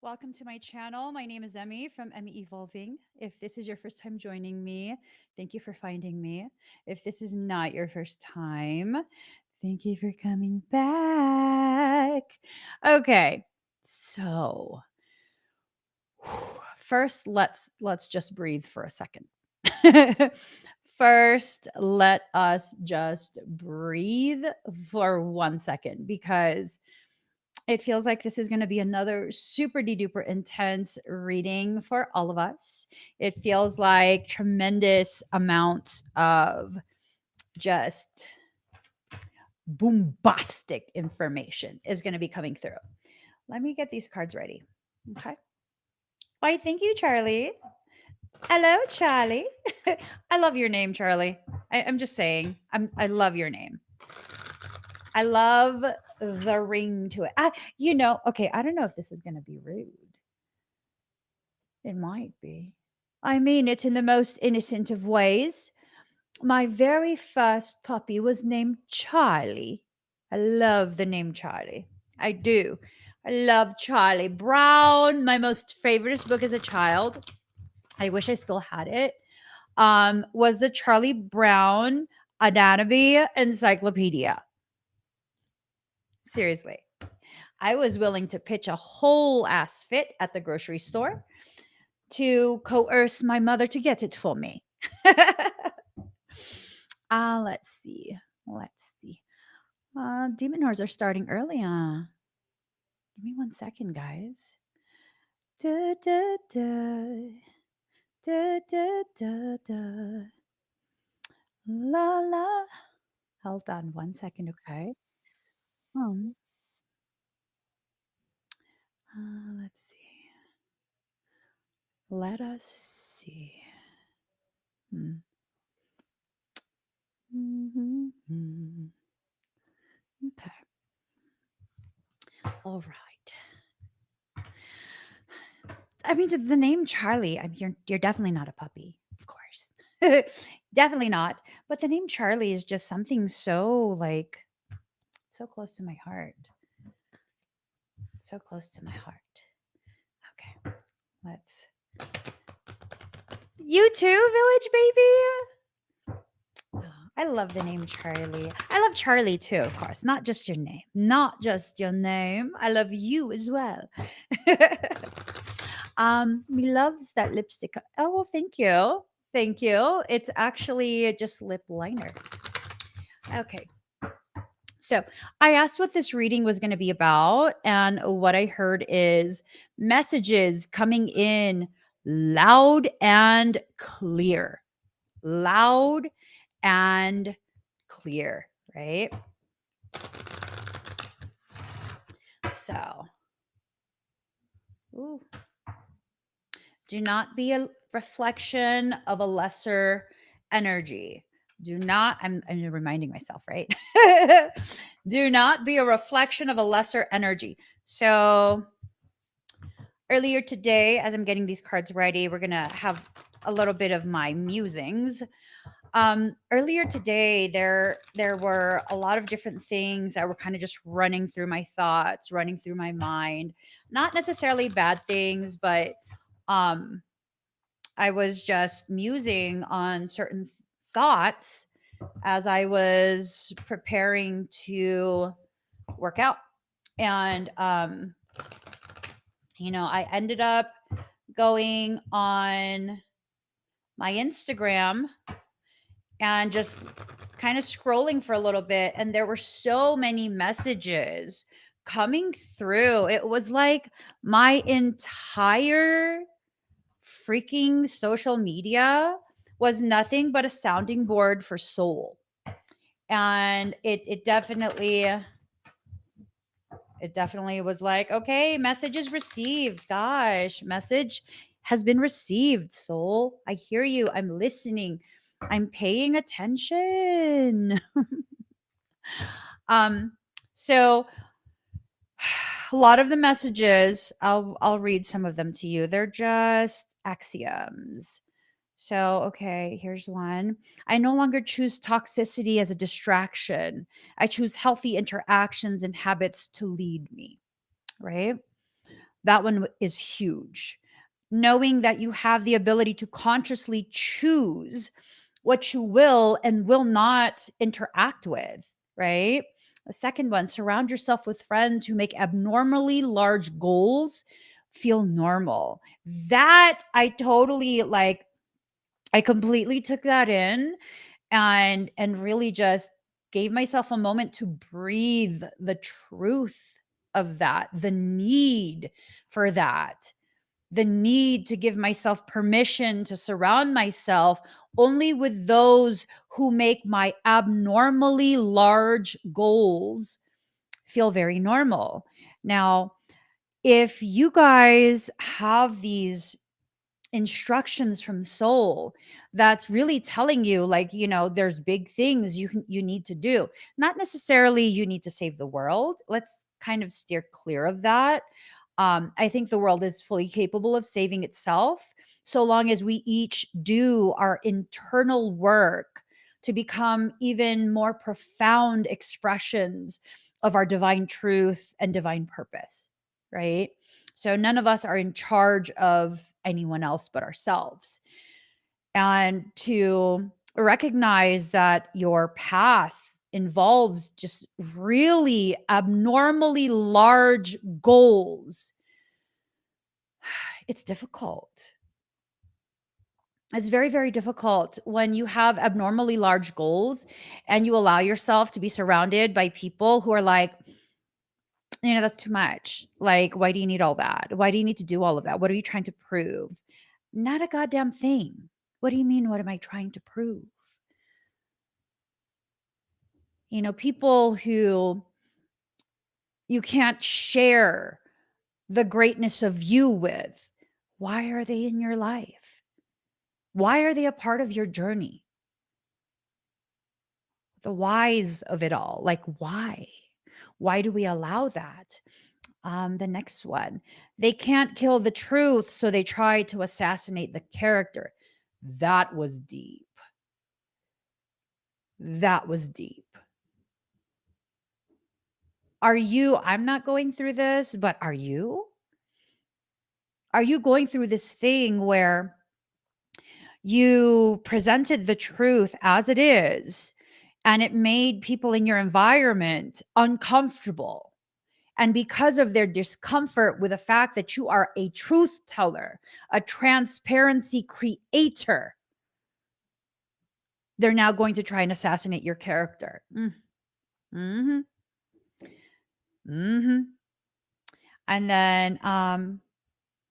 Welcome to my channel. My name is Emmy from Emmy Evolving. If this is your first time joining me, thank you for finding me. If this is not your first time, thank you for coming back. Okay. So, first let's just breathe for a second. First, let us just breathe for 1 second because it feels like this is going to be another super duper intense reading for all of us. It feels like tremendous amounts of just bombastic information is going to be coming through. Let me get these cards ready. Okay. Why, thank you, Charlie. Hello, Charlie. I love your name, Charlie. I'm just saying. I love your name. I love the ring to it. Okay, I don't know if this is going to be rude. It might be. I mean it in the most innocent of ways. My very first puppy was named Charlie. I love the name Charlie. I do. I love Charlie Brown. My most favorite book as a child, I wish I still had it, was the Charlie Brown Anatomy Encyclopedia. Seriously. I was willing to pitch a whole ass fit at the grocery store to coerce my mother to get it for me. Let's see. Let's see. Demon Horrors are starting early. Give me 1 second, guys. Da, da, da. Da, da, da, da. La, la. Hold on 1 second, okay? Um, let's see. Let us see. Hmm. Mm-hmm. Okay. All right. I mean, the name Charlie. I mean, you're definitely not a puppy, of course. Definitely not. But the name Charlie is just something so so close to my heart. So close to my heart. Okay, let's. You too, Village Baby. Oh, I love the name Charlie. I love Charlie too, of course. Not just your name. Not just your name. I love you as well. Me loves that lipstick. Oh well, thank you. Thank you. It's actually just lip liner. Okay. So I asked what this reading was going to be about, and what I heard is messages coming in loud and clear. Loud and clear, right? So, ooh. Do not be a reflection of a lesser energy. Do not, I'm reminding myself, right? Do not be a reflection of a lesser energy. So, earlier today, as I'm getting these cards ready, we're going to have a little bit of my musings. Earlier today, there were a lot of different things that were kind of just running through my thoughts, running through my mind. Not necessarily bad things, but um I was just musing on certain thoughts as I was preparing to work out. And I ended up going on my Instagram and just kind of scrolling for a little bit, and there were so many messages coming through. It was like my entire freaking social media was nothing but a sounding board for soul. And it definitely was like, okay, message is received. Gosh, message has been received, soul. I hear you. I'm listening. I'm paying attention. um so a lot of the messages, I'll read some of them to you. They're just axioms. So, okay, here's one. I no longer choose toxicity as a distraction. I choose healthy interactions and habits to lead me, right? That one is huge. Knowing that you have the ability to consciously choose what you will and will not interact with, right? The second one, surround yourself with friends who make abnormally large goals feel normal. That I totally like, I completely took that in and really just gave myself a moment to breathe the truth of that, the need for that, the need to give myself permission to surround myself only with those who make my abnormally large goals feel very normal. Now, if you guys have these instructions from soul that's really telling you, like, there's big things you need to do, not necessarily you need to save the world. Let's kind of steer clear of that. I think the world is fully capable of saving itself, so long as we each do our internal work to become even more profound expressions of our divine truth and divine purpose, right? So none of us are in charge of anyone else but ourselves. And to recognize that your path involves just really abnormally large goals, it's difficult. It's very, very difficult when you have abnormally large goals and you allow yourself to be surrounded by people who are like, that's too much. Like, why do you need all that? Why do you need to do all of that? What are you trying to prove? Not a goddamn thing. What do you mean? What am I trying to prove? People who you can't share the greatness of you with, why are they in your life? Why are they a part of your journey? The whys of it all. Like, why? Why do we allow that? The next one, they can't kill the truth, so they try to assassinate the character. That was deep. That was deep. I'm not going through this, but are you? Are you going through this thing where you presented the truth as it is and it made people in your environment uncomfortable? And because of their discomfort with the fact that you are a truth teller, a transparency creator, they're now going to try and assassinate your character. Mm-hmm. Mm-hmm. And then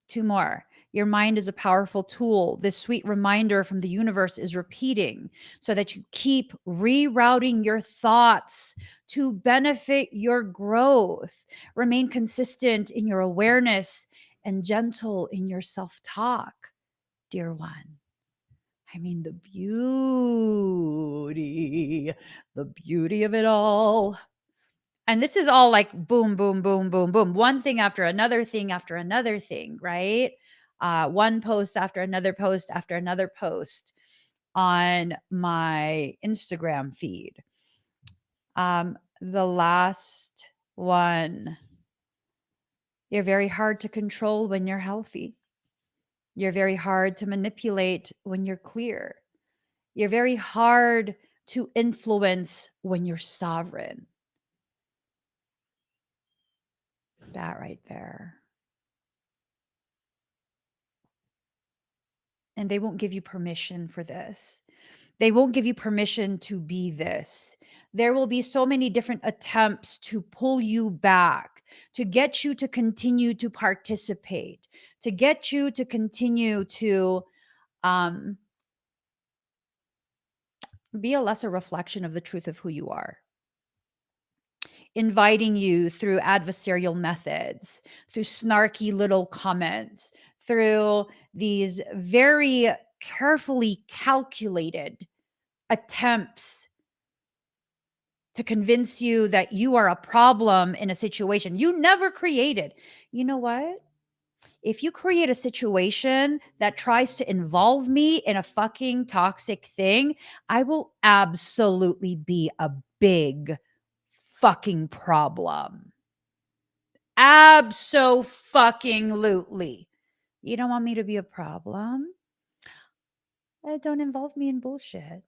two more. Your mind is a powerful tool. This sweet reminder from the universe is repeating so that you keep rerouting your thoughts to benefit your growth. Remain consistent in your awareness and gentle in your self-talk, dear one. I mean, the beauty of it all. And this is all like boom, boom, boom, boom, boom. One thing after another thing after another thing, right? One post after another post after another post on my Instagram feed. The last one, you're very hard to control when you're healthy. You're very hard to manipulate when you're clear. You're very hard to influence when you're sovereign. That right there. And they won't give you permission for this. They won't give you permission to be this. There will be so many different attempts to pull you back, to get you to continue to participate, to get you to continue to be a lesser reflection of the truth of who you are. Inviting you through adversarial methods, through snarky little comments, through these very carefully calculated attempts to convince you that you are a problem in a situation you never created. You know what? If you create a situation that tries to involve me in a fucking toxic thing, I will absolutely be a big fucking problem. Abso-fucking-lutely. You don't want me to be a problem? Don't involve me in bullshit.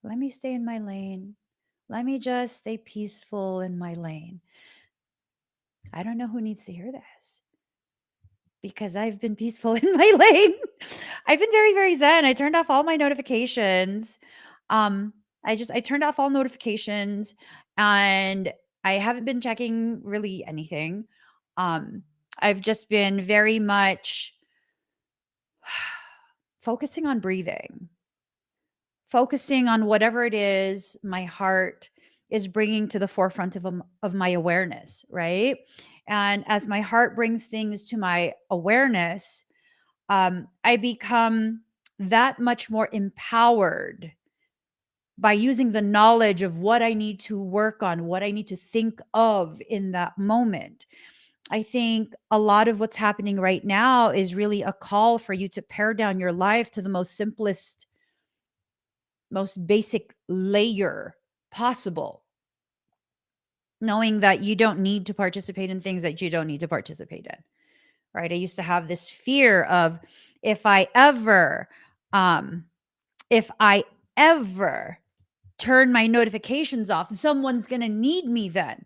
Let me stay in my lane. Let me just stay peaceful in my lane. I don't know who needs to hear this because I've been peaceful in my lane. I've been very, very zen. I turned off all my notifications. I turned off all notifications and I haven't been checking really anything. Um, I've just been very much focusing on breathing, focusing on whatever it is my heart is bringing to the forefront of my awareness, right? And as my heart brings things to my awareness, I become that much more empowered by using the knowledge of what I need to work on, what I need to think of in that moment. I think a lot of what's happening right now is really a call for you to pare down your life to the most simplest, most basic layer possible, knowing that you don't need to participate in things that you don't need to participate in. Right? I used to have this fear of if I ever, um, if I ever turn my notifications off, someone's going to need me then.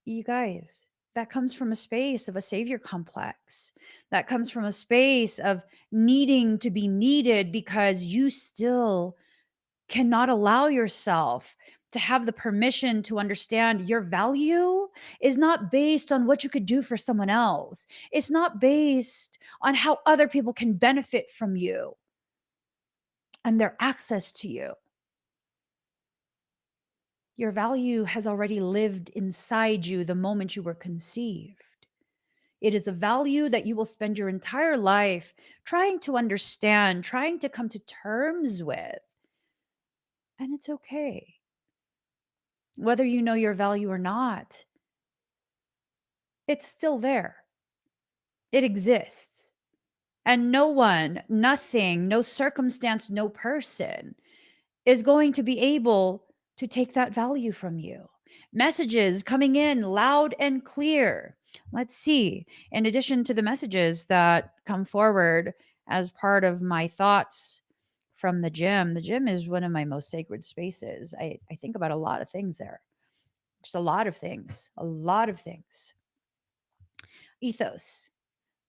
You guys, that comes from a space of a savior complex. That comes from a space of needing to be needed because you still cannot allow yourself to have the permission to understand your value is not based on what you could do for someone else. It's not based on how other people can benefit from you and their access to you. Your value has already lived inside you the moment you were conceived. It is a value that you will spend your entire life trying to understand, trying to come to terms with. And it's okay. Whether you know your value or not, it's still there. It exists. And no one, nothing, no circumstance, no person is going to be able to take that value from you. Messages coming in loud and clear. Let's see. In addition to the messages that come forward as part of my thoughts from the gym is one of my most sacred spaces. I think about a lot of things there. Just a lot of things, a lot of things. Ethos,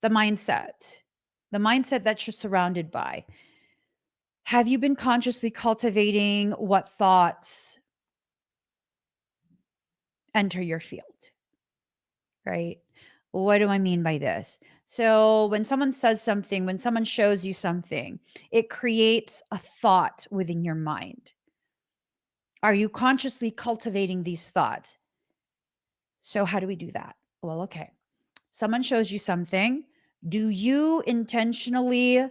the mindset that you're surrounded by. Have you been consciously cultivating what thoughts enter your field? Right? What do I mean by this? So, when someone says something, when someone shows you something, it creates a thought within your mind. Are you consciously cultivating these thoughts? So, how do we do that? Well, okay. Someone shows you something. Do you intentionally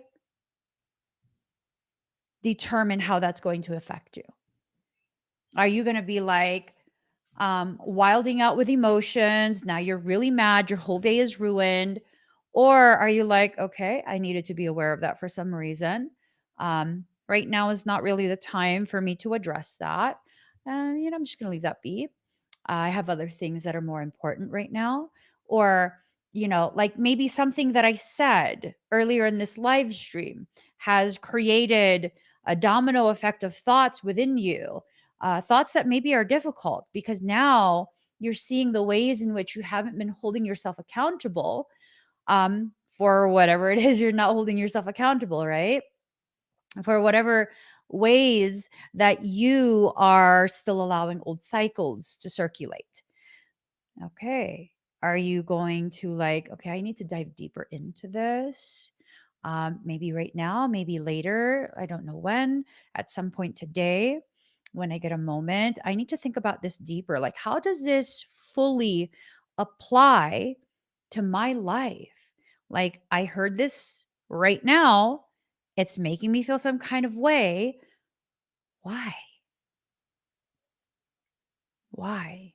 determine how that's going to affect you? Are you going to be like wilding out with emotions? Now you're really mad, your whole day is ruined. Or are you like, okay, I needed to be aware of that for some reason. Right now is not really the time for me to address that. And, I'm just going to leave that be. I have other things that are more important right now. Or, like maybe something that I said earlier in this live stream has created a domino effect of thoughts within you, thoughts that maybe are difficult because now you're seeing the ways in which you haven't been holding yourself accountable for whatever it is you're not holding yourself accountable, right? For whatever ways that you are still allowing old cycles to circulate. Okay. Are you going to like, okay, I need to dive deeper into this? Maybe right now, maybe later. I don't know when, at some point today, when I get a moment, I need to think about this deeper. Like, how does this fully apply to my life? Like, I heard this right now. It's making me feel some kind of way. Why? Why?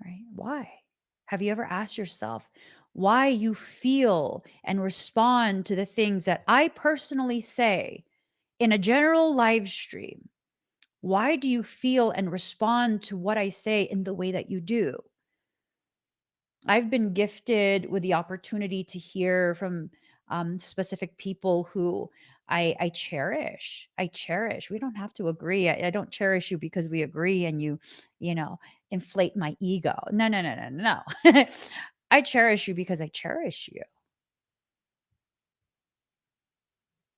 Right? Why? Have you ever asked yourself why you feel and respond to the things that I personally say in a general live stream? Why do you feel and respond to what I say in the way that you do? I've been gifted with the opportunity to hear from specific people who I cherish. I cherish. We don't have to agree. I don't cherish you because we agree and you know, inflate my ego. No, no, no, no, no. I cherish you because I cherish you.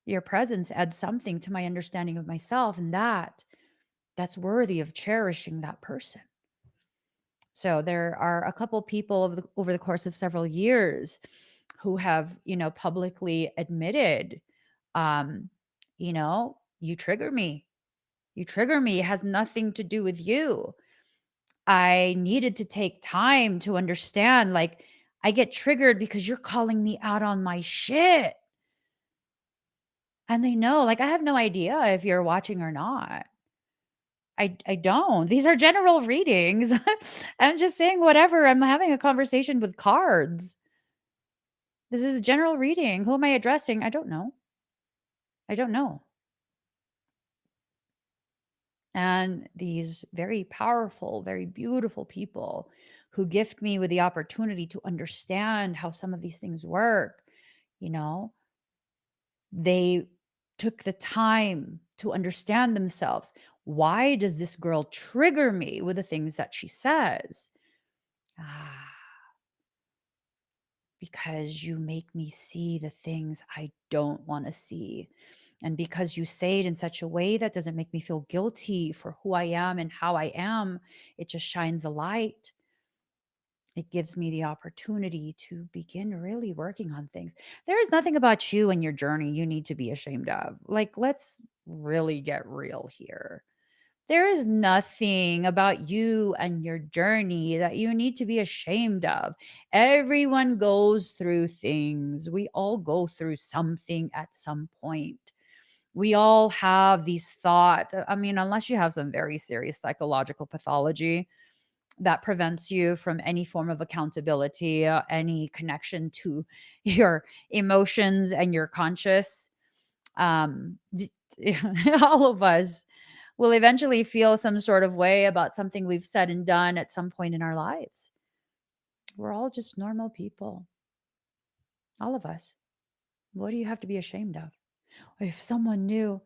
Your presence adds something to my understanding of myself, and that's worthy of cherishing that person. So there are a couple people over the course of several years who have, publicly admitted, um, you trigger me. You trigger me. It has nothing to do with you. I needed to take time to understand, like, I get triggered because you're calling me out on my shit. And they know, like, I have no idea if you're watching or not. I don't. These are general readings. I'm just saying whatever. I'm having a conversation with cards. This is a general reading. Who am I addressing? I don't know. I don't know. And these very powerful, very beautiful people who gift me with the opportunity to understand how some of these things work, you know, they took the time to understand themselves. Why does this girl trigger me with the things that she says? Ah, because you make me see the things I don't want to see. And because you say it in such a way that doesn't make me feel guilty for who I am and how I am, it just shines a light. It gives me the opportunity to begin really working on things. There is nothing about you and your journey you need to be ashamed of. Like, let's really get real here. There is nothing about you and your journey that you need to be ashamed of. Everyone goes through things. We all go through something at some point. We all have these thoughts. I mean, unless you have some very serious psychological pathology that prevents you from any form of accountability, any connection to your emotions and your conscious, um, d- all of us will eventually feel some sort of way about something we've said and done at some point in our lives. We're all just normal people, all of us. What do you have to be ashamed of? If someone knew,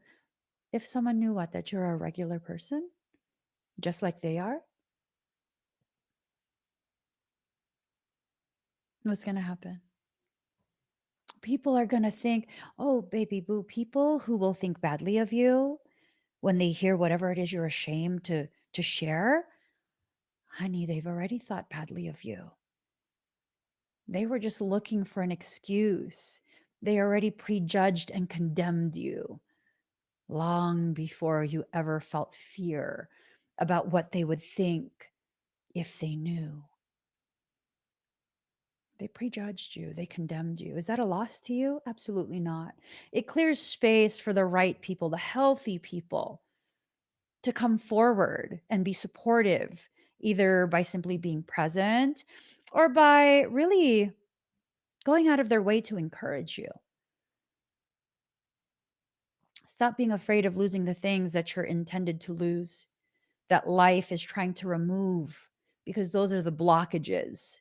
if someone knew what, that you're a regular person, just like they are, what's going to happen? People are going to think, oh, baby boo, people who will think badly of you when they hear whatever it is you're ashamed to share, honey, they've already thought badly of you. They were just looking for an excuse. They already prejudged and condemned you long before you ever felt fear about what they would think if they knew. They prejudged you, they condemned you. Is that a loss to you? Absolutely not. It clears space for the right people, the healthy people, to come forward and be supportive, either by simply being present or by really going out of their way to encourage you. Stop being afraid of losing the things that you're intended to lose, that life is trying to remove, because those are the blockages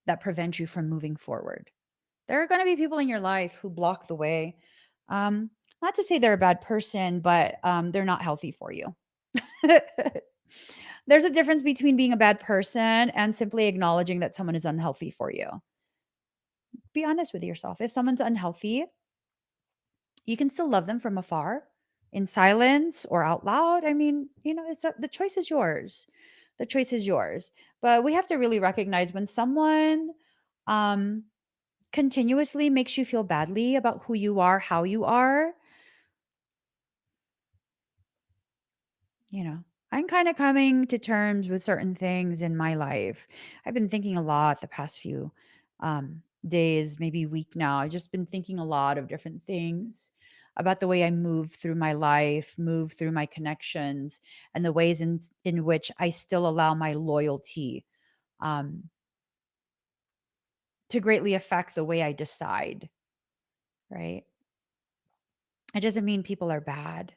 that prevent you from moving forward. There are going to be people in your life who block the way. Um, Not to say they're a bad person, but they're not healthy for you. There's a difference between being a bad person and simply acknowledging that someone is unhealthy for you. Be honest with yourself. If someone's unhealthy, you can still love them from afar, in silence or out loud. I mean, the choice is yours. The choice is yours. But we have to really recognize when someone um, continuously makes you feel badly about who you are, how you are, you know, I'm kind of coming to terms with certain things in my life. I've been thinking a lot the past few days, maybe week now. I've just been thinking a lot of different things about the way I move through my life, move through my connections, and the ways in which I still allow my loyalty um, to greatly affect the way I decide, right? It doesn't mean people are bad.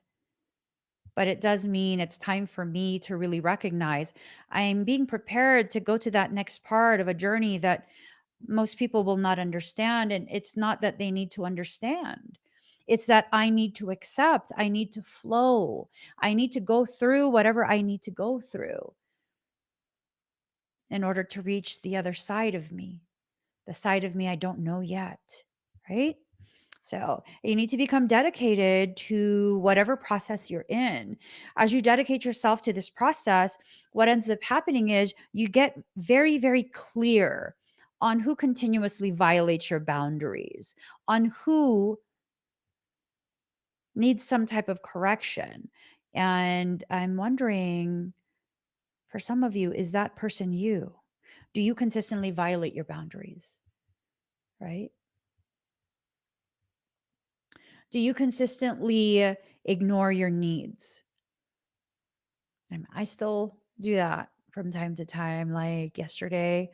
but it does mean it's time for me to really recognize I'm being prepared to go to that next part of a journey that most people will not understand. And it's not that they need to understand, it's that I need to accept, I need to flow, I need to go through whatever I need to go through in order to reach the other side of me, the side of me I don't know yet, right? So you need to become dedicated to whatever process you're in. As you dedicate yourself to this process, what ends up happening is you get very, very clear on who continuously violates your boundaries, on who needs some type of correction. And I'm wondering, for some of you, is that person you? Do you consistently violate your boundaries? Right? Do you consistently ignore your needs? I still do that from time to time. Like yesterday,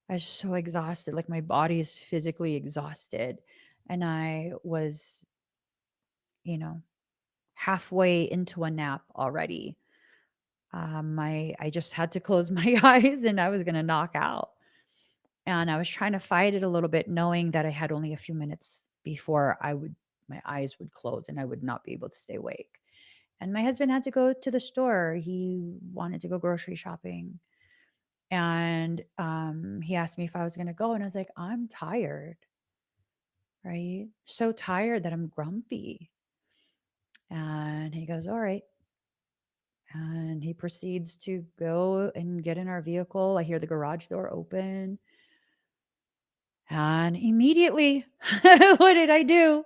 I was so exhausted. Like my body is physically exhausted. And I was, you know, halfway into a nap already. I just had to close my eyes and I was gonna knock out. And I was trying to fight it a little bit, knowing that I had only a few minutes before my eyes would close and I would not be able to stay awake. And my husband had to go to the store. He wanted to go grocery shopping. And he asked me if I was going to go. And I was like, I'm tired, right? So tired that I'm grumpy. And he goes, all right. And he proceeds to go and get in our vehicle. I hear the garage door open. And immediately, what did I do?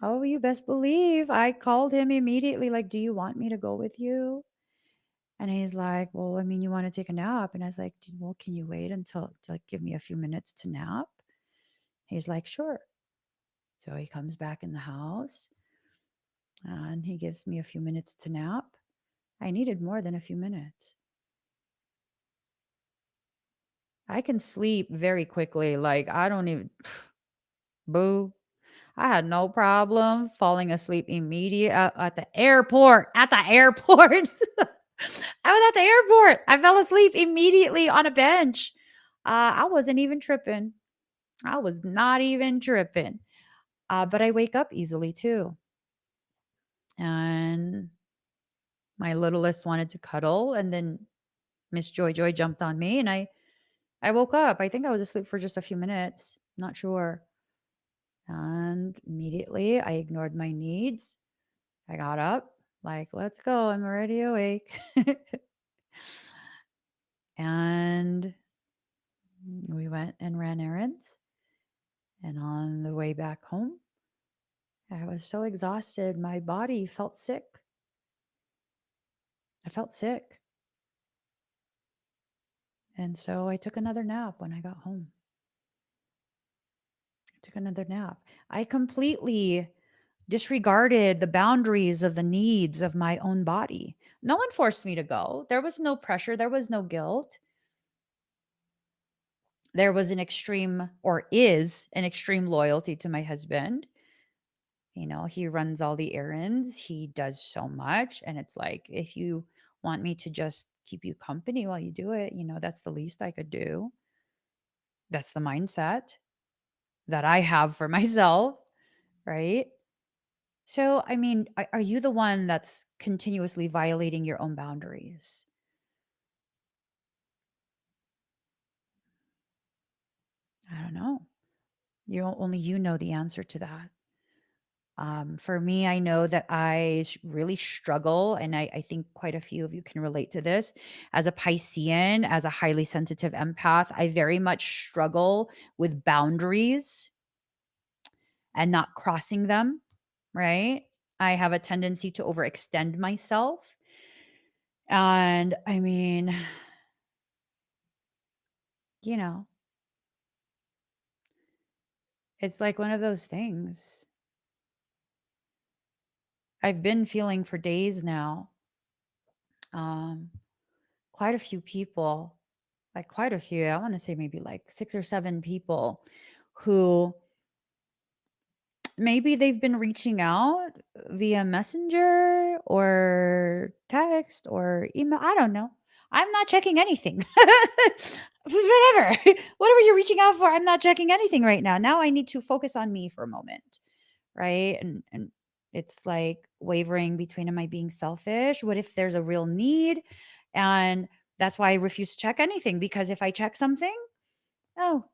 Oh, you best believe I called him immediately, like, do you want me to go with you? And he's like, well, I mean, you want to take a nap? And I was like, well, can you wait until, to like, give me a few minutes to nap? He's like, sure. So he comes back in the house and he gives me a few minutes to nap. I needed more than a few minutes. I can sleep very quickly. Like, I don't even, boo. I had no problem falling asleep immediate at the airport. At the airport. I was at the airport. I fell asleep immediately on a bench. I wasn't even tripping. I was not even tripping. But I wake up easily too. And my littlest wanted to cuddle, and then Miss Joy Joy jumped on me, and I woke up. I think I was asleep for just a few minutes. Not sure. And immediately I ignored my needs. I got up, like, let's go. I'm already awake. And we went and ran errands. And on the way back home, I was so exhausted. My body felt sick. I felt sick. And so I took another nap when I got home. I took another nap. I completely disregarded the boundaries of the needs of my own body. No one forced me to go. There was no pressure, there was no guilt. There was an extreme, or is an extreme, loyalty to my husband. You know, he runs all the errands, he does so much. And it's like, if you want me to just keep you company while you do it, that's the least I could do. That's the mindset that I have for myself, right? So, I mean, are you the one that's continuously violating your own boundaries? I don't know. Only you know the answer to that. For me, I know that really struggle, and I think quite a few of you can relate to this. As a Piscean, as a highly sensitive empath, I very much struggle with boundaries and not crossing them, right? I have a tendency to overextend myself. And I mean, you know, it's like one of those things I've been feeling for days now. Um, Quite a few people, like quite a few, I want to say maybe like 6 or 7 people who maybe they've been reaching out via messenger or text or email. I don't know. I'm not checking anything. Whatever. Whatever you're reaching out for, I'm not checking anything right now. Now I need to focus on me for a moment, right? And it's like wavering between, am I being selfish? What if there's a real need? And that's why I refuse to check anything, because if I check something, oh,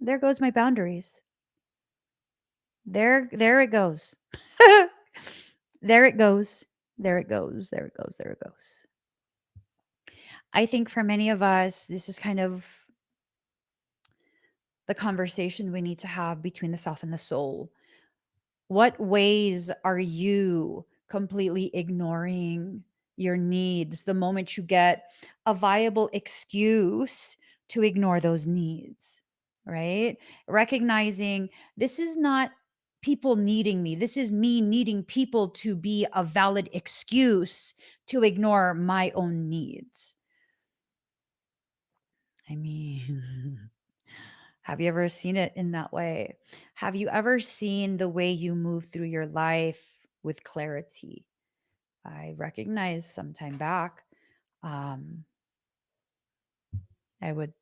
there goes my boundaries. There it goes. There it goes. There it goes. There it goes. There it goes. I think for many of us, this is kind of the conversation we need to have between the self and the soul. What ways are you completely ignoring your needs the moment you get a viable excuse to ignore those needs, right? Recognizing this is not people needing me. This is me needing people to be a valid excuse to ignore my own needs. I mean, have you ever seen it in that way? Have you ever seen the way you move through your life with clarity? I recognized some time back, um, I would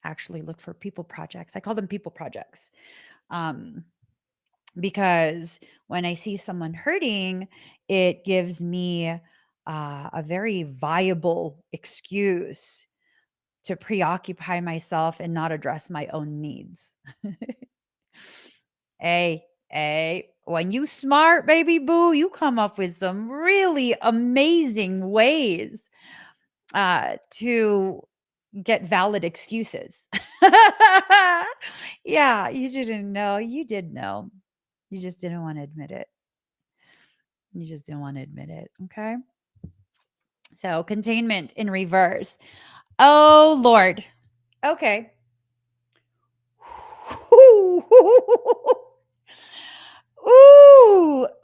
actually look for people projects. I call them people projects, um, because when I see someone hurting, it gives me a very viable excuse to preoccupy myself and not address my own needs. Hey, when you smart, baby boo, you come up with some really amazing ways to get valid excuses. Yeah, you didn't know. You did know. You just didn't want to admit it. You just didn't want to admit it. Okay. So, containment in reverse. Oh, Lord. Okay. Ooh,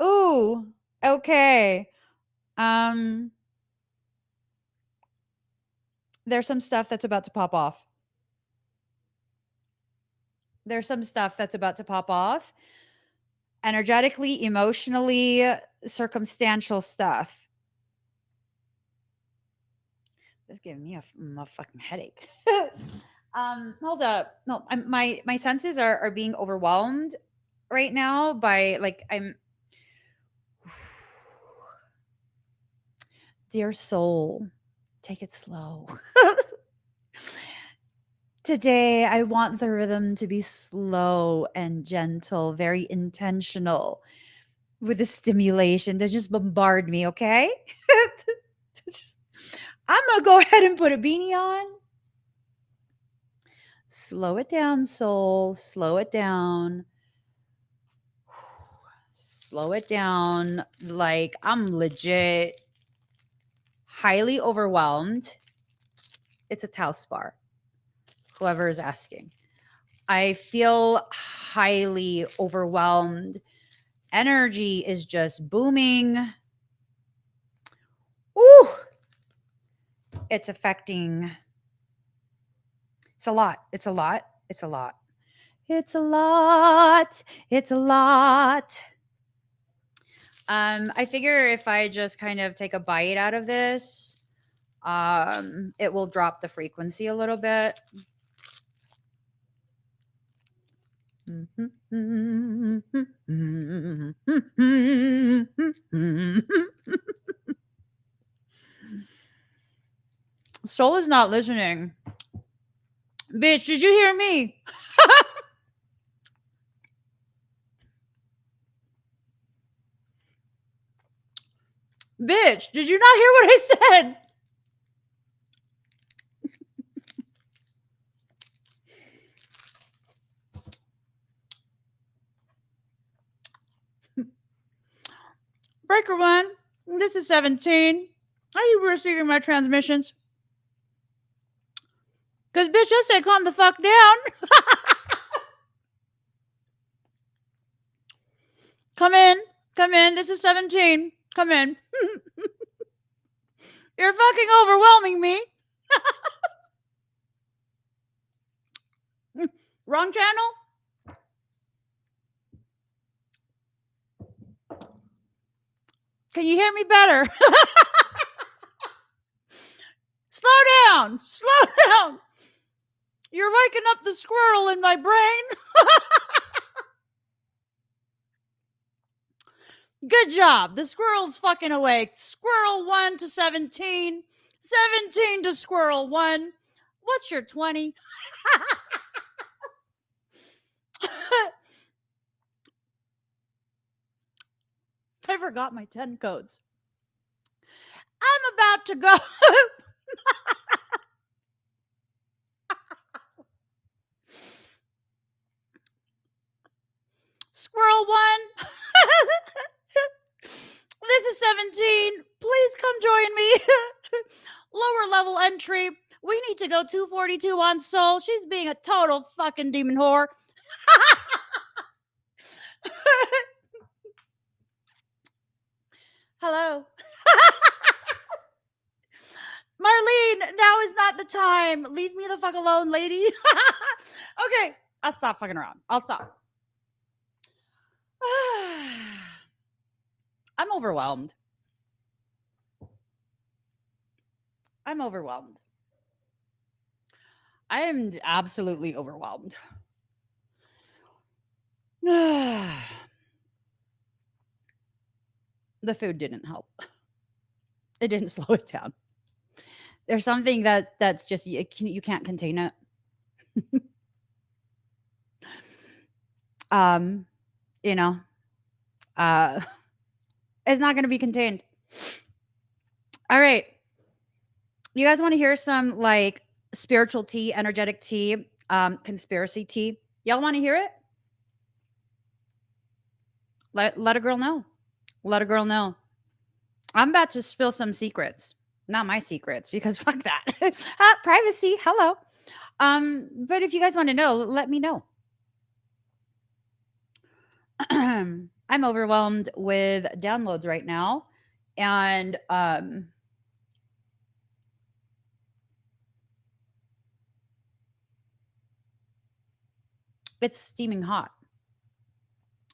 ooh. Okay. Um, there's some stuff that's about to pop off. There's some stuff that's about to pop off. Energetically, emotionally, circumstantial stuff. It's giving me a fucking headache. Hold up. No, my senses are being overwhelmed right now by, like, I'm dear soul, take it slow. Today, I want the rhythm to be slow and gentle, very intentional with the stimulation to just bombard me, okay? I'm gonna go ahead and put a beanie on. Slow it down, soul. Slow it down. Slow it down. Like, I'm legit highly overwhelmed. It's a Taos bar, whoever is asking. I feel highly overwhelmed. Energy is just booming. Ooh, it's affecting. It's a lot. It's a lot. It's a lot. It's a lot. It's a lot. I figure if I just kind of take a bite out of this, it will drop the frequency a little bit. Soul is not listening. Bitch, did you hear me? Bitch, did you not hear what I said? Breaker one, this is 17. Are you receiving my transmissions? Because bitch, just say calm the fuck down. Come in. Come in. This is 17. Come in. You're fucking overwhelming me. Wrong channel? Can you hear me better? Slow down. Slow down. You're waking up the squirrel in my brain. Good job. The squirrel's fucking awake. Squirrel 1 to 17. 17 to squirrel 1. What's your 20? I forgot my 10 codes. I'm about to go. Squirrel 1. This is 17. Please come join me. Lower level entry. We need to go 242 on Soul. She's being a total fucking demon whore. Hello. Marlene, now is not the time. Leave me the fuck alone, lady. Okay, I'll stop fucking around. I'll stop. I'm overwhelmed. I'm overwhelmed. I am absolutely overwhelmed. The food didn't help. It didn't slow it down. There's something that's just you can't contain it. You know, it's not going to be contained. All right. You guys want to hear some like spiritual tea, energetic tea, conspiracy tea? Y'all want to hear it? Let a girl know. Let a girl know. I'm about to spill some secrets. Not my secrets, because fuck that. Privacy. Hello. But if you guys want to know, let me know. I'm overwhelmed with downloads right now. And it's steaming hot.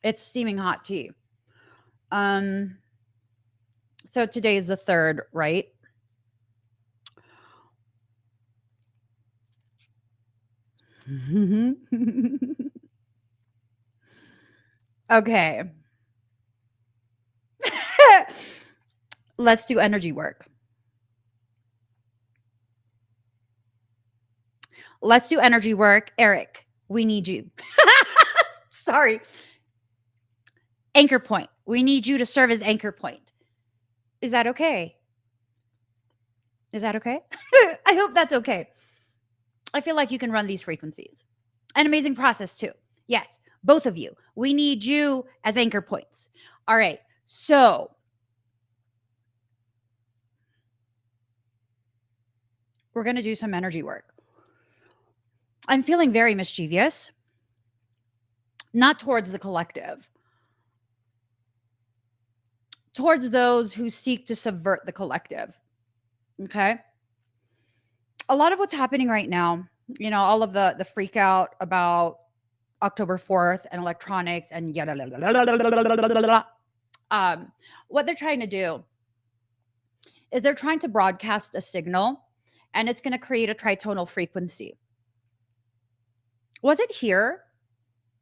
It's steaming hot tea. So today is the 3rd, right? Okay. Let's do energy work. Let's do energy work. Eric, we need you. Sorry. Anchor point. We need you to serve as anchor point. Is that okay? Is that okay? I hope that's okay. I feel like you can run these frequencies. An amazing process too. Yes, both of you. We need you as anchor points. All right. So we're going to do some energy work. I'm feeling very mischievous, not towards the collective, towards those who seek to subvert the collective. Okay. A lot of what's happening right now, you know, all of the freak out about October 4th and electronics and yada, what they're trying to do is they're trying to broadcast a signal, and it's going to create a tritonal frequency. Was it here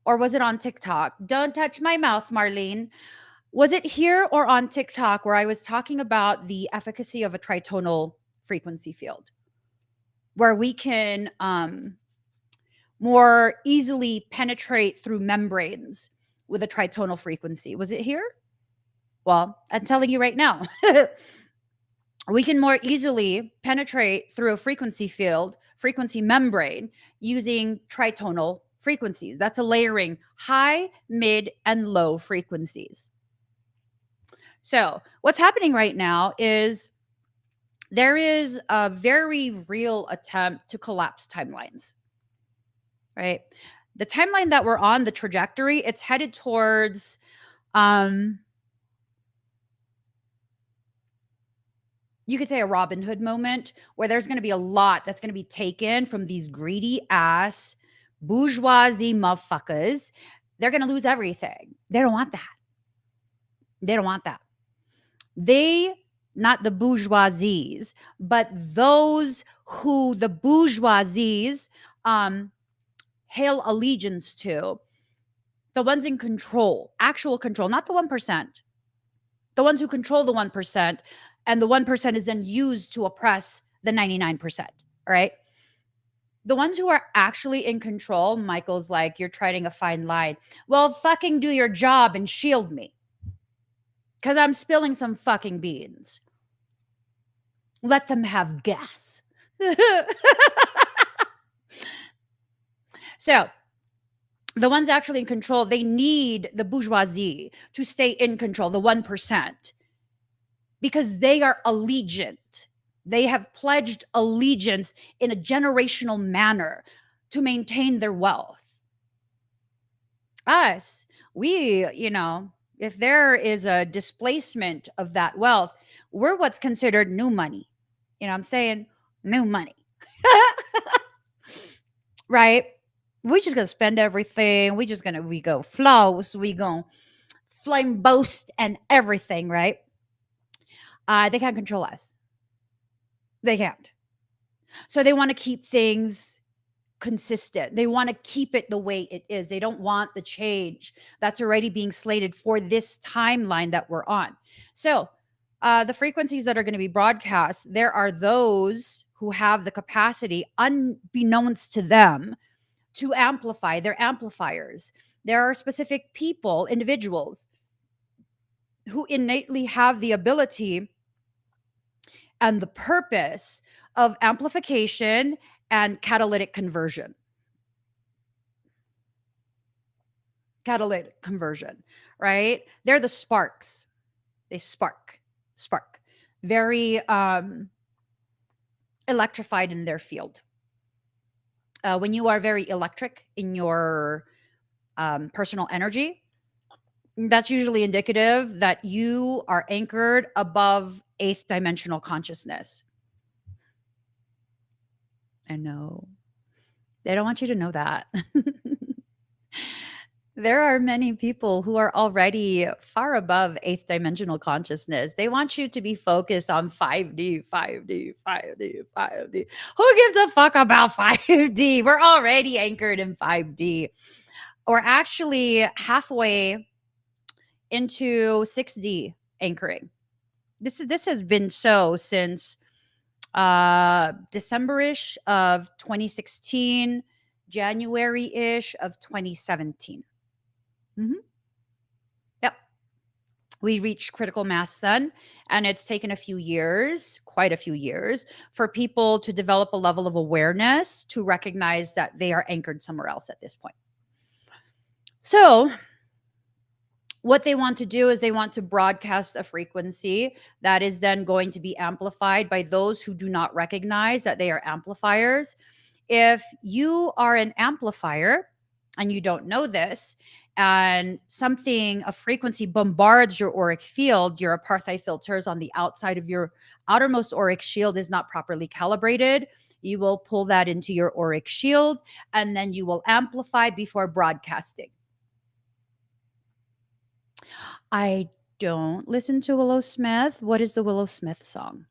or was it on TikTok? Don't touch my mouth, Marlene. Was it here or on TikTok where I was talking about the efficacy of a tritonal frequency field, where we can more easily penetrate through membranes with a tritonal frequency? Was it here? Well, I'm telling you right now, we can more easily penetrate through a frequency field, frequency membrane, using tritonal frequencies. That's a layering high, mid, and low frequencies. So what's happening right now is there is a very real attempt to collapse timelines, right? The timeline that we're on, the trajectory, it's headed towards you could say a Robin Hood moment, where there's going to be a lot that's going to be taken from these greedy ass bourgeoisie motherfuckers. They're going to lose everything. They don't want that. They don't want that. They, not the bourgeoisies, but those who the bourgeoisies hail allegiance to, the ones in control, actual control, not the 1%, the ones who control the 1%, and the 1% is then used to oppress the 99%. All right. The ones who are actually in control, Michael's like, you're treading a fine line. Well, fucking do your job and shield me. Because I'm spilling some fucking beans. Let them have gas. So, the ones actually in control, they need the bourgeoisie to stay in control, the 1%, because they are allegiant. They have pledged allegiance in a generational manner to maintain their wealth. Us, we, if there is a displacement of that wealth, we're what's considered new money. You know what I'm saying? New money. Right? We just gonna spend everything. We go flows. We go flame boast and everything, right? They can't control us. They can't. So they want to keep things consistent. They want to keep it the way it is. They don't want the change that's already being slated for this timeline that we're on. So the frequencies that are going to be broadcast, there are those who have the capacity, unbeknownst to them, to amplify. They're amplifiers. There are specific people, individuals, who innately have the ability and the purpose of amplification and catalytic conversion. Catalytic conversion, right? They're the sparks. They spark. Very electrified in their field. When you are very electric in your personal energy, that's usually indicative that you are anchored above eighth dimensional consciousness. I know. They don't want you to know that. There are many people who are already far above eighth dimensional consciousness. They want you to be focused on 5D, 5D, 5D, 5D. Who gives a fuck about 5D? We're already anchored in 5D. Or actually halfway into 6D anchoring. This has been so since December-ish of 2016, January-ish of 2017. Mm-hmm. Yep. We reached critical mass then, and it's taken a few years, quite a few years, for people to develop a level of awareness to recognize that they are anchored somewhere else at this point. So what they want to do is they want to broadcast a frequency that is then going to be amplified by those who do not recognize that they are amplifiers. If you are an amplifier and you don't know this, and a frequency bombards your auric field, your apartheid filters on the outside of your outermost auric shield is not properly calibrated, you will pull that into your auric shield and then you will amplify before broadcasting. I don't listen to Willow Smith. What is the Willow Smith song?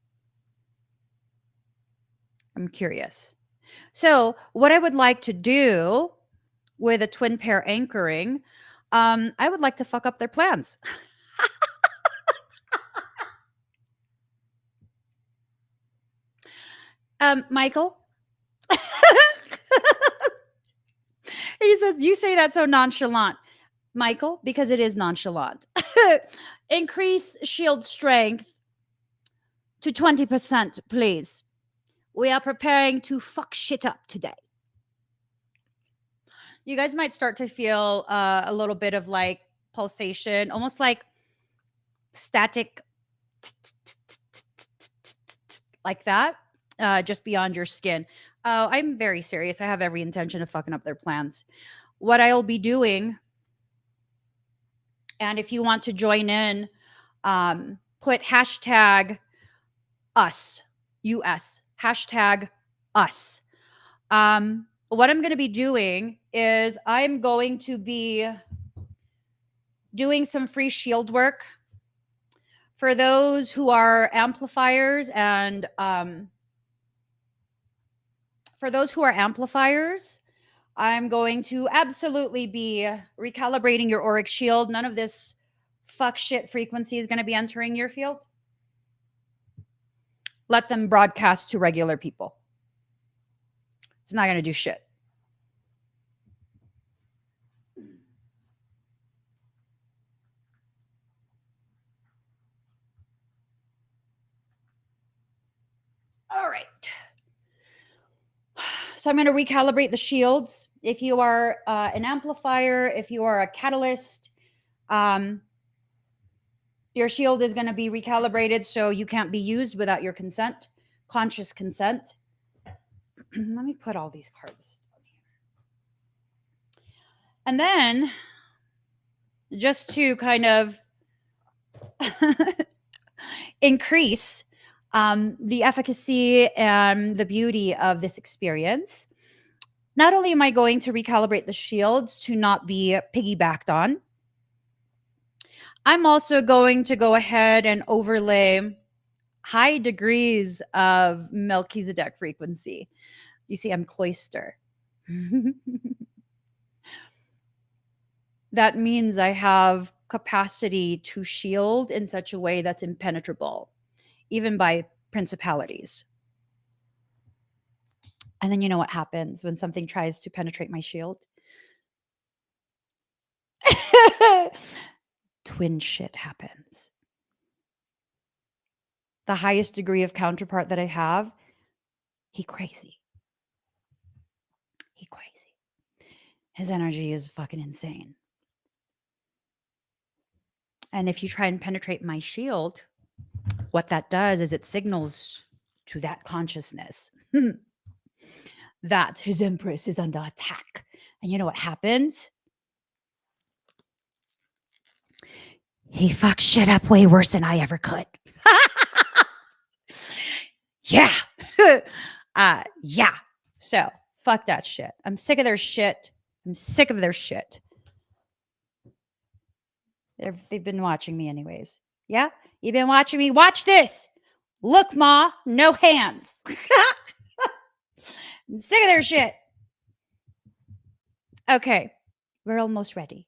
I'm curious. So, what I would like to do with a twin pair anchoring, I would like to fuck up their plans. Michael? He says, you say that so nonchalant. Michael, because it is nonchalant. Increase shield strength to 20%, please. We are preparing to fuck shit up today. You guys might start to feel a little bit of like pulsation, almost like static, like that, just beyond your skin. I'm very serious. I have every intention of fucking up their plans. What I'll be doing, and if you want to join in, put hashtag us, US, hashtag us. What I'm going to be doing is I'm going to be doing some free shield work For those who are amplifiers and I'm going to absolutely be recalibrating your auric shield. None of this fuck shit frequency is going to be entering your field. Let them broadcast to regular people. It's not going to do shit. All right. So I'm going to recalibrate the shields. If you are an amplifier, if you are a catalyst, your shield is going to be recalibrated so you can't be used without your consent, conscious consent. Let me put all these cards. And then, just to kind of increase the efficacy and the beauty of this experience, not only am I going to recalibrate the shields to not be piggybacked on, I'm also going to go ahead and overlay high degrees of Melchizedek frequency. You see, I'm cloister. That means I have capacity to shield in such a way that's impenetrable, even by principalities. And then you know what happens when something tries to penetrate my shield? Twin shit happens. The highest degree of counterpart that I have, he crazy. He crazy. His energy is fucking insane. And if you try and penetrate my shield, what that does is it signals to that consciousness that his empress is under attack. And you know what happens? He fucks shit up way worse than I ever could. Yeah. Yeah. So fuck that shit. I'm sick of their shit. I'm sick of their shit. They've been watching me anyways. Yeah? You've been watching me? Watch this. Look, Ma, no hands. I'm sick of their shit. Okay. We're almost ready.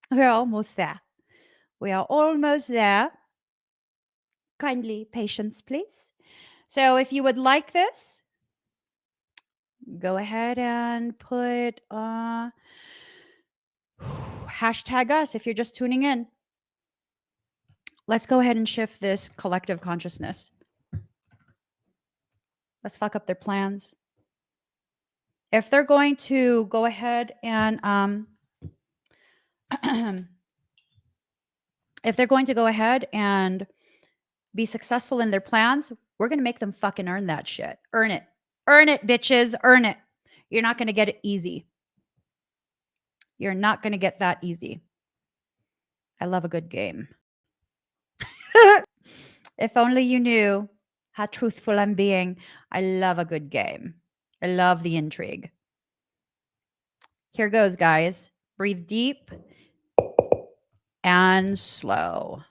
We're almost there. We are almost there. Kindly patience, please. So if you would like this, go ahead and put hashtag us if you're just tuning in. Let's go ahead and shift this collective consciousness. Let's fuck up their plans. If they're going to go ahead and if they're going to go ahead and be successful in their plans, we're going to make them fucking earn that shit. Earn it. Earn it, bitches. Earn it. You're not going to get it easy. You're not going to get that easy. I love a good game. If only you knew how truthful I'm being. I love a good game. I love the intrigue. Here goes, guys. Breathe deep and slow.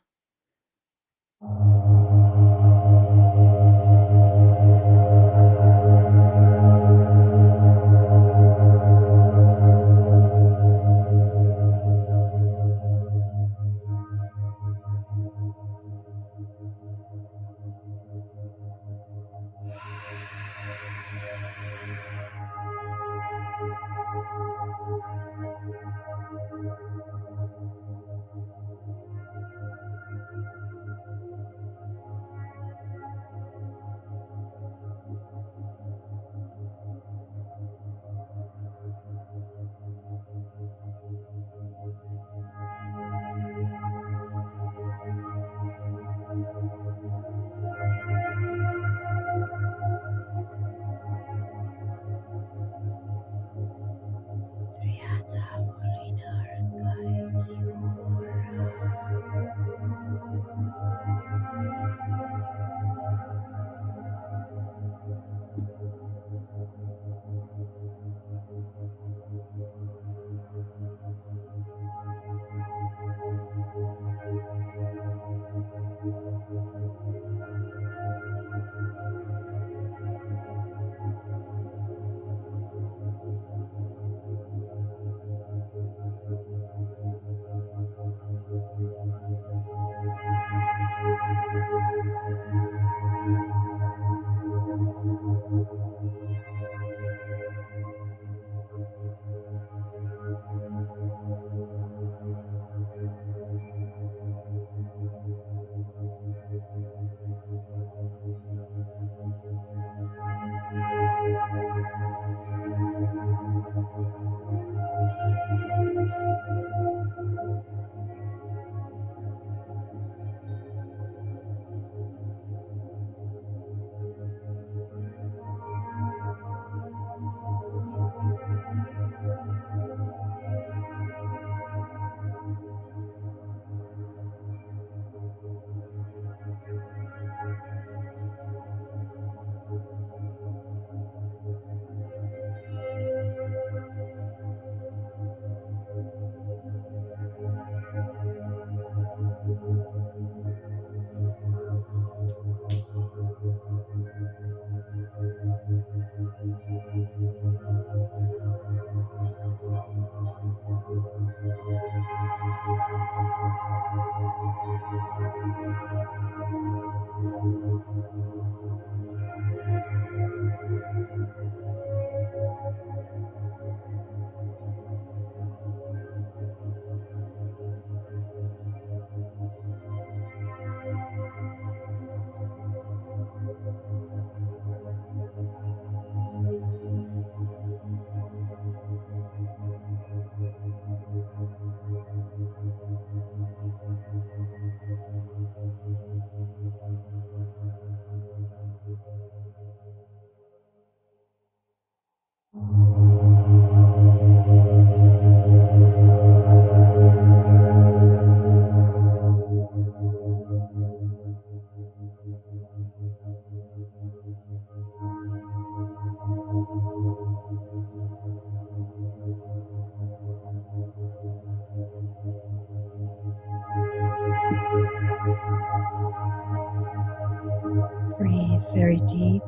Breathe very deep,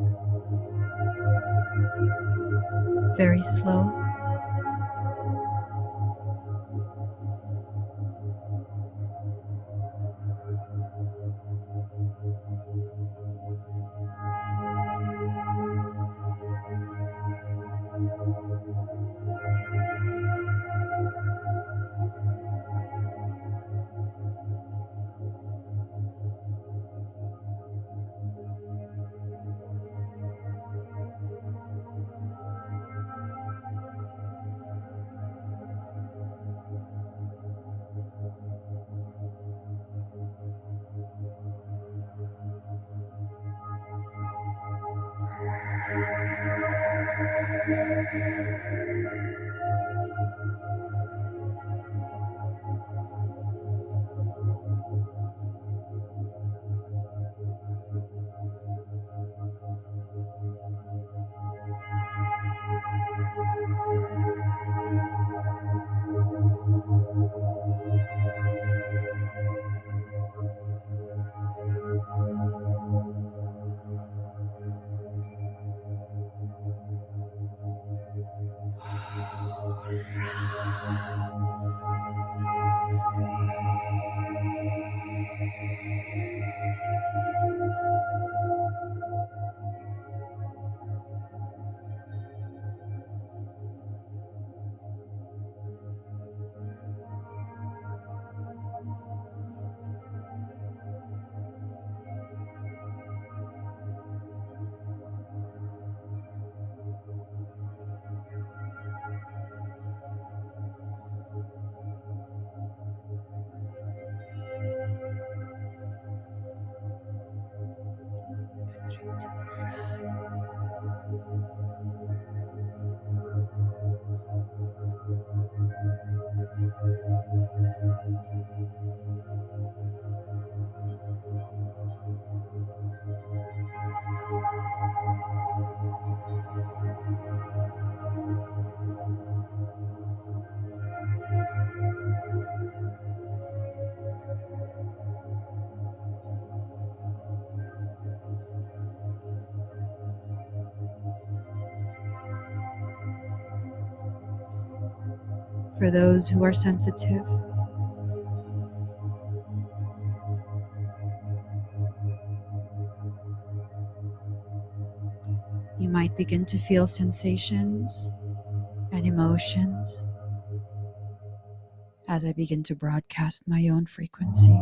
very slow. For those who are sensitive, you might begin to feel sensations and emotions as I begin to broadcast my own frequency.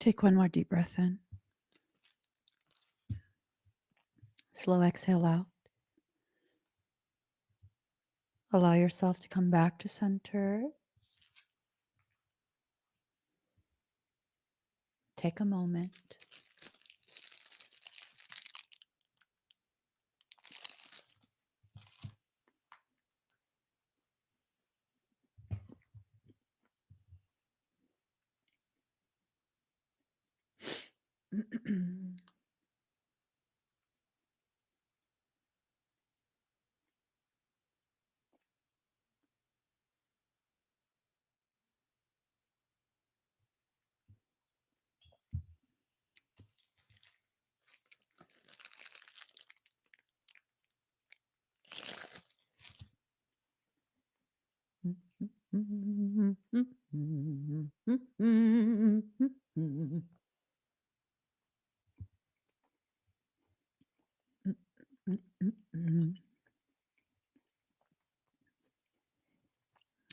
Take one more deep breath in. Slow exhale out. Allow yourself to come back to center. Take a moment.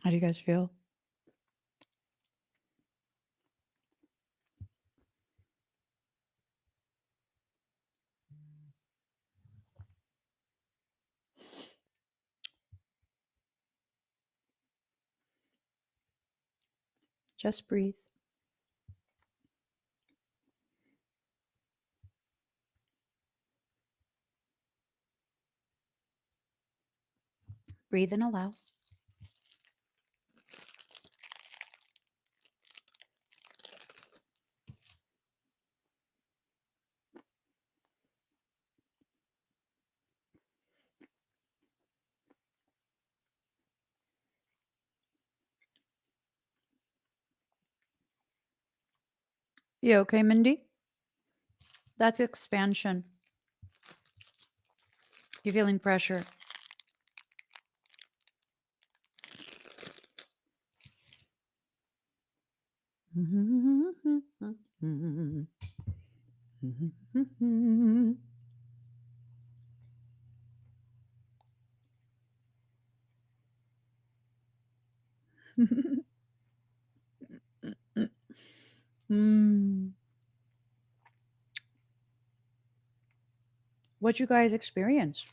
How do you guys feel? Just breathe. Breathe and allow. You okay, Mindy? That's expansion. You feeling pressure? What you guys experience?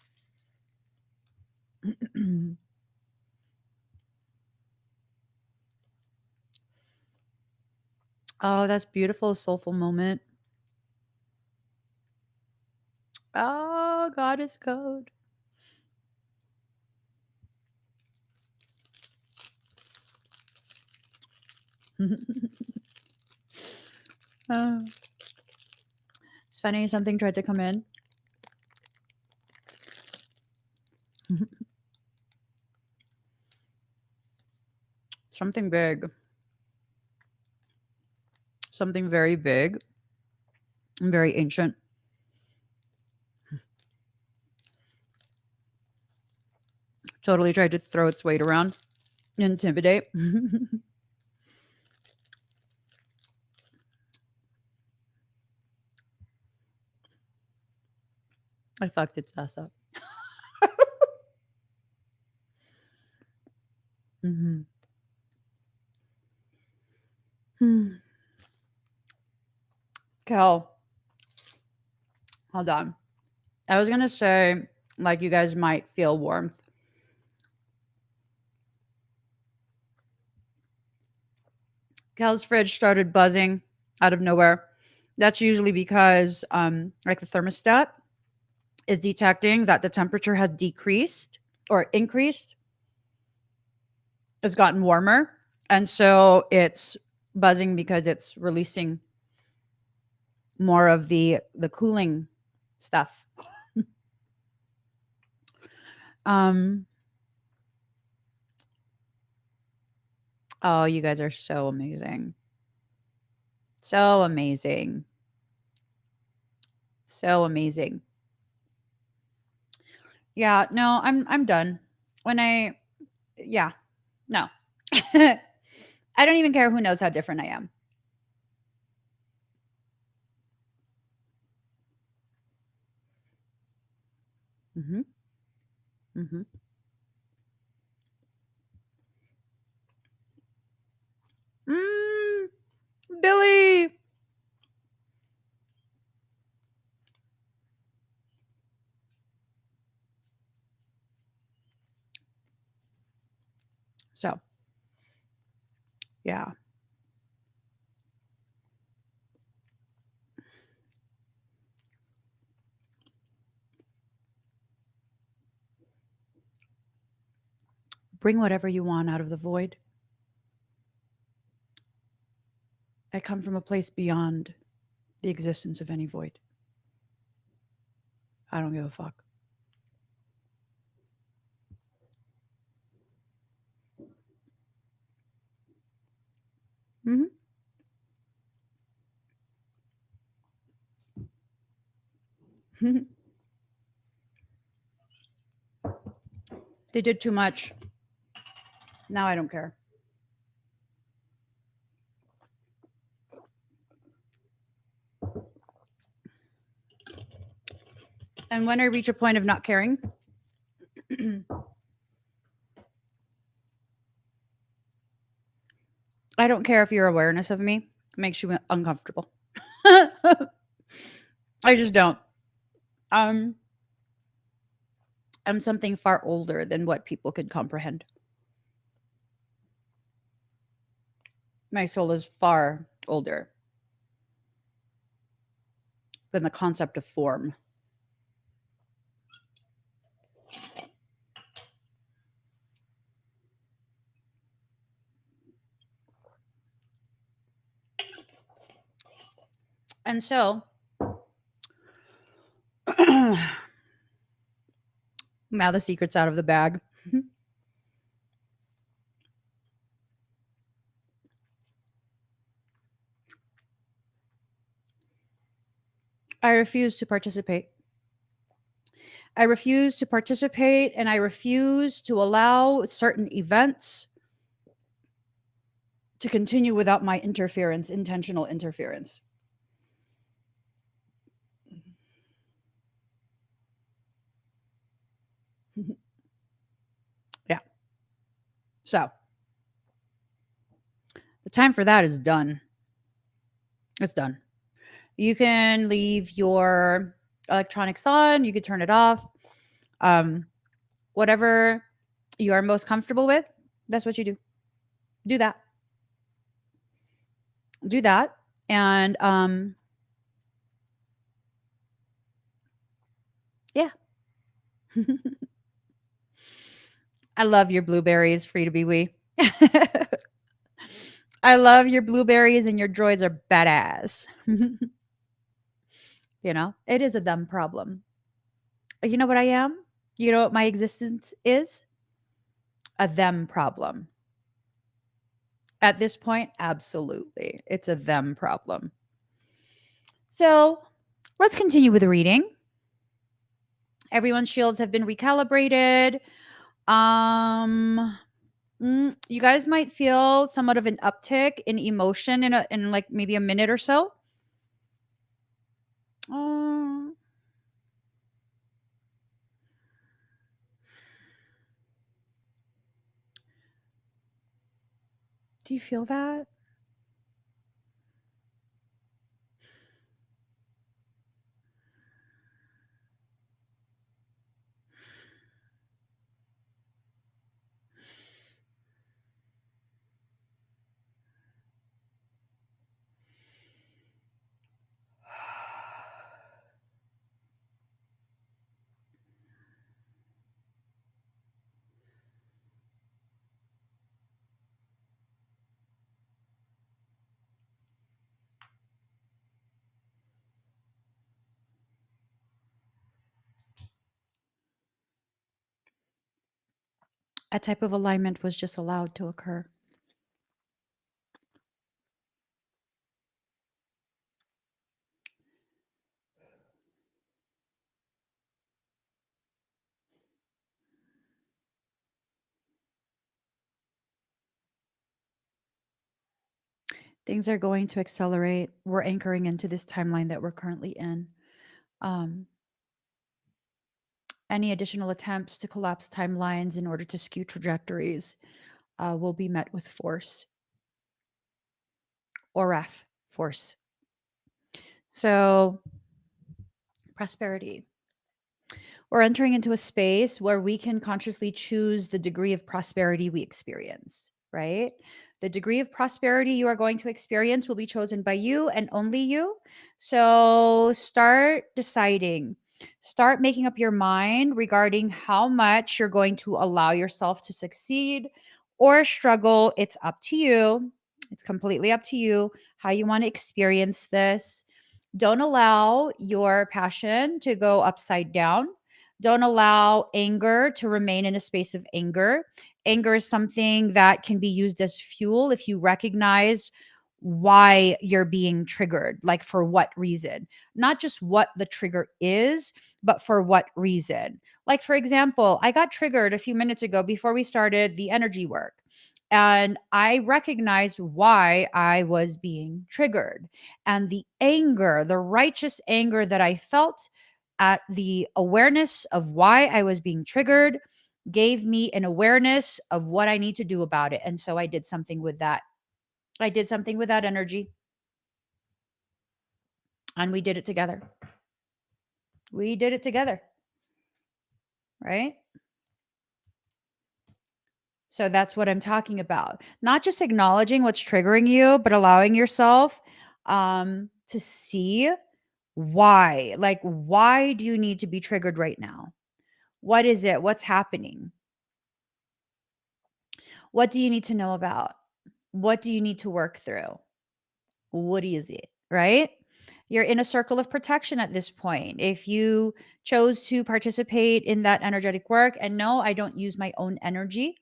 Oh, that's beautiful, soulful moment. Oh, God is code. Oh. It's funny, something tried to come in. Something big. Something very big and very ancient. Totally tried to throw its weight around, intimidate. I fucked its ass up. Cal, hold on. I was gonna say, like, you guys might feel warmth. Cal's fridge started buzzing out of nowhere. That's usually because, like, the thermostat is detecting that the temperature has decreased or increased. It's gotten warmer, and so it's buzzing because it's releasing more of the cooling stuff. Um, oh, you guys are so amazing. So amazing. So amazing. Yeah, no, I'm done. When I yeah, no. I don't even care who knows how different I am. Mhm. Mhm. Mm, Billy. So, yeah. Bring whatever you want out of the void. I come from a place beyond the existence of any void. I don't give a fuck. Hmm. They did too much. Now I don't care. And when I reach a point of not caring, I don't care if your awareness of me makes you uncomfortable. I just don't. Um, I'm something far older than what people could comprehend. My soul is far older than the concept of form. And so, now the secret's out of the bag. I refuse to participate. I refuse to participate and I refuse to allow certain events to continue without my interference, intentional interference. Yeah. So, the time for that is done. It's done. You can leave your electronics on, you could turn it off. Whatever you are most comfortable with, that's what you do. Do that. Do that. And yeah. I love your blueberries, free to be we. I love your blueberries and your droids are badass. It is a them problem. You know what I am? You know what my existence is? A them problem. At this point, absolutely. It's a them problem. So let's continue with the reading. Everyone's shields have been recalibrated. You guys might feel somewhat of an uptick in emotion in like maybe a minute or so. Um, do you feel that? A type of alignment was just allowed to occur. Things are going to accelerate. We're anchoring into this timeline that we're currently in. Um, any additional attempts to collapse timelines in order to skew trajectories will be met with force or wrath force. So, prosperity. We're entering into a space where we can consciously choose the degree of prosperity we experience, right? The degree of prosperity you are going to experience will be chosen by you and only you. So start deciding, start making up your mind regarding how much you're going to allow yourself to succeed or struggle. It's up to you. It's completely up to you how you want to experience this. Don't allow your passion to go upside down. Don't allow anger to remain in a space of anger. Anger is something that can be used as fuel if you recognize why you're being triggered, like for what reason. Not just what the trigger is, but for what reason. Like, for example, I got triggered a few minutes ago before we started the energy work. And I recognized why I was being triggered. And the anger, the righteous anger that I felt at the awareness of why I was being triggered gave me an awareness of what I need to do about it. And so I did something with that. I did something with that energy and we did it together. We did it together, right? So that's what I'm talking about. Not just acknowledging what's triggering you, but allowing yourself to see why. Like, why do you need to be triggered right now? What is it? What's happening? What do you need to know about? What do you need to work through? What is it? Right? You're in a circle of protection at this point. If you chose to participate in that energetic work, and no, I don't use my own energy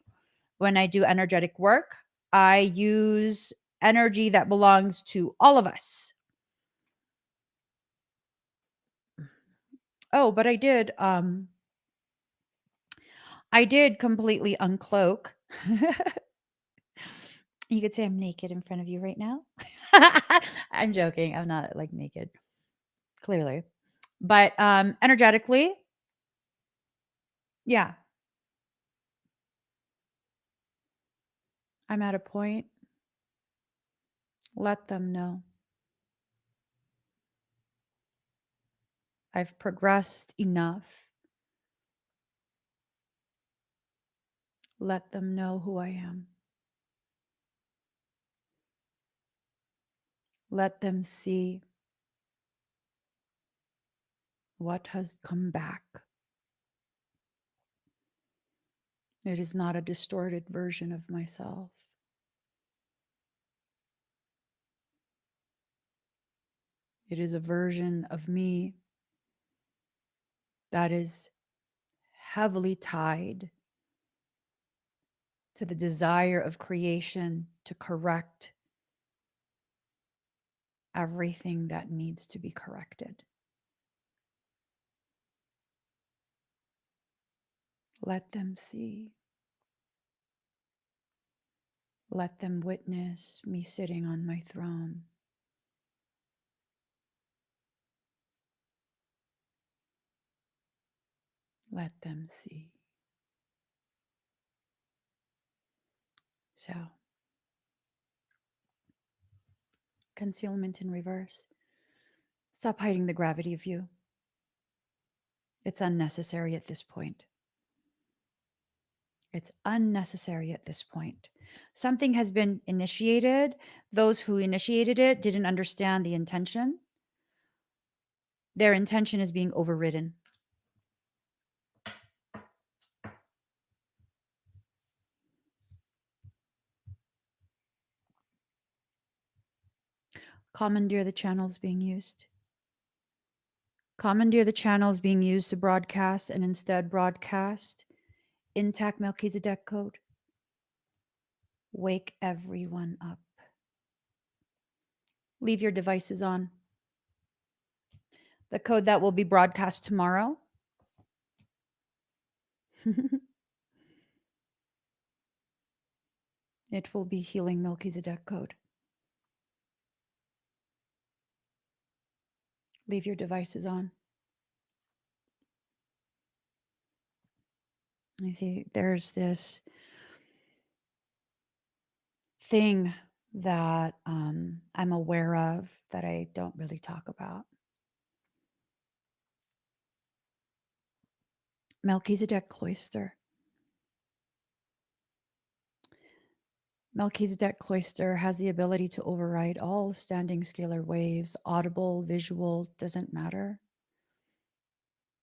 when I do energetic work, I use energy that belongs to all of us. Oh, but I did completely uncloak. You could say I'm naked in front of you right now. I'm joking. I'm not like naked, clearly. But energetically, yeah, I'm at a point. Let them know. I've progressed enough. Let them know who I am. Let them see what has come back. It is not a distorted version of myself. It is a version of me that is heavily tied to the desire of creation to correct everything that needs to be corrected. Let them see. Let them witness me sitting on my throne. Let them see. So, concealment in reverse. Stop hiding the gravity of you. It's unnecessary at this point. It's unnecessary at this point. Something has been initiated. Those who initiated it didn't understand the intention. Their intention is being overridden. Commandeer the channels being used. Commandeer the channels being used to broadcast and instead broadcast intact Melchizedek code. Wake everyone up. Leave your devices on. The code that will be broadcast tomorrow. It will be healing Melchizedek code. Leave your devices on. I see there's this thing that I'm aware of that I don't really talk about. Melchizedek cloister. Melchizedek cloister has the ability to override all standing scalar waves, audible, visual, doesn't matter.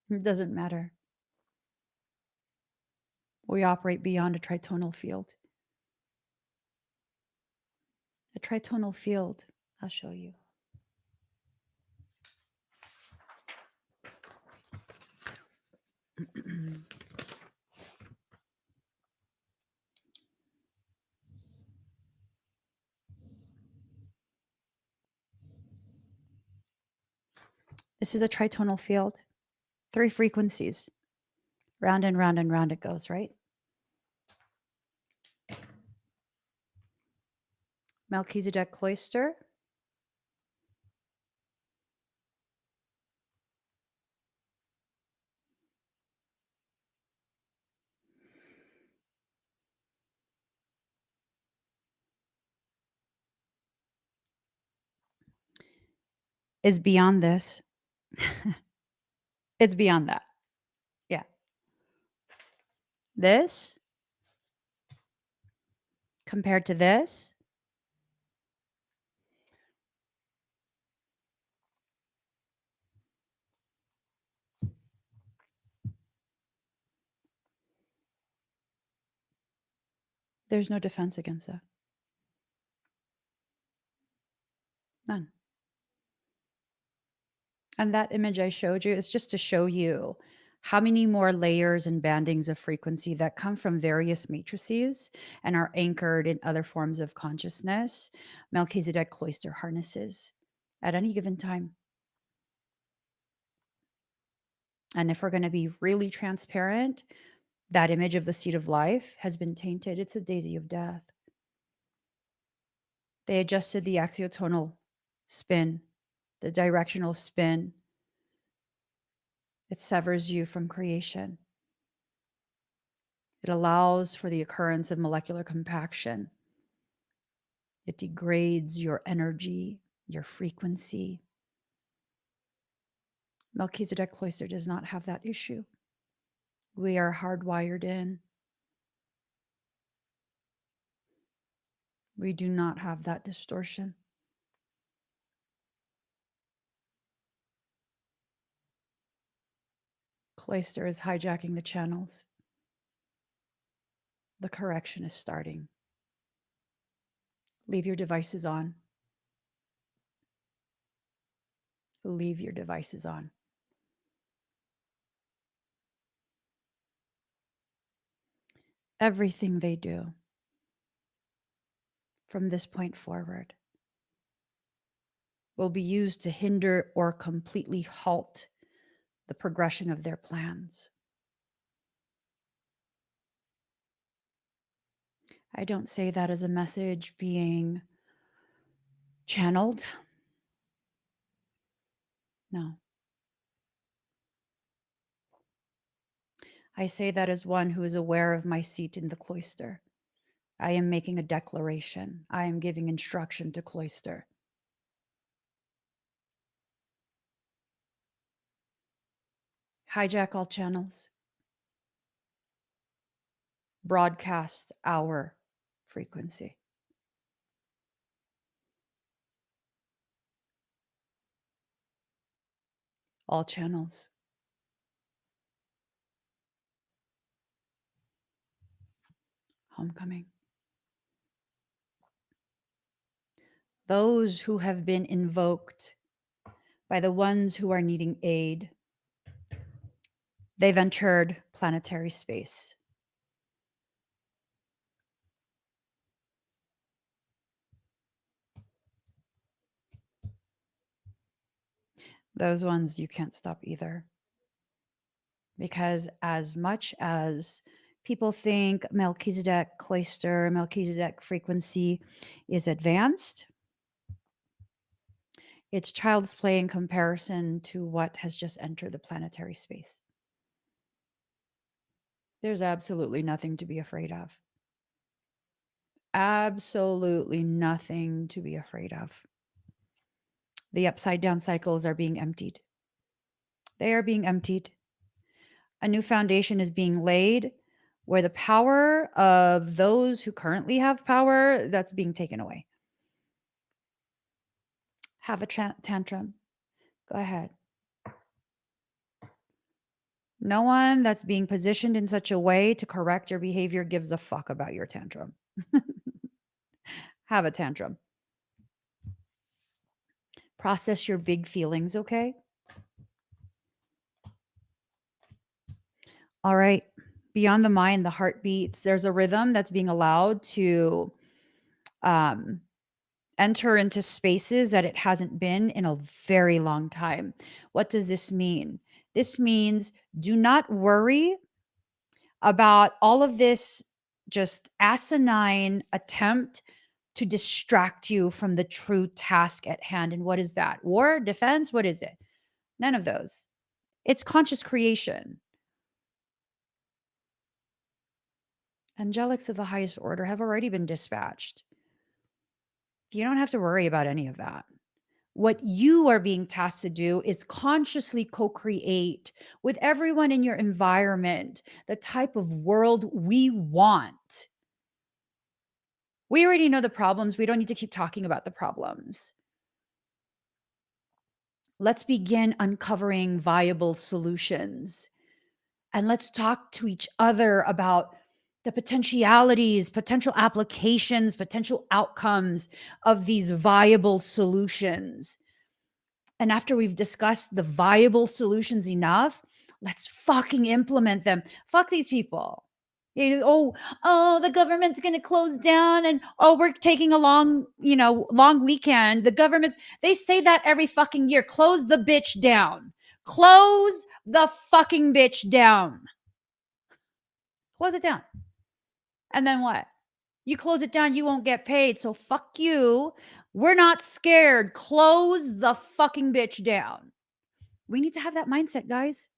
It doesn't matter. We operate beyond a tritonal field. A tritonal field, I'll show you. This is a tritonal field, 3 frequencies. Round and round and round it goes, right? Melchizedek cloister. Is beyond this. It's beyond that. Yeah. This compared to this, there's no defense against that. None. And that image I showed you is just to show you how many more layers and bandings of frequency that come from various matrices and are anchored in other forms of consciousness Melchizedek cloister harnesses at any given time. And if we're going to be really transparent, that image of the seed of life has been tainted. It's a daisy of death. They adjusted the axiotonal spin, the directional spin. It severs you from creation. It allows for the occurrence of molecular compaction. It degrades your energy, your frequency. Melchizedek cloister does not have that issue. We are hardwired in. We do not have that distortion. Cloister is hijacking the channels. The correction is starting. Leave your devices on. Leave your devices on. Everything they do from this point forward will be used to hinder or completely halt the progression of their plans. I don't say that as a message being channeled. No. I say that as one who is aware of my seat in the cloister. I am making a declaration. I am giving instruction to cloister. Hijack all channels. Broadcast our frequency. All channels. Homecoming. Those who have been invoked by the ones who are needing aid, they've entered planetary space. Those ones you can't stop either. Because as much as people think Melchizedek cloister, Melchizedek frequency is advanced, it's child's play in comparison to what has just entered the planetary space. There's absolutely nothing to be afraid of. Absolutely nothing to be afraid of. The upside down cycles are being emptied. They are being emptied. A new foundation is being laid where the power of those who currently have power, that's being taken away. Have a tantrum. Go ahead. No one that's being positioned in such a way to correct your behavior gives a fuck about your tantrum. Have a tantrum. Process your big feelings, okay? All right. Beyond the mind, the heart beats. There's a rhythm that's being allowed to um, enter into spaces that it hasn't been in a very long time. What does this mean? This means do not worry about all of this just asinine attempt to distract you from the true task at hand. And what is that? War, defense? What is it? None of those. It's conscious creation. Angelics of the highest order have already been dispatched. You don't have to worry about any of that. What you are being tasked to do is consciously co create with everyone in your environment the type of world we want. We already know the problems. We don't need to keep talking about the problems. Let's begin uncovering viable solutions. And let's talk to each other about the potentialities, potential applications, potential outcomes of these viable solutions. And after we've discussed the viable solutions enough, let's fucking implement them. Fuck these people. The government's going to close down and we're taking a long weekend. The government's, they say that every fucking year. Close the bitch down. Close the fucking bitch down. Close it down. And then what? You close it down, you won't get paid. So fuck you. We're not scared. Close the fucking bitch down. We need to have that mindset, guys.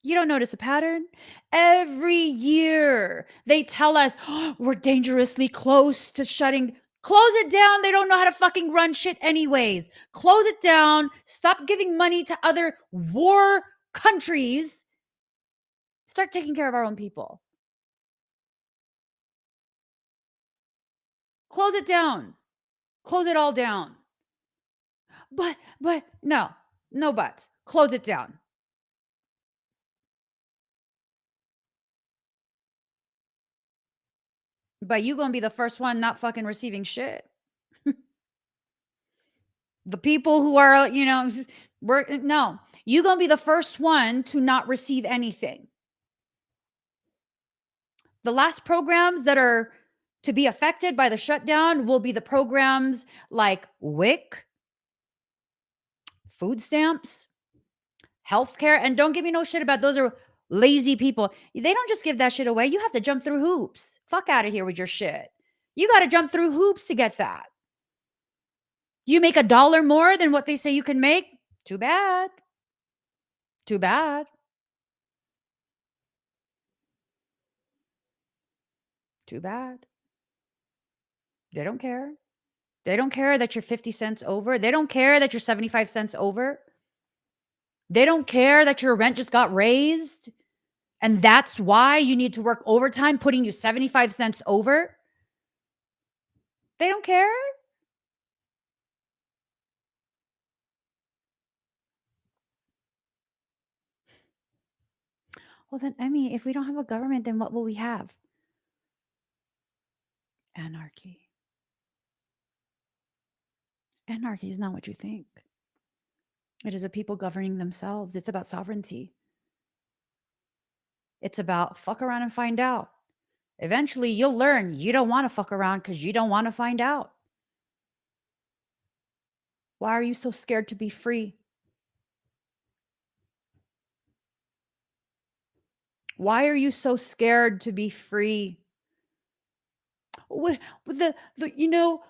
You don't notice a pattern? Every year they tell us we're dangerously close to shutting. Close it down. They don't know how to fucking run shit anyways. Close it down. Stop giving money to other war countries. Start taking care of our own people. Close it down. Close it all down. But no buts. Close it down. But you gonna be the first one not fucking receiving shit. The people who are, you gonna be the first one to not receive anything. The last programs that are to be affected by the shutdown will be the programs like WIC, food stamps, healthcare. And don't give me no shit about those are lazy people. They don't just give that shit away. You have to jump through hoops. Fuck out of here with your shit. You got to jump through hoops to get that. You make $1 more than what they say you can make? Too bad. Too bad. Too bad. They don't care. They don't care that you're 50 cents over. They don't care that you're 75 cents over. They don't care that your rent just got raised. And that's why you need to work overtime, putting you 75 cents over. They don't care. Well, then, Emmy, if we don't have a government, then what will we have? Anarchy. Anarchy is not what you think. It is a people governing themselves. It's about sovereignty. It's about fuck around and find out. Eventually, you'll learn you don't want to fuck around because you don't want to find out. Why are you so scared to be free? Why are you so scared to be free? What no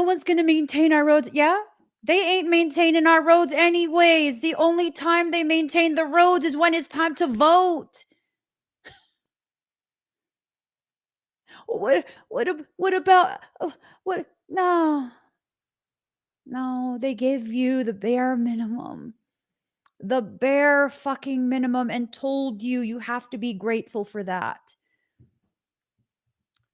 one's going to maintain our roads. Yeah, they ain't maintaining our roads anyways. The only time they maintain the roads is when it's time to vote. What about what? No, they give you the bare minimum. the bare fucking minimum and told you you have to be grateful for that.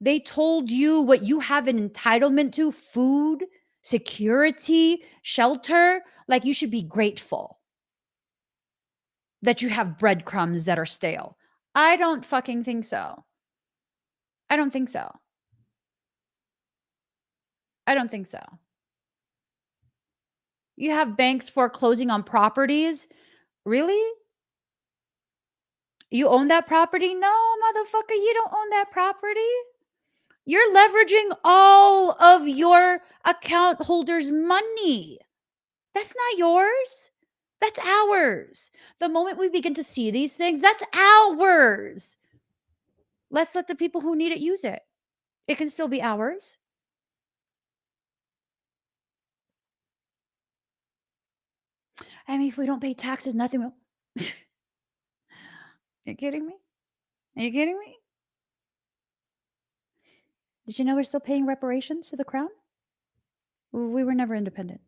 They told you what you have an entitlement to: food, security, shelter. Like, you should be grateful that you have breadcrumbs that are stale. I don't fucking think so. I don't think so. I don't think so. You have banks foreclosing on properties? Really? You own that property? No, motherfucker, you don't own that property. You're leveraging all of your account holders' money. That's not yours. That's ours. The moment we begin to see these things, that's ours. Let's let the people who need it use it. It can still be ours. I mean, if we don't pay taxes, nothing will. You kidding me? Are you kidding me? Did you know we're still paying reparations to the crown? We were never independent.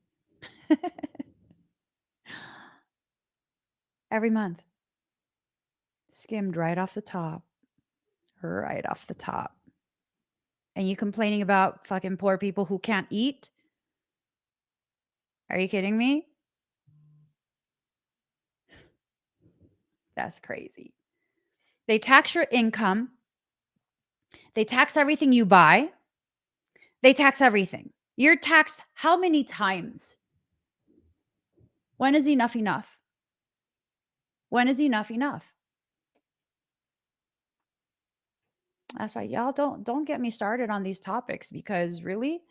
Every month. Skimmed right off the top. Right off the top. And you complaining about fucking poor people who can't eat? Are you kidding me? That's crazy. They tax your income. They tax everything you buy. They tax everything. You're taxed how many times? When is enough enough? When is enough enough? That's why y'all don't get me started on these topics, because really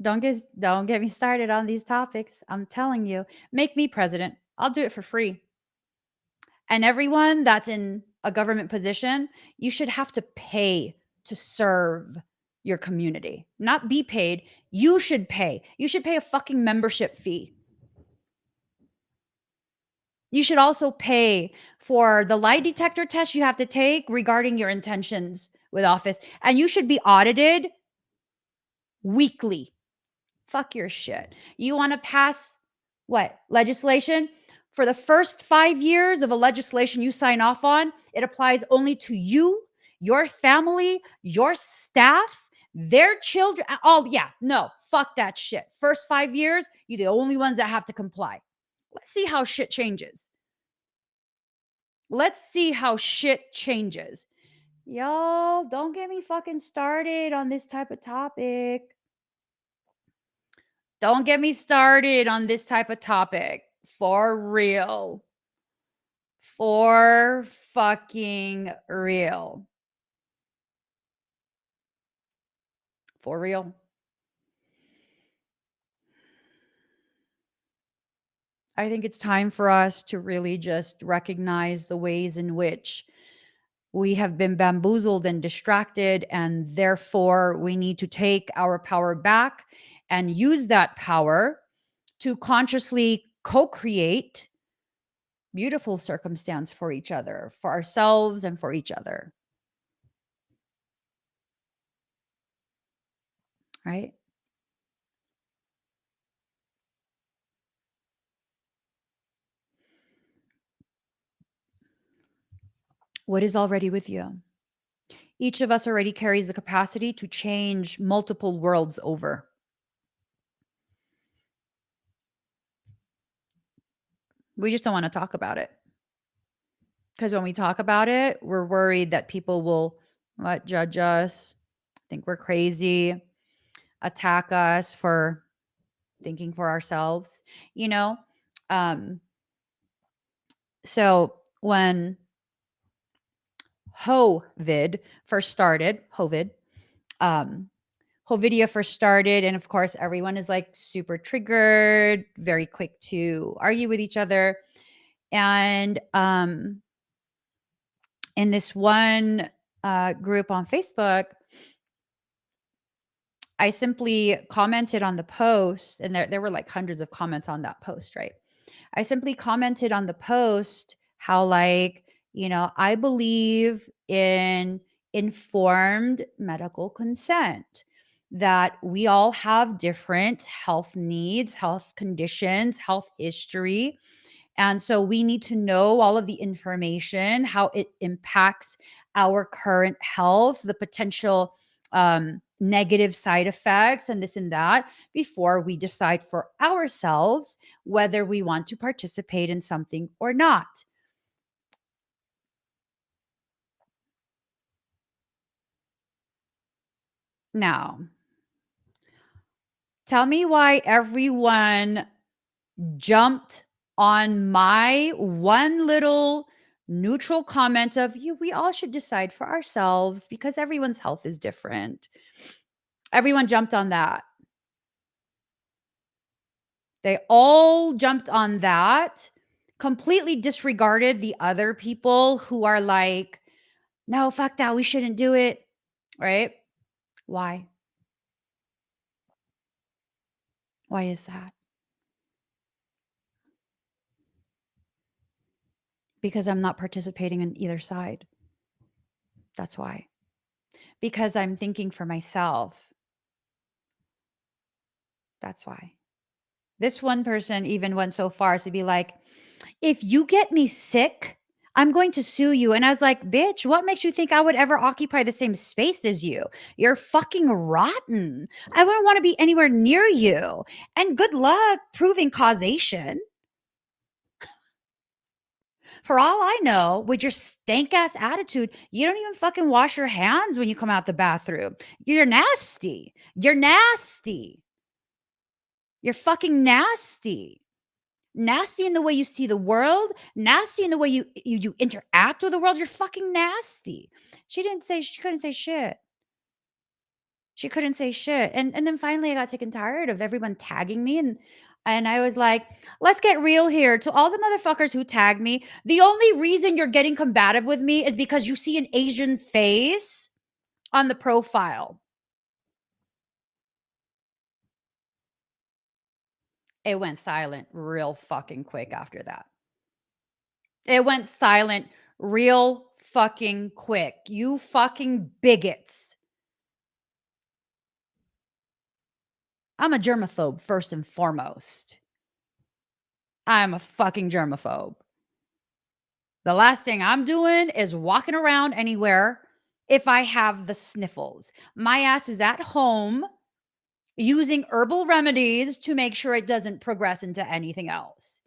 don't get me started on these topics. I'm telling you, make me president. I'll do it for free. And everyone that's in a government position, you should have to pay to serve your community. Not be paid. You should pay. You should pay a fucking membership fee. You should also pay for the lie detector test you have to take regarding your intentions with office. And you should be audited weekly. Fuck your shit. You want to pass what? Legislation? For the first 5 years of a legislation you sign off on, it applies only to you, your family, your staff, their children. Oh, yeah. No, fuck that shit. First 5 years, you're the only ones that have to comply. Let's see how shit changes. Let's see how shit changes. Y'all, don't get me fucking started on this type of topic. Don't get me started on this type of topic. For real. For fucking real. For real. I think it's time for us to really just recognize the ways in which we have been bamboozled and distracted, and therefore we need to take our power back and use that power to consciously co-create beautiful circumstance for each other, for ourselves and for each other. Right? What is already with you? Each of us already carries the capacity to change multiple worlds over. We just don't want to talk about it. Because when we talk about it, we're worried that people will judge us, think we're crazy, attack us for thinking for ourselves, you know? So when COVID first started, Hovidia first started, and of course, everyone is like super triggered, very quick to argue with each other. And in this one group on Facebook, I simply commented on the post, and there were like hundreds of comments on that post, right? I simply commented on the post how, like, I believe in informed medical consent. that we all have different health needs, health conditions, health history. And so we need to know all of the information, how it impacts our current health, the potential negative side effects, and this and that before we decide for ourselves whether we want to participate in something or not. Now, tell me why everyone jumped on my one little neutral comment of you we all should decide for ourselves because everyone's health is different. Everyone jumped on that. They all jumped on that, completely disregarded the other people who are like, no, fuck that, we shouldn't do it. Right? Why? Why is that? Because I'm not participating in either side. That's why. Because I'm thinking for myself. That's why. This one person even went so far as to be like, if you get me sick, I'm going to sue you. And I was like, bitch, what makes you think I would ever occupy the same space as you? You're fucking rotten. I wouldn't want to be anywhere near you. And good luck proving causation. For all I know, with your stank ass attitude, you don't even fucking wash your hands when you come out the bathroom. You're nasty. You're nasty. You're fucking nasty. Nasty in the way you see the world, nasty in the way you interact with the world. You're fucking nasty. She couldn't say shit. She couldn't say shit. And then finally I got sick and tired of everyone tagging me and I was like, let's get real here. To all the motherfuckers who tagged me, the only reason you're getting combative with me is because you see an Asian face on the profile. It went silent real fucking quick after that. It went silent real fucking quick. You fucking bigots. I'm a germaphobe first and foremost. I'm a fucking germaphobe. The last thing I'm doing is walking around anywhere if I have the sniffles. My ass is at home using herbal remedies to make sure it doesn't progress into anything else.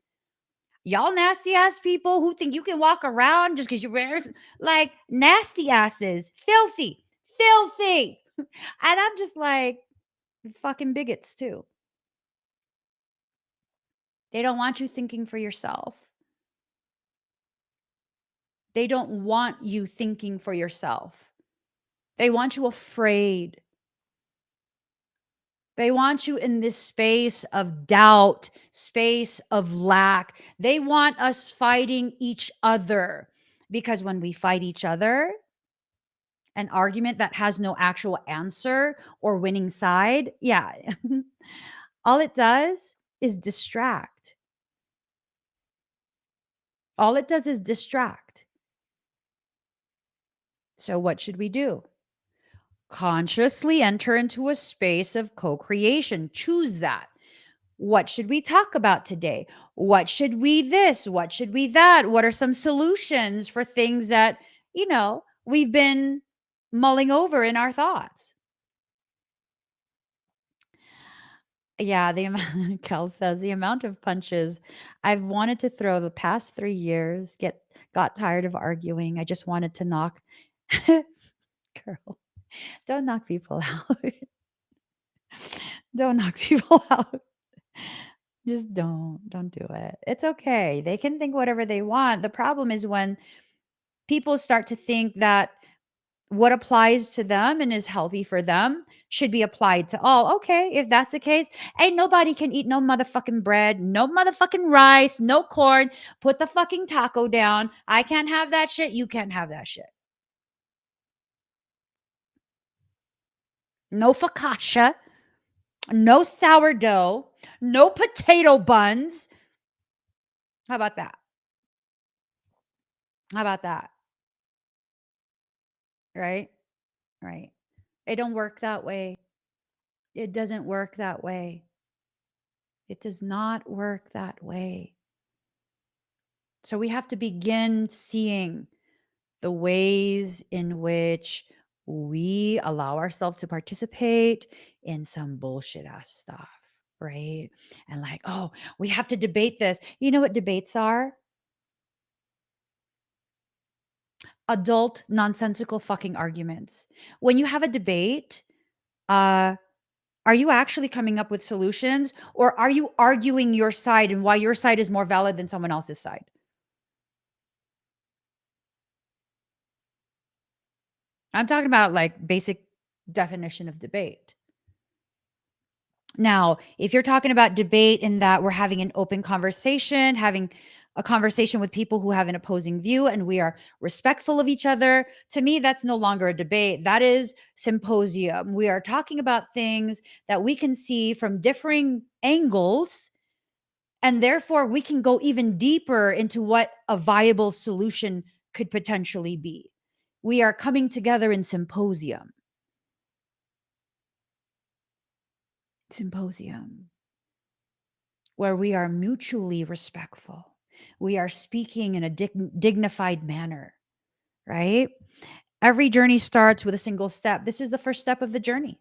Y'all nasty ass people who think you can walk around just because you wear like nasty asses, filthy, filthy. And I'm just like, fucking bigots too. They don't want you thinking for yourself. They don't want you thinking for yourself. They want you afraid. They want you in this space of doubt, space of lack. They want us fighting each other because when we fight each other, an argument that has no actual answer or winning side, yeah, all it does is distract. All it does is distract. So, what should we do? Consciously enter into a space of co creation. Choose that. What should we talk about today? What should we this? What should we that? What are some solutions for things that, we've been mulling over in our thoughts? Yeah, the amount, Kel says, the amount of punches I've wanted to throw the past 3 years, got tired of arguing. I just wanted to knock. Girl, don't knock people out. Don't knock people out. Just don't do it. It's okay. They can think whatever they want. The problem is when people start to think that what applies to them and is healthy for them should be applied to all. Okay, if that's the case, ain't nobody can eat no motherfucking bread, no motherfucking rice, no corn. Put the fucking taco down. I can't have that shit. You can't have that shit. No focaccia, no sourdough, no potato buns. How about that? How about that? Right? Right. It don't work that way. It doesn't work that way. It does not work that way. So we have to begin seeing the ways in which we allow ourselves to participate in some bullshit ass stuff, right? And like, oh, we have to debate this. You know what debates are? Adult, nonsensical fucking arguments. When you have a debate, uh, are you actually coming up with solutions, or are you arguing your side and why your side is more valid than someone else's side? I'm talking about like basic definition of debate. Now, if you're talking about debate in that we're having an open conversation, having a conversation with people who have an opposing view and we are respectful of each other, to me, that's no longer a debate. That is symposium. We are talking about things that we can see from differing angles, and therefore we can go even deeper into what a viable solution could potentially be. We are coming together in symposium. Symposium. Where we are mutually respectful. We are speaking in a dignified manner, right? Every journey starts with a single step. This is the first step of the journey.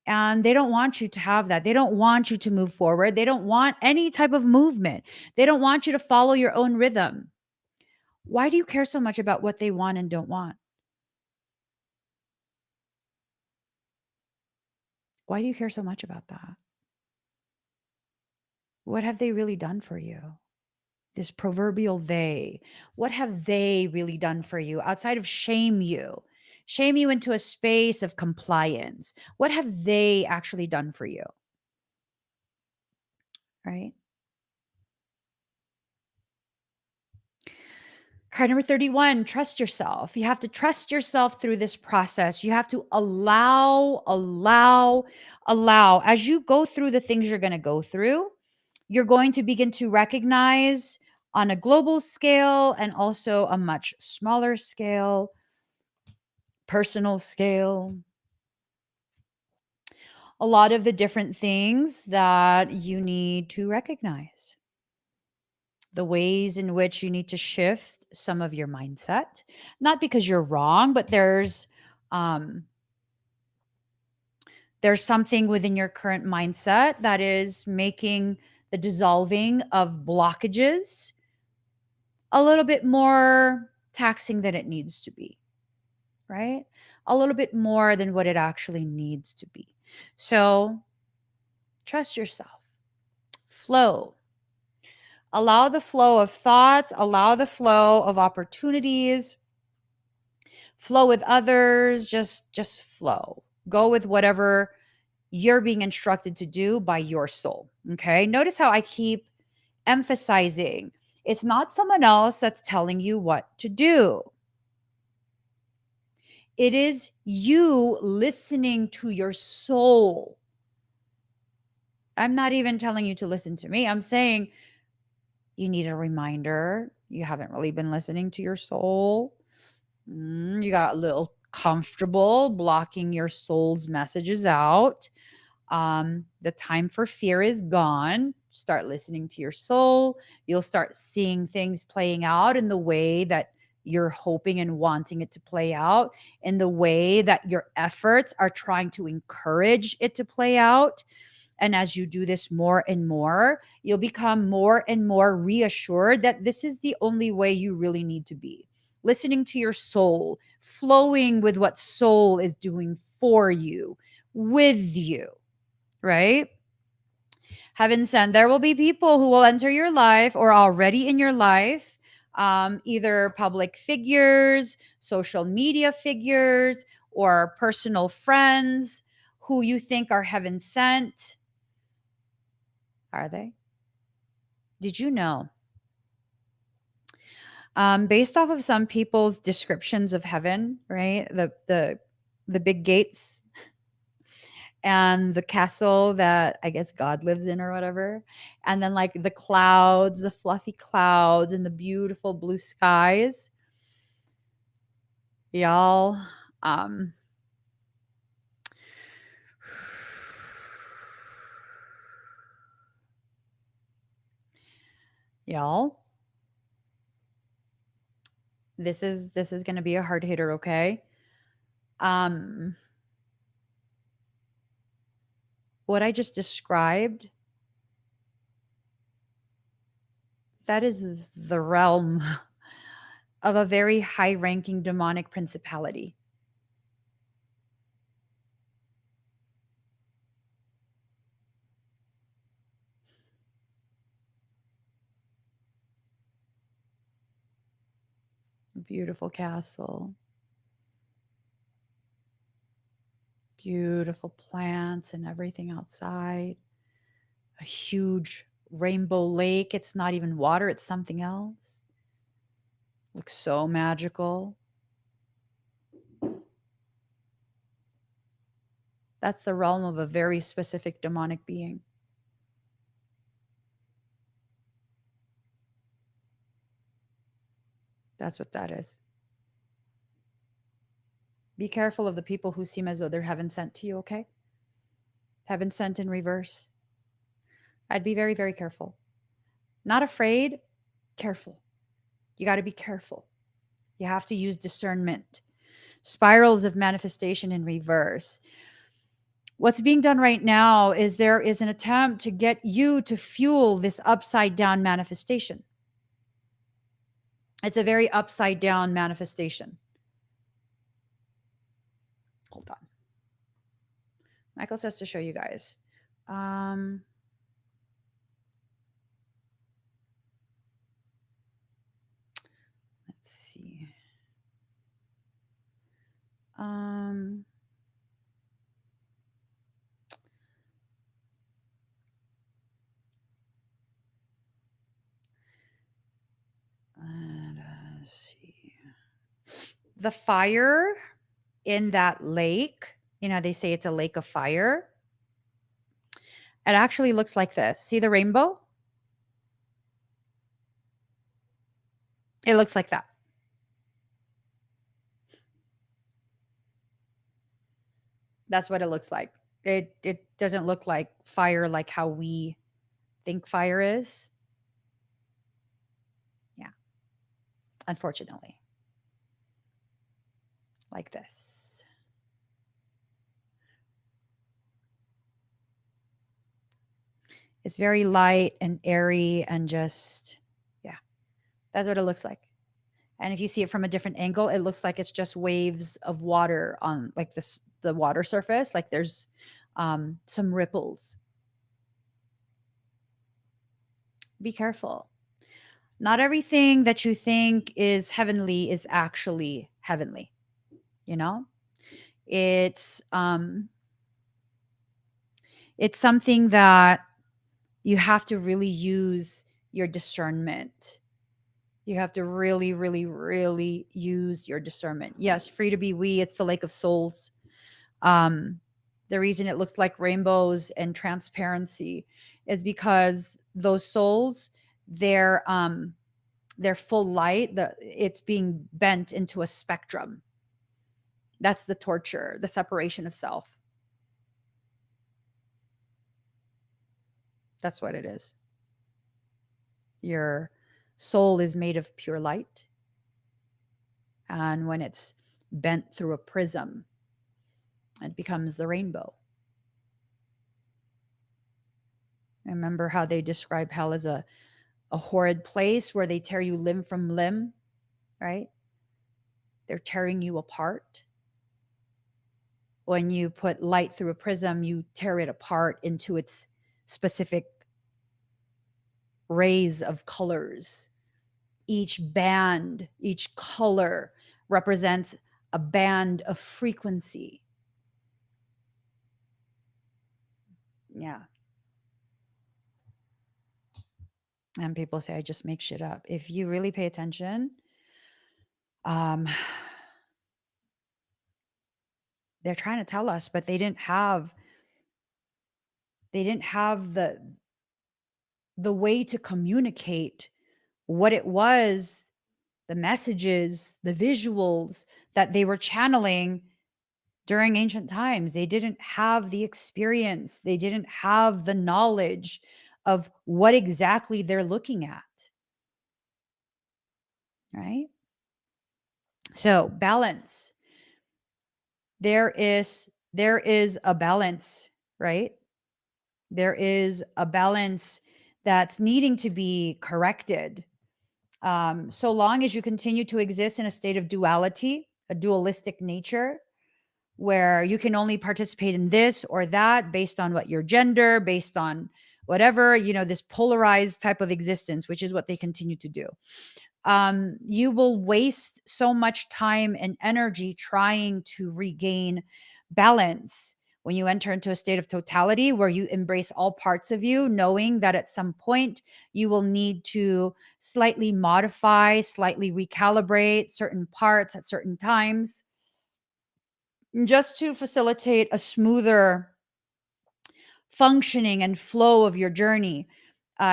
And they don't want you to have that. They don't want you to move forward. They don't want any type of movement. They don't want you to follow your own rhythm. Why do you care so much about what they want and don't want? Why do you care so much about that? What have they really done for you? This proverbial they. What have they really done for you outside of shame you into a space of compliance? What have they actually done for you? Right? Card number 31, trust yourself. You have to trust yourself through this process. You have to allow. As you go through the things you're going to go through, you're going to begin to recognize on a global scale and also a much smaller scale, personal scale, a lot of the different things that you need to recognize, the ways in which you need to shift some of your mindset, not because you're wrong, but um there's something within your current mindset that is making the dissolving of blockages a little bit more taxing than it needs to be, right? A little bit more than what it actually needs to be. So trust yourself. Flow. Allow the flow of thoughts, allow the flow of opportunities, flow with others, just flow. Go with whatever you're being instructed to do by your soul, okay? Notice how I keep emphasizing it's not someone else that's telling you what to do. It is you listening to your soul. I'm not even telling you to listen to me. I'm saying you need a reminder. You haven't really been listening to your soul. You got a little comfortable blocking your soul's messages out. The time for fear is gone. Start listening to your soul. You'll start seeing things playing out in the way that you're hoping and wanting it to play out, in the way that your efforts are trying to encourage it to play out. And as you do this more and more, you'll become more and more reassured that this is the only way you really need to be. Listening to your soul, flowing with what soul is doing for you, with you, right? Heaven sent, there will be people who will enter your life or already in your life, either public figures, social media figures, or personal friends who you think are heaven sent. Are they? Did you know? Based off of some people's descriptions of heaven, right? The big gates and the castle that I guess God lives in or whatever. And then like the clouds, the fluffy clouds and the beautiful blue skies. Y'all, um y'all. This is going to be a hard hitter, okay? Um what I just described, that is the realm of a very high-ranking demonic principality. A beautiful castle, beautiful plants and everything outside, a huge rainbow lake. It's not even water, it's something else. Looks so magical. That's the realm of a very specific demonic being. That's what that is. Be careful of the people who seem as though they're heaven sent to you, okay? Heaven sent in reverse. I'd be very, very careful. Not afraid, careful. You got to be careful. You have to use discernment. Spirals of manifestation in reverse. What's being done right now is there is an attempt to get you to fuel this upside down manifestation. It's a very upside down manifestation. Hold on. Michael says to show you guys. Let's see. Let's see. The fire in that lake, they say it's a lake of fire. It actually looks like this. See the rainbow? It looks like that. That's what it looks like. It doesn't look like fire like how we think fire is. Yeah. Unfortunately. Like this. It's very light and airy and just, yeah, that's what it looks like. And if you see it from a different angle, it looks like it's just waves of water on like this, the water surface. Like there's some ripples. Be careful. Not everything that you think is heavenly is actually heavenly. You know, it's something that you have to really use your discernment. You have to really, really, really use your discernment. Yes, free to be we. It's the lake of souls. The reason it looks like rainbows and transparency is because those souls, they're full light. It's being bent into a spectrum. That's the torture, the separation of self. That's what it is. Your soul is made of pure light. And when it's bent through a prism, it becomes the rainbow. Remember how they describe hell as a horrid place where they tear you limb from limb, right? They're tearing you apart. When you put light through a prism, you tear it apart into its specific rays of colors. Each band, each color represents a band of frequency. Yeah. And people say, I just make shit up. If you really pay attention, they're trying to tell us, but they didn't have the way to communicate what it was, the messages, the visuals that they were channeling during ancient times. They didn't have the experience. They didn't have the knowledge of what exactly they're looking at. right? So, balance. There is a balance, right? There is a balance that's needing to be corrected. So long as you continue to exist in a state of duality, a dualistic nature, where you can only participate in this or that based on what your gender, based on whatever, this polarized type of existence, which is what they continue to do. You will waste so much time and energy trying to regain balance when you enter into a state of totality where you embrace all parts of you, knowing that at some point you will need to slightly modify, slightly recalibrate certain parts at certain times just to facilitate a smoother functioning and flow of your journey.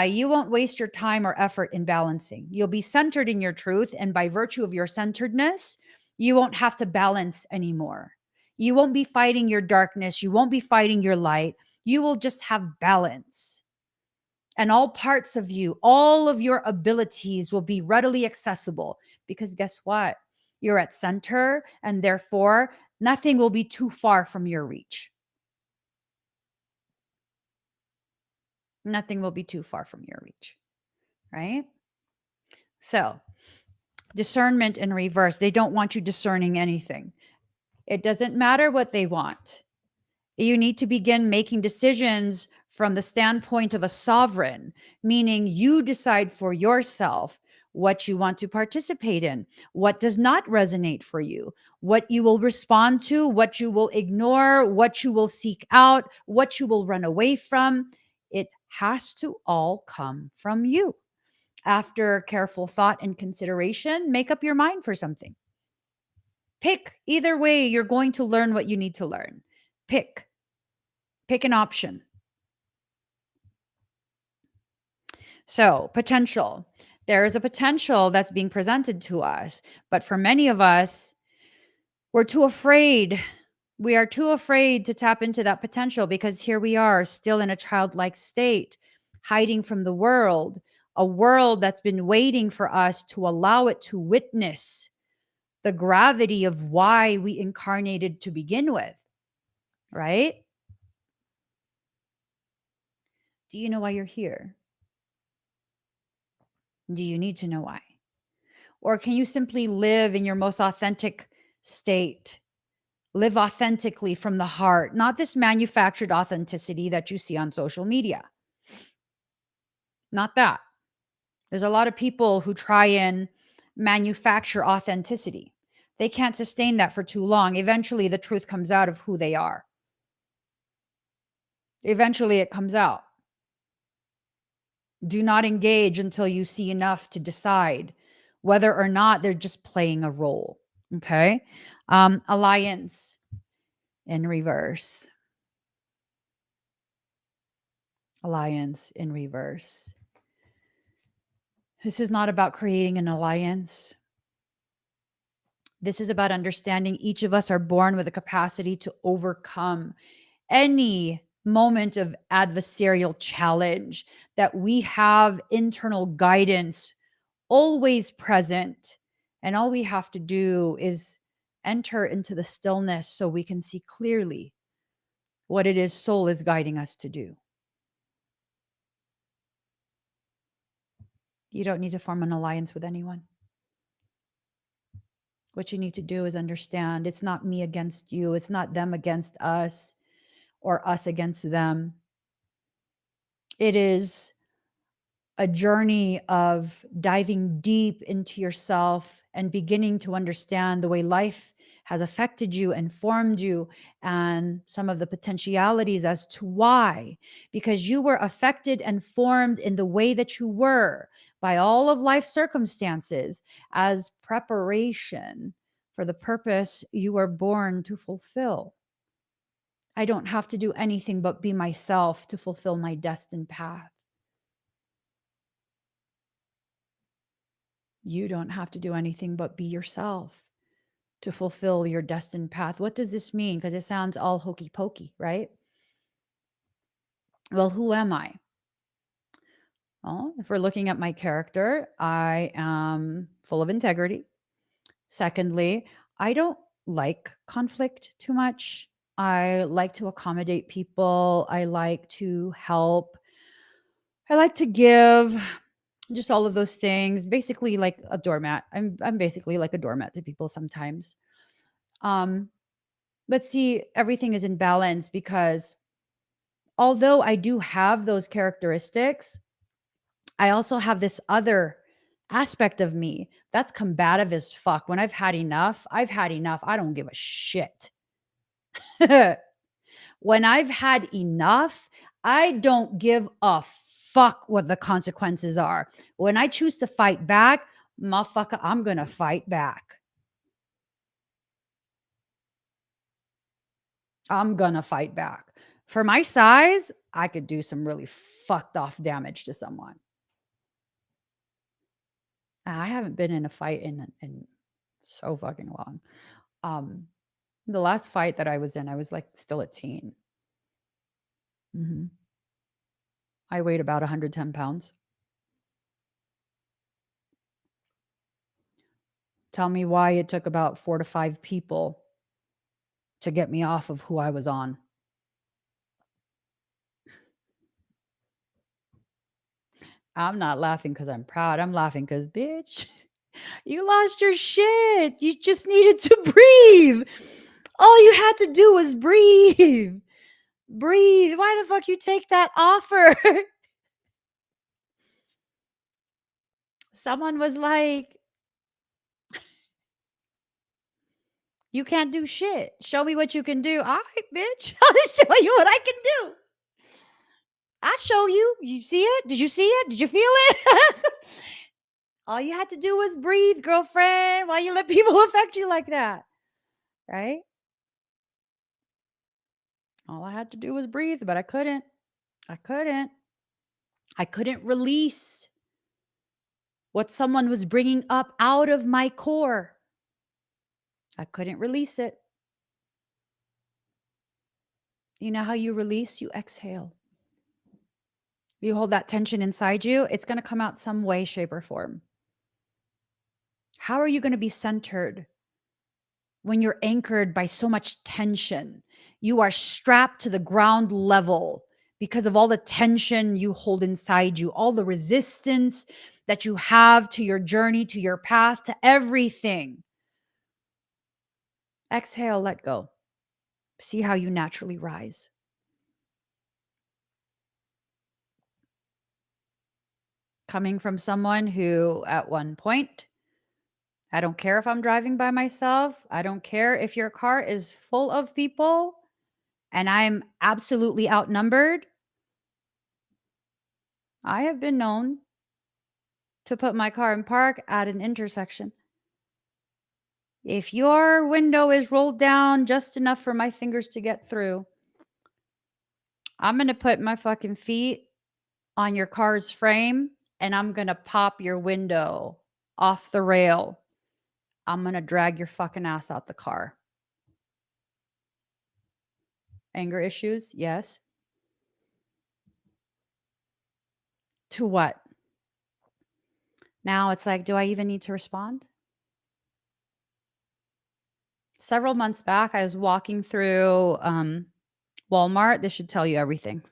You won't waste your time or effort in balancing. You'll be centered in your truth. And by virtue of your centeredness, you won't have to balance anymore. You won't be fighting your darkness. You won't be fighting your light. You will just have balance. And all parts of you, all of your abilities will be readily accessible because guess what? You're at center, and therefore, nothing will be too far from your reach. Nothing will be too far from your reach, right? So, discernment in reverse. They don't want you discerning anything. It doesn't matter what they want. You need to begin making decisions from the standpoint of a sovereign, meaning you decide for yourself what you want to participate in, what does not resonate for you, what you will respond to, what you will ignore, what you will seek out, what you will run away from. It has to all come from you. After careful thought and consideration, make up your mind for something. Pick either way, you're going to learn what you need to learn. Pick an option. So, potential. There is a potential that's being presented to us, but for many of us, we're too afraid. We are too afraid to tap into that potential because here we are still in a childlike state, hiding from the world, a world that's been waiting for us to allow it to witness the gravity of why we incarnated to begin with, right? Do you know why you're here? Do you need to know why? Or can you simply live in your most authentic state? Live authentically from the heart, not this manufactured authenticity that you see on social media. Not that. There's a lot of people who try and manufacture authenticity. They can't sustain that for too long. Eventually, the truth comes out of who they are. Eventually, it comes out. Do not engage until you see enough to decide whether or not they're just playing a role. Okay. Alliance in reverse. Alliance in reverse. This is not about creating an alliance. This is about understanding each of us are born with a capacity to overcome any moment of adversarial challenge, that we have internal guidance always present. And all we have to do is enter into the stillness so we can see clearly what it is soul is guiding us to do. You don't need to form an alliance with anyone. What you need to do is understand it's not me against you, it's not them against us or us against them. It is a journey of diving deep into yourself and beginning to understand the way life has affected you and formed you and some of the potentialities as to why. Because you were affected and formed in the way that you were by all of life's circumstances as preparation for the purpose you were born to fulfill. I don't have to do anything but be myself to fulfill my destined path. You don't have to do anything but be yourself to fulfill your destined path. What does this mean? Because it sounds all hokey pokey, right? Well, who am I? Well, if we're looking at my character, I am full of integrity. Secondly, I don't like conflict too much. I like to accommodate people. I like to help. I like to give. Just all of those things. Basically like a doormat. I'm basically like a doormat to people sometimes. Um but see, everything is in balance because although I do have those characteristics, I also have this other aspect of me that's combative as fuck. When I've had enough, I've had enough. I don't give a shit. When I've had enough, I don't give a fuck what the consequences are. When I choose to fight back, motherfucker, I'm going to fight back. I'm going to fight back. For my size, I could do some really fucked off damage to someone. I haven't been in a fight in so fucking long. The last fight that I was in, I was like still a teen. I weighed about 110 pounds. Tell me why it took about 4 to 5 people to get me off of who I was on. I'm not laughing because I'm proud. I'm laughing because, bitch, you lost your shit. You just needed to breathe. All you had to do was breathe. Breathe. Why the fuck you take that offer? Someone was like, you can't do shit. Show me what you can do. All right, bitch. I'll show you what I can do. I show you. You see it? Did you see it? Did you feel it? All you had to do was breathe, girlfriend. Why you let people affect you like that? Right? All I had to do was breathe, but I couldn't. I couldn't. I couldn't release what someone was bringing up out of my core. I couldn't release it. You know how you release? You exhale. You hold that tension inside you, it's going to come out some way, shape, or form. How are you going to be centered when you're anchored by so much tension? You are strapped to the ground level because of all the tension you hold inside you, all the resistance that you have to your journey, to your path, to everything. Exhale, let go. See how you naturally rise. Coming from someone who, at one point, I don't care if I'm driving by myself. I don't care if your car is full of people and I'm absolutely outnumbered. I have been known to put my car in park at an intersection. If your window is rolled down just enough for my fingers to get through, I'm going to put my fucking feet on your car's frame and I'm going to pop your window off the rail. I'm going to drag your fucking ass out the car. Anger issues? Yes. To what? Now it's like, do I even need to respond? Several months back, I was walking through Walmart. This should tell you everything.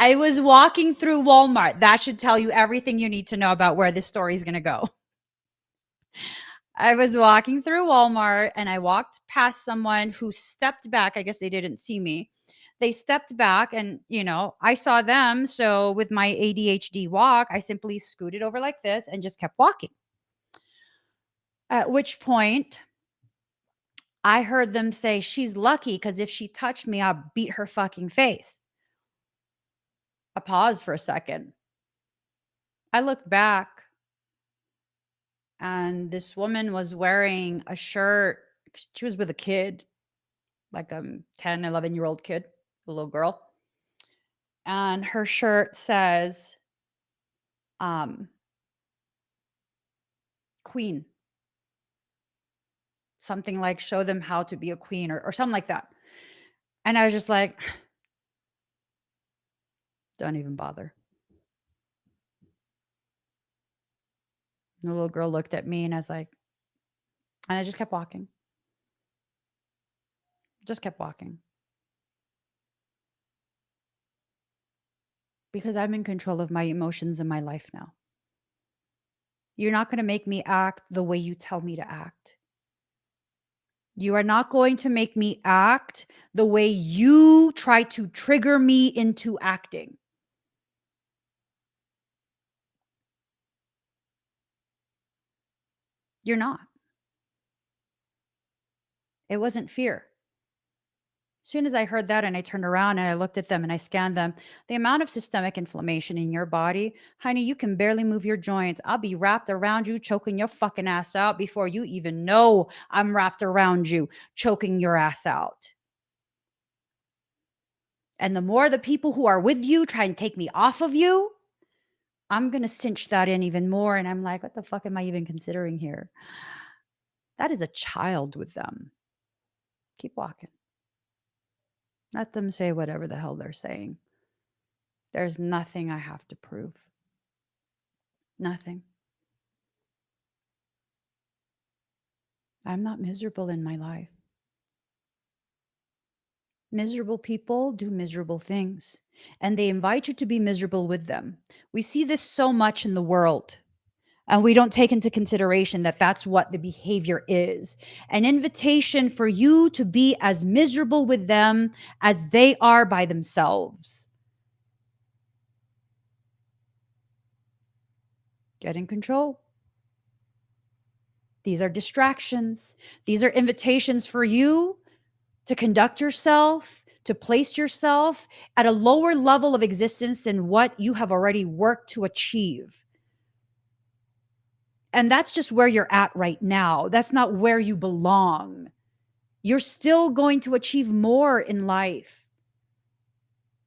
I was walking through Walmart. That should tell you everything you need to know about where this story is going to go. I was walking through Walmart and I walked past someone who stepped back. I guess they didn't see me. They stepped back and, I saw them. So with my ADHD walk, I simply scooted over like this and just kept walking. At which point, I heard them say, she's lucky because if she touched me, I'll beat her fucking face. I paused for a second. I looked back and this woman was wearing a shirt. She was with a kid, like a 10, 11-year-old kid, a little girl. And her shirt says, queen. Something like show them how to be a queen or something like that. And I was just like, Don't even bother. The little girl looked at me and I was like, and I just kept walking. Just kept walking. Because I'm in control of my emotions and my life now. You're not going to make me act the way you tell me to act. You are not going to make me act the way you try to trigger me into acting. You're not. It wasn't fear. As soon as I heard that and I turned around and I looked at them and I scanned them, the amount of systemic inflammation in your body, honey, you can barely move your joints. I'll be wrapped around you, choking your fucking ass out before you even know I'm wrapped around you, choking your ass out. And the more the people who are with you try and take me off of you, I'm going to cinch that in even more. And I'm like, what the fuck am I even considering here? That is a child with them. Keep walking. Let them say whatever the hell they're saying. There's nothing I have to prove. Nothing. I'm not miserable in my life. Miserable people do miserable things, and they invite you to be miserable with them. We see this so much in the world, and we don't take into consideration that that's what the behavior is. An invitation for you to be as miserable with them as they are by themselves. Get in control. These are distractions. These are invitations for you to conduct yourself, to place yourself at a lower level of existence than what you have already worked to achieve. And that's just where you're at right now. That's not where you belong. You're still going to achieve more in life.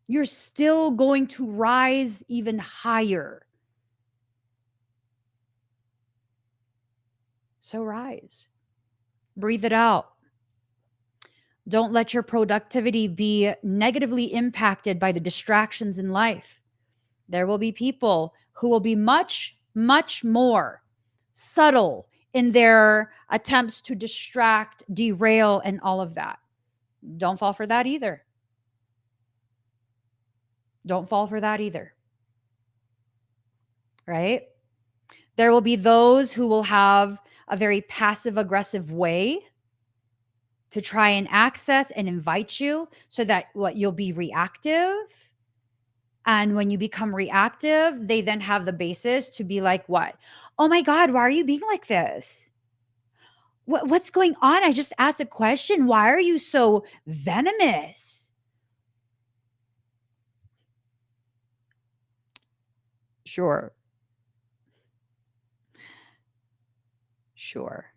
You're still going to rise even higher. So rise. Breathe it out. Don't let your productivity be negatively impacted by the distractions in life. There will be people who will be much, much more subtle in their attempts to distract, derail, and all of that. Don't fall for that either. Don't fall for that either. Right? There will be those who will have a very passive aggressive way to try and access and invite you so that you'll be reactive. And when you become reactive, they then have the basis to be like, what? Oh my God, why are you being like this? What's going on? I just asked a question. Why are you so venomous? Sure. Sure.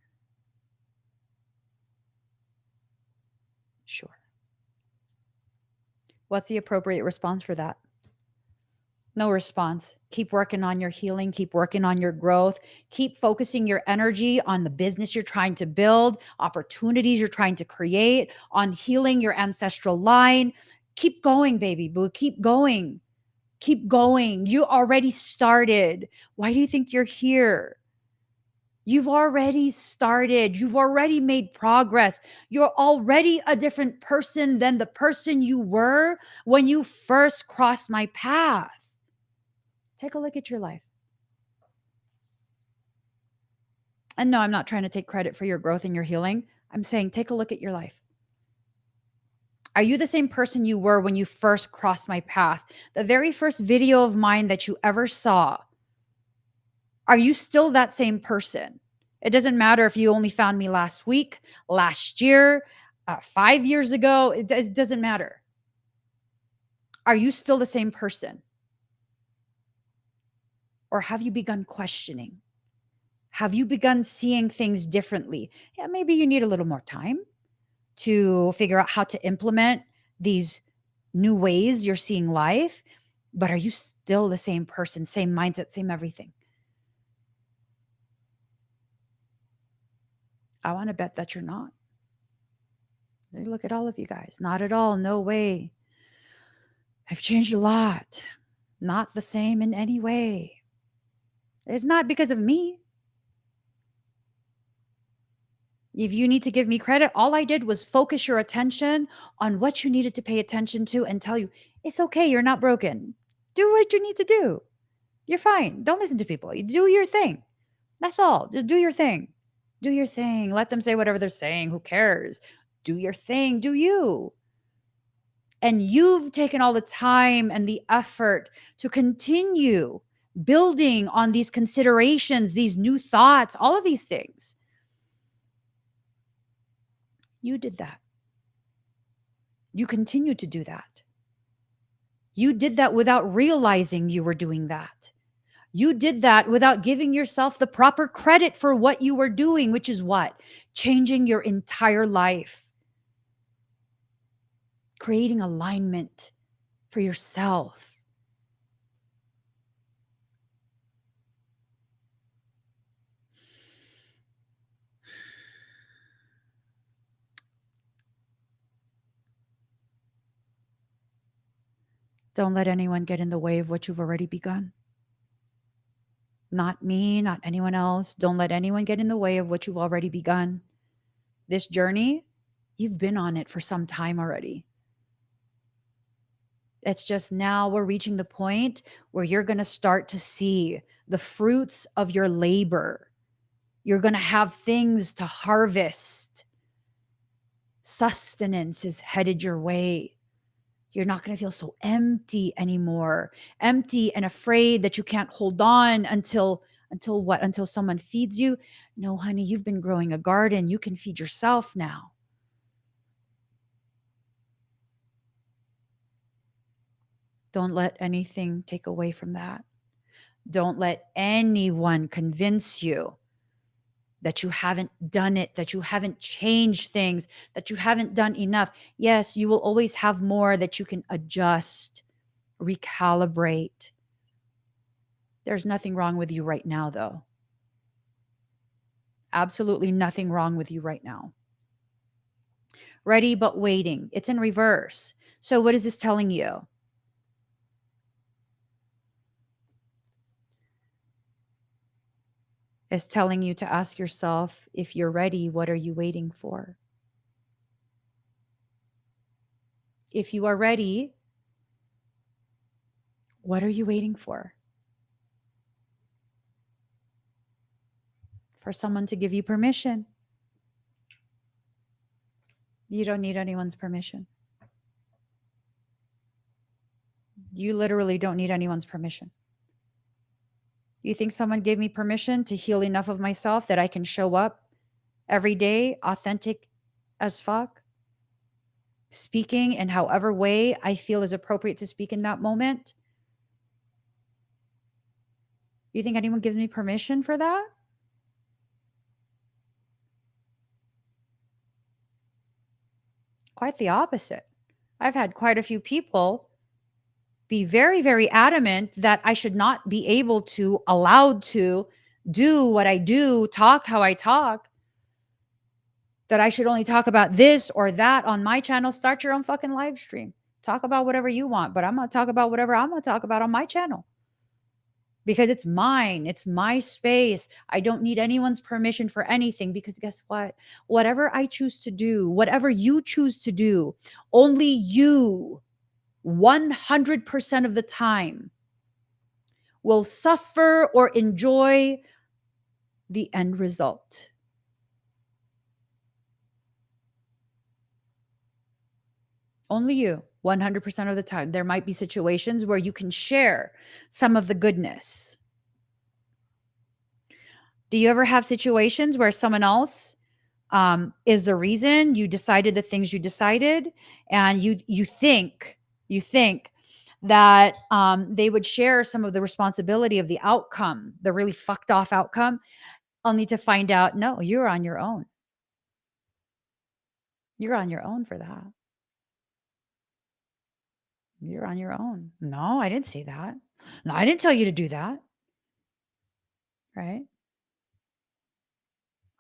Sure. What's the appropriate response for that? No response. Keep working on your healing. Keep working on your growth. Keep focusing your energy on the business you're trying to build, opportunities you're trying to create, on healing your ancestral line. Keep going, baby boo. Keep going. Keep going. You already started. Why do you think you're here? You've already started. You've already made progress. You're already a different person than the person you were when you first crossed my path. Take a look at your life. And no, I'm not trying to take credit for your growth and your healing. I'm saying take a look at your life. Are you the same person you were when you first crossed my path? The very first video of mine that you ever saw. Are you still that same person? It doesn't matter if you only found me last week, last year, 5 years ago. It doesn't matter. Are you still the same person? Or have you begun questioning? Have you begun seeing things differently? Yeah, maybe you need a little more time to figure out how to implement these new ways you're seeing life. But are you still the same person, same mindset, same everything? I want to bet that you're not. Look at all of you guys. Not at all. No way. I've changed a lot. Not the same in any way. It's not because of me. If you need to give me credit, all I did was focus your attention on what you needed to pay attention to and tell you, it's okay, you're not broken. Do what you need to do. You're fine. Don't listen to people. You do your thing. That's all. Just do your thing. Do your thing. Let them say whatever they're saying. Who cares? Do your thing. Do you. And you've taken all the time and the effort to continue building on these considerations, these new thoughts, all of these things. You did that. You continue to do that. You did that without realizing you were doing that. You did that without giving yourself the proper credit for what you were doing, which is what? Changing your entire life, creating alignment for yourself. Don't let anyone get in the way of what you've already begun. Not me, not anyone else. Don't let anyone get in the way of what you've already begun. This journey, you've been on it for some time already. It's just now we're reaching the point where you're going to start to see the fruits of your labor. You're going to have things to harvest. Sustenance is headed your way. You're not going to feel so empty anymore. Empty and afraid that you can't hold on until what? Until someone feeds you? No, honey, you've been growing a garden. You can feed yourself now. Don't let anything take away from that. Don't let anyone convince you that you haven't done it, that you haven't changed things, that you haven't done enough. Yes, you will always have more that you can adjust, recalibrate. There's nothing wrong with you right now, though. Absolutely nothing wrong with you right now. Ready but waiting. It's in reverse. So, what is this telling you? It's telling you to ask yourself, if you're ready, what are you waiting for? If you are ready, what are you waiting for? For someone to give you permission. You don't need anyone's permission. You literally don't need anyone's permission. You think someone gave me permission to heal enough of myself that I can show up every day, authentic as fuck, speaking in however way I feel is appropriate to speak in that moment? You think anyone gives me permission for that? Quite the opposite. I've had quite a few people be very, very adamant that I should not be able to, allowed to do what I do, talk how I talk, that I should only talk about this or that on my channel. Start your own fucking live stream. Talk about whatever you want, but I'm going to talk about whatever I'm going to talk about on my channel because it's mine. It's my space. I don't need anyone's permission for anything because guess what? Whatever I choose to do, whatever you choose to do, only you 100% of the time will suffer or enjoy the end result. Only you, 100% of the time. There might be situations where you can share some of the goodness. Do you ever have situations where someone else is the reason you decided the things you decided, and you think that they would share some of the responsibility of the outcome, the really fucked off outcome, only to find out, no, you're on your own. You're on your own for that. You're on your own. No, I didn't say that. No, I didn't tell you to do that. Right?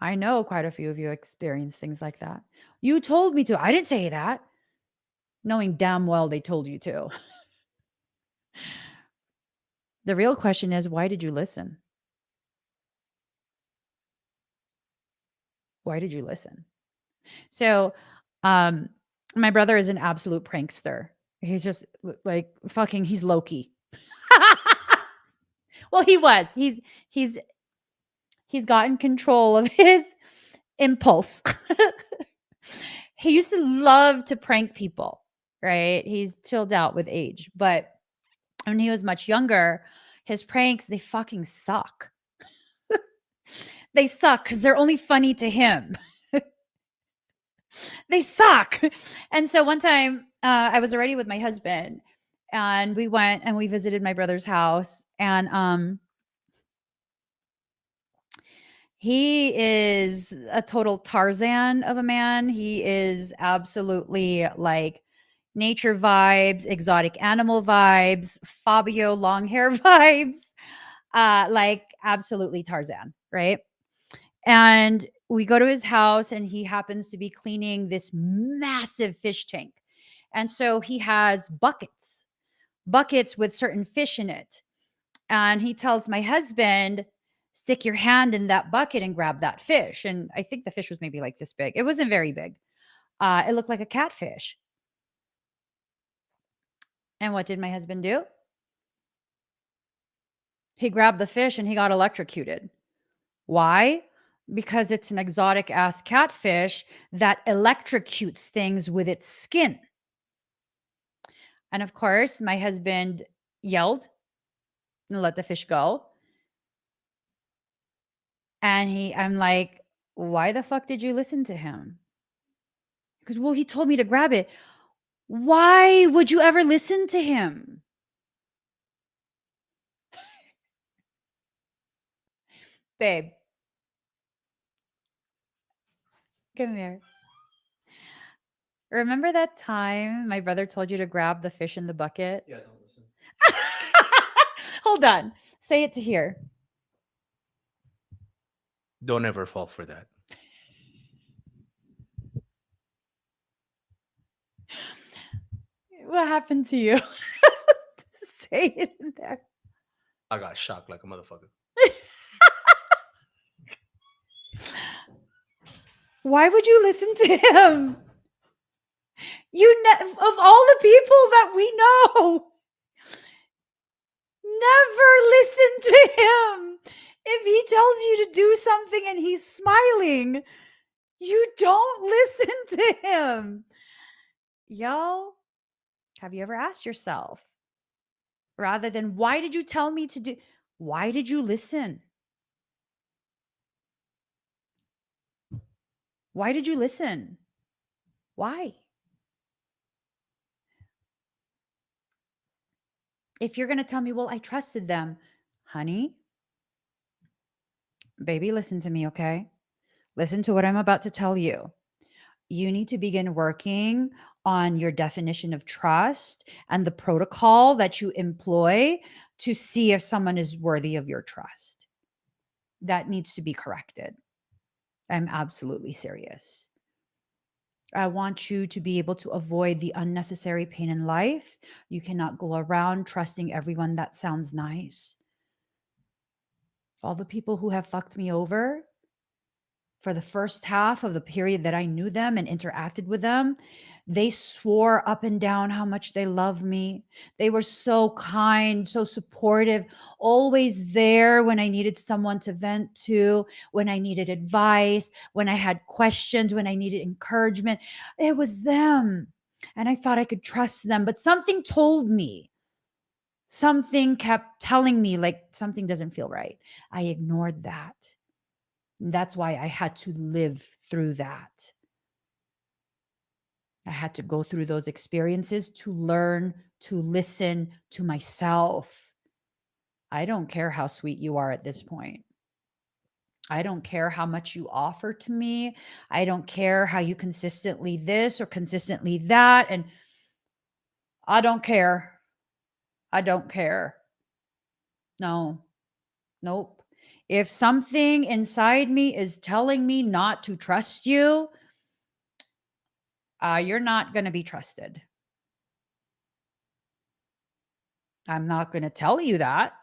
I know quite a few of you experience things like that. You told me to. I didn't say that. Knowing damn well they told you to. The real question is, why did you listen? Why did you listen? So, um, my brother is an absolute prankster. He's just like fucking, he's Loki. Well, he was. He's he's gotten control of his impulse. He used to love to prank people, right? He's chilled out with age, but when he was much younger, his pranks, they fucking suck. They suck because they're only funny to him. They suck. And so one time, I was already with my husband, and we went and we visited my brother's house, and he is a total Tarzan of a man. He is absolutely like nature vibes, exotic animal vibes, Fabio long hair vibes, like absolutely Tarzan, right? And we go to his house, and he happens to be cleaning this massive fish tank. And so he has buckets with certain fish in it. And he tells my husband, stick your hand in that bucket and grab that fish. And I think the fish was maybe like this big. It wasn't very big. It looked like a catfish. And what did my husband do? He grabbed the fish and he got electrocuted. Why? Because it's an exotic ass catfish that electrocutes things with its skin. And of course, my husband yelled and let the fish go. And I'm like, why the fuck did you listen to him? Because, well, he told me to grab it. Why would you ever listen to him? Babe, come here. Remember that time my brother told you to grab the fish in the bucket? Yeah, don't listen. Hold on. Say it to hear. Don't ever fall for that. What happened to you? Say it in there. I got shocked like a motherfucker. Why would you listen to him? Of all the people that we know, never listen to him. If he tells you to do something and he's smiling, you don't listen to him. Y'all, have you ever asked yourself, rather than why did you tell me to do, why did you listen? Why did you listen? Why? If you're going to tell me, well, I trusted them, honey, baby, listen to me, okay? Listen to what I'm about to tell you. You need to begin working on your definition of trust and the protocol that you employ to see if someone is worthy of your trust. That needs to be corrected. I'm absolutely serious. I want you to be able to avoid the unnecessary pain in life. You cannot go around trusting everyone that sounds nice. All the people who have fucked me over for the first half of the period that I knew them and interacted with them, they swore up and down how much they love me. They were so kind, so supportive, always there when I needed someone to vent to, when I needed advice, when I had questions, when I needed encouragement. It was them. And I thought I could trust them, but something told me. Something kept telling me like something doesn't feel right. I ignored that. That's why I had to live through that. I had to go through those experiences to learn to listen to myself. I don't care how sweet you are at this point. I don't care how much you offer to me. I don't care how you consistently this or consistently that. And I don't care. I don't care. No, nope. If something inside me is telling me not to trust you, you're not going to be trusted. I'm not going to tell you that.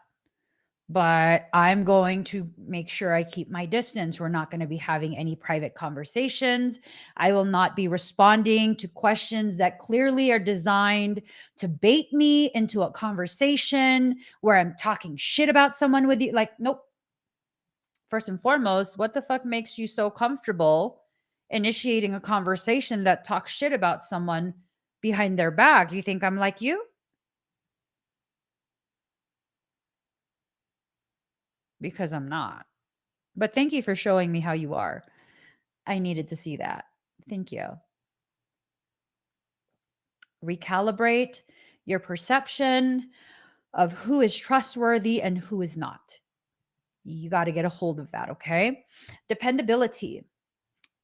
but I'm going to make sure I keep my distance. We're not going to be having any private conversations. I will not be responding to questions that clearly are designed to bait me into a conversation where I'm talking shit about someone with you. Like, nope. First and foremost, what the fuck makes you so comfortable initiating a conversation that talks shit about someone behind their back? Do you think I'm like you? Because I'm not. But thank you for showing me how you are. I needed to see that. Thank you. Recalibrate your perception of who is trustworthy and who is not. You got to get a hold of that, okay? Dependability.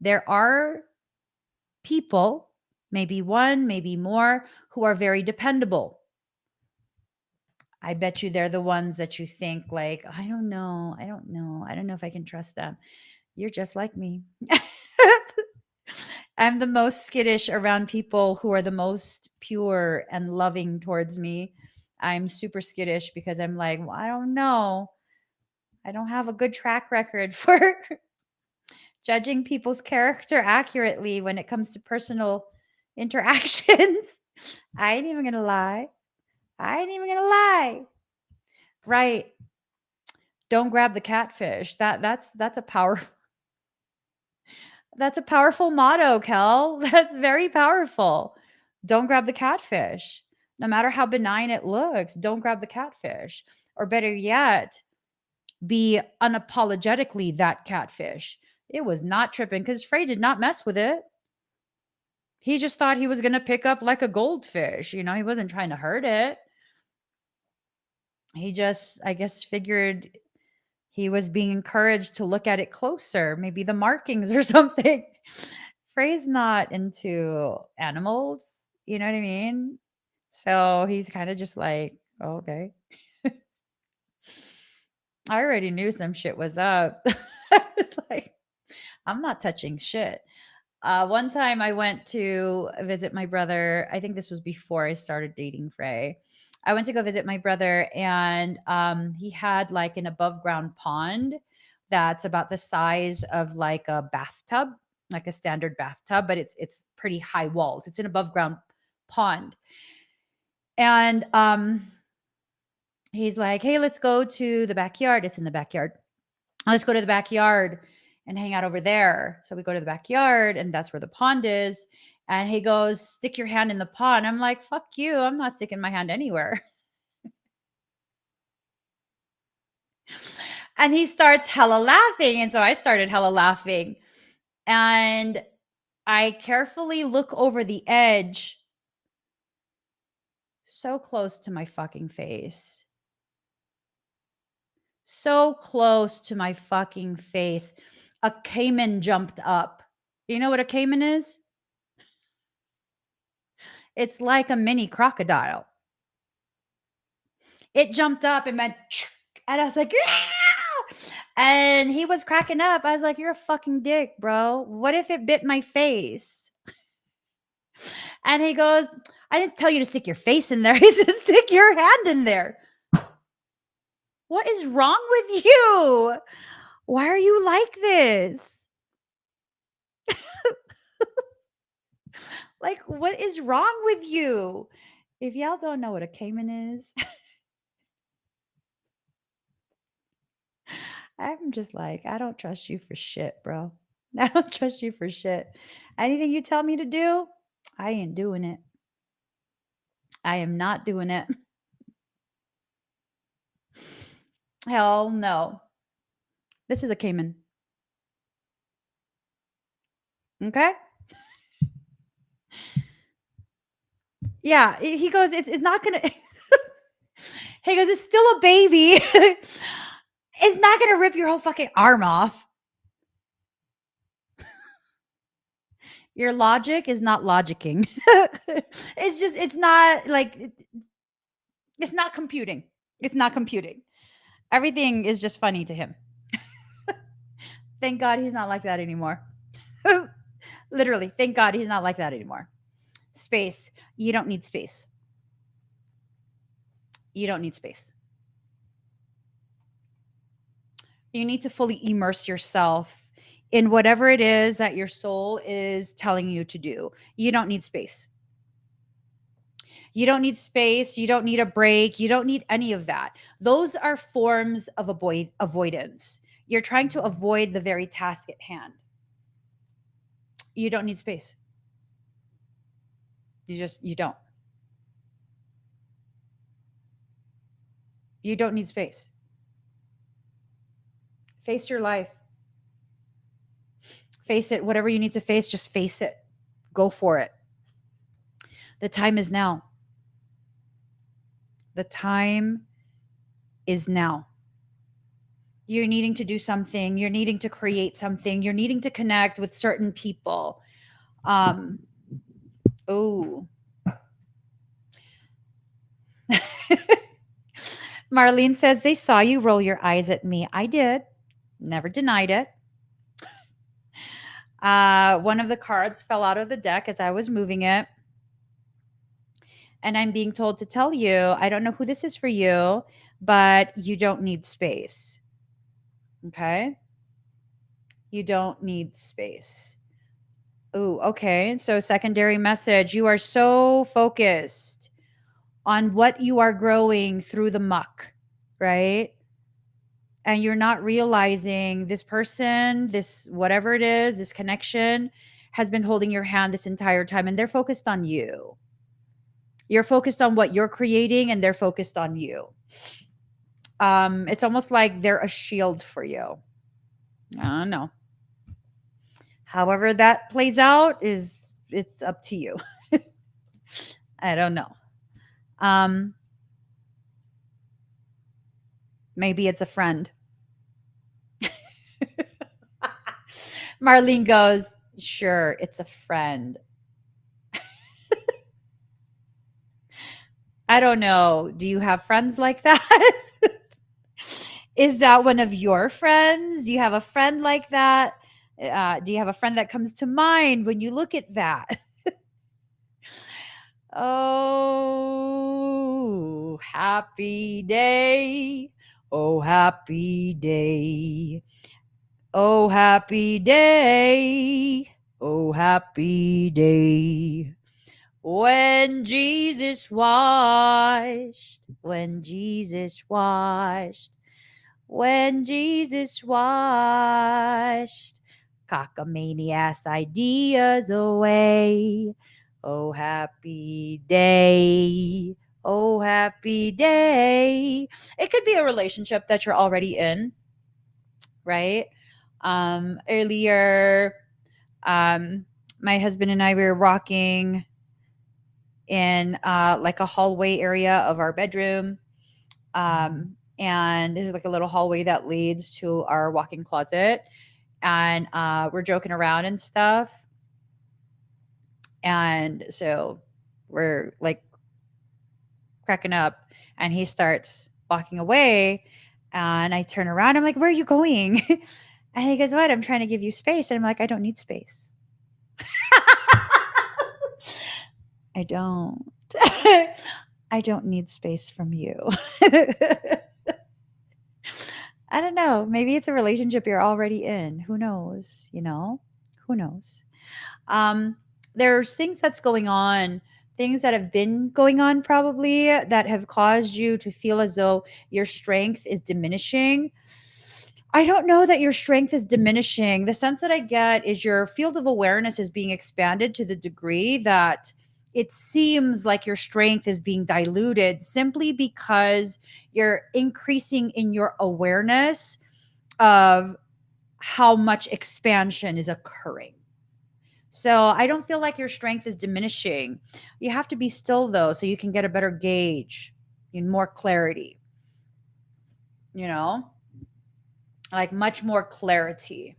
There are people, maybe one, maybe more, who are very dependable. I bet you they're the ones that you think like, I don't know. I don't know if I can trust them. You're just like me. I'm the most skittish around people who are the most pure and loving towards me. I'm super skittish because I'm like, well, I don't know. I don't have a good track record for judging people's character accurately when it comes to personal interactions. I ain't even gonna lie. Right. Don't grab the catfish. That's a powerful motto, Kel. That's very powerful. Don't grab the catfish. No matter how benign it looks, don't grab the catfish. Or better yet, be unapologetically that catfish. It was not tripping because Frey did not mess with it. He just thought he was going to pick up like a goldfish. You know, he wasn't trying to hurt it. He just, I guess, figured he was being encouraged to look at it closer, maybe the markings or something. Frey's not into animals, you know what I mean? So he's kind of just like, oh, okay. I already knew some shit was up. I was like, I'm not touching shit. One time I went to visit my brother. I think this was before I started dating Frey. I went to go visit my brother, and he had like an above ground pond that's about the size of like a bathtub, like a standard bathtub, but it's pretty high walls. It's an above ground pond. And he's like, "Hey, let's go to the backyard." It's in the backyard. Let's go to the backyard and hang out over there. So we go to the backyard, and that's where the pond is. And he goes, "Stick your hand in the pond." I'm like, "Fuck you. I'm not sticking my hand anywhere." And he starts hella laughing. And so I started hella laughing. And I carefully look over the edge, so close to my fucking face. So close to my fucking face. A caiman jumped up. You know what a caiman is? It's like a mini crocodile. It jumped up and went, and I was like, "Ah!" And he was cracking up. I was like, "You're a fucking dick, bro. What if it bit my face?" And he goes, "I didn't tell you to stick your face in there." He said, "Stick your hand in there." What is wrong with you? Why are you like this? Like, what is wrong with you? If y'all don't know what a caiman is, I'm just like, I don't trust you for shit, bro. I don't trust you for shit. Anything you tell me to do, I ain't doing it. I am not doing it. Hell no. This is a caiman. Okay? Yeah, he goes, it's not gonna. He goes, "It's still a baby. It's not gonna rip your whole fucking arm off." Your logic is not logicking. It's just, it's not like, it's not computing. It's not computing. Everything is just funny to him. Thank God he's not like that anymore. Literally, thank God he's not like that anymore. Space. You don't need space. You don't need space. You need to fully immerse yourself in whatever it is that your soul is telling you to do. You don't need space. You don't need space. You don't need a break. You don't need any of that. Those are forms of avoidance. You're trying to avoid the very task at hand. You don't need space. You don't. You don't need space. Face your life. Face it. Whatever you need to face, just face it. Go for it. The time is now. The time is now. You're needing to do something. You're needing to create something. You're needing to connect with certain people. Oh. Marlene says they saw you roll your eyes at me. I did. Never denied it. One of the cards fell out of the deck as I was moving it. And I'm being told to tell you, I don't know who this is for you, but you don't need space. Okay? You don't need space. Oh, okay. So, secondary message, you are so focused on what you are growing through the muck, right? And you're not realizing this person, this whatever it is, this connection has been holding your hand this entire time, and they're focused on you. You're focused on what you're creating, and they're focused on you. It's almost like they're a shield for you. I don't know. However that plays out it's up to you. I don't know. Maybe it's a friend. Marlene goes, sure, it's a friend. I don't know. Do you have friends like that? Is that one of your friends? Do you have a friend like that? Do you have a friend that comes to mind when you look at that? Oh, happy day. Oh, happy day. Oh, happy day. Oh, happy day. When Jesus washed, when Jesus washed, when Jesus washed cockamaniacs ideas away. Oh, happy day. Oh, happy day. It could be a relationship that you're already in, right? Earlier, my husband and I were walking in like a hallway area of our bedroom. And there's like a little hallway that leads to our walk-in closet. And we're joking around and stuff. And so we're like cracking up, and he starts walking away. And I turn around. I'm like, where are you going? And he goes, what? I'm trying to give you space. And I'm like, I don't need space. I don't. I don't need space from you. I don't know. Maybe it's a relationship you're already in. Who knows? Who knows? There's things that's going on, things that have been going on probably that have caused you to feel as though your strength is diminishing. I don't know that your strength is diminishing. The sense that I get is your field of awareness is being expanded to the degree that it seems like your strength is being diluted simply because you're increasing in your awareness of how much expansion is occurring. So I don't feel like your strength is diminishing. You have to be still though, so you can get a better gauge and more clarity, like much more clarity.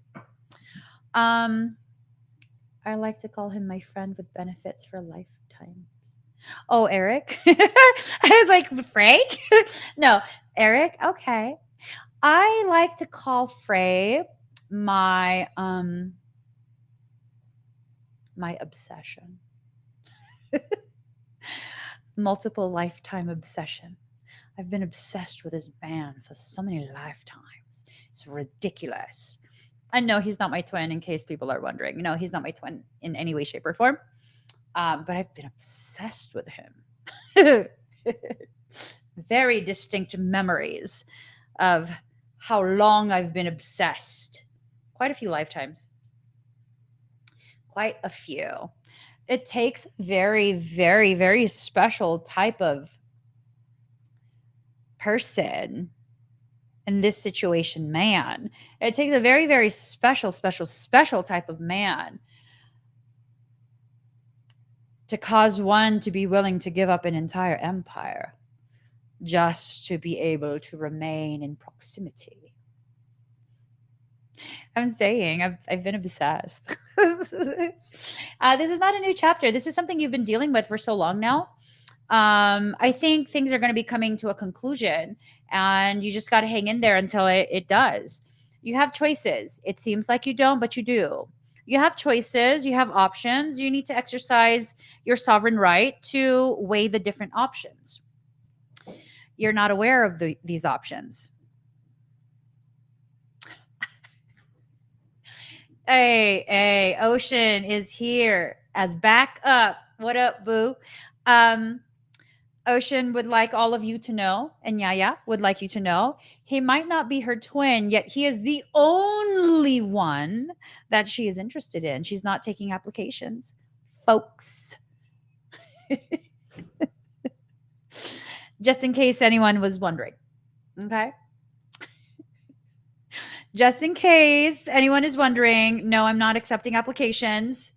I like to call him my friend with benefits for lifetimes. Oh, Eric. I was like, Frank? No, Eric. Okay. I like to call Frey my my obsession. Multiple lifetime obsession. I've been obsessed with this man for so many lifetimes. It's ridiculous. I know he's not my twin, in case people are wondering. No, he's not my twin in any way, shape, or form. But I've been obsessed with him. Very distinct memories of how long I've been obsessed. Quite a few lifetimes. Quite a few. It takes very, very, very special type of person in this situation, man. It takes a very, very special, special, special type of man to cause one to be willing to give up an entire empire just to be able to remain in proximity. I'm saying I've been obsessed. This is not a new chapter. This is something you've been dealing with for so long now. I think things are going to be coming to a conclusion, and you just got to hang in there until it does. You have choices. It seems like you don't, but you do. You have choices. You have options. You need to exercise your sovereign right to weigh the different options. You're not aware of these options. Hey, Ocean is here as backup. What up, boo? Ocean would like all of you to know, and Yaya would like you to know, he might not be her twin, yet he is the only one that she is interested in. She's not taking applications, folks. Just in case anyone was wondering. Okay. Just in case anyone is wondering, no, I'm not accepting applications.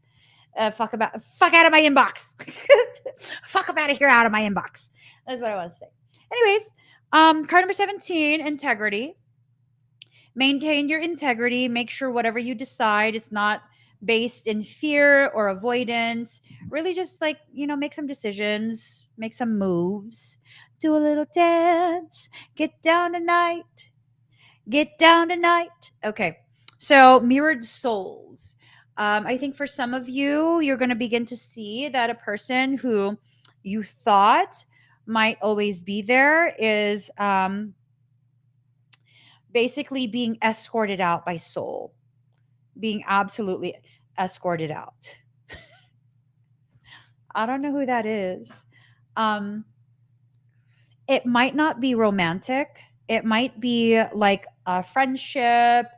Fuck out of my inbox. Fuck up out of here, out of my inbox. That's what I want to say. Anyways, card number 17, integrity. Maintain your integrity. Make sure whatever you decide, it's not based in fear or avoidance. Really just make some decisions, make some moves, do a little dance, get down tonight. Get down tonight. Okay. So mirrored souls. I think for some of you, you're going to begin to see that a person who you thought might always be there is basically being escorted out by soul, being absolutely escorted out. I don't know who that is. It might not be romantic. It might be like a friendship.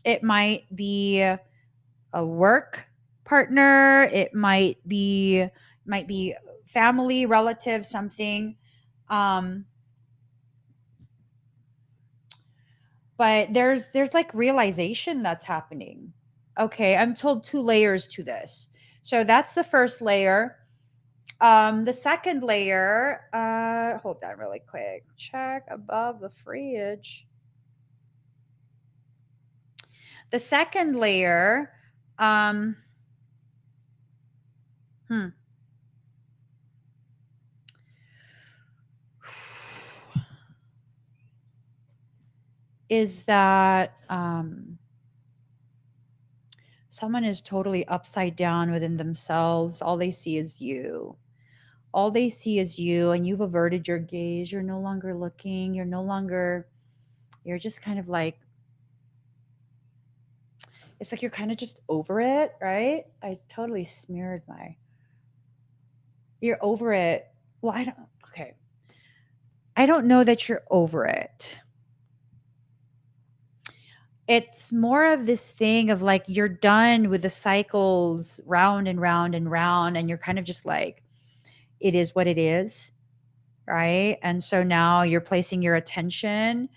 It might be a work partner. It might be family, relative, something. But there's like realization that's happening. Okay, I'm told 2 layers to this. So that's the first layer. The second layer, hold on really quick. Check above the fridge. The second layer, is that someone is totally upside down within themselves. All they see is you. All they see is you, and you've averted your gaze. You're no longer looking. You're just kind of like, it's like you're kind of just over it, right? I totally smeared you're over it. Well, I don't know that you're over it. It's more of this thing of like, you're done with the cycles round and round and round, and you're kind of just like, it is what it is, right? And so now you're placing your attention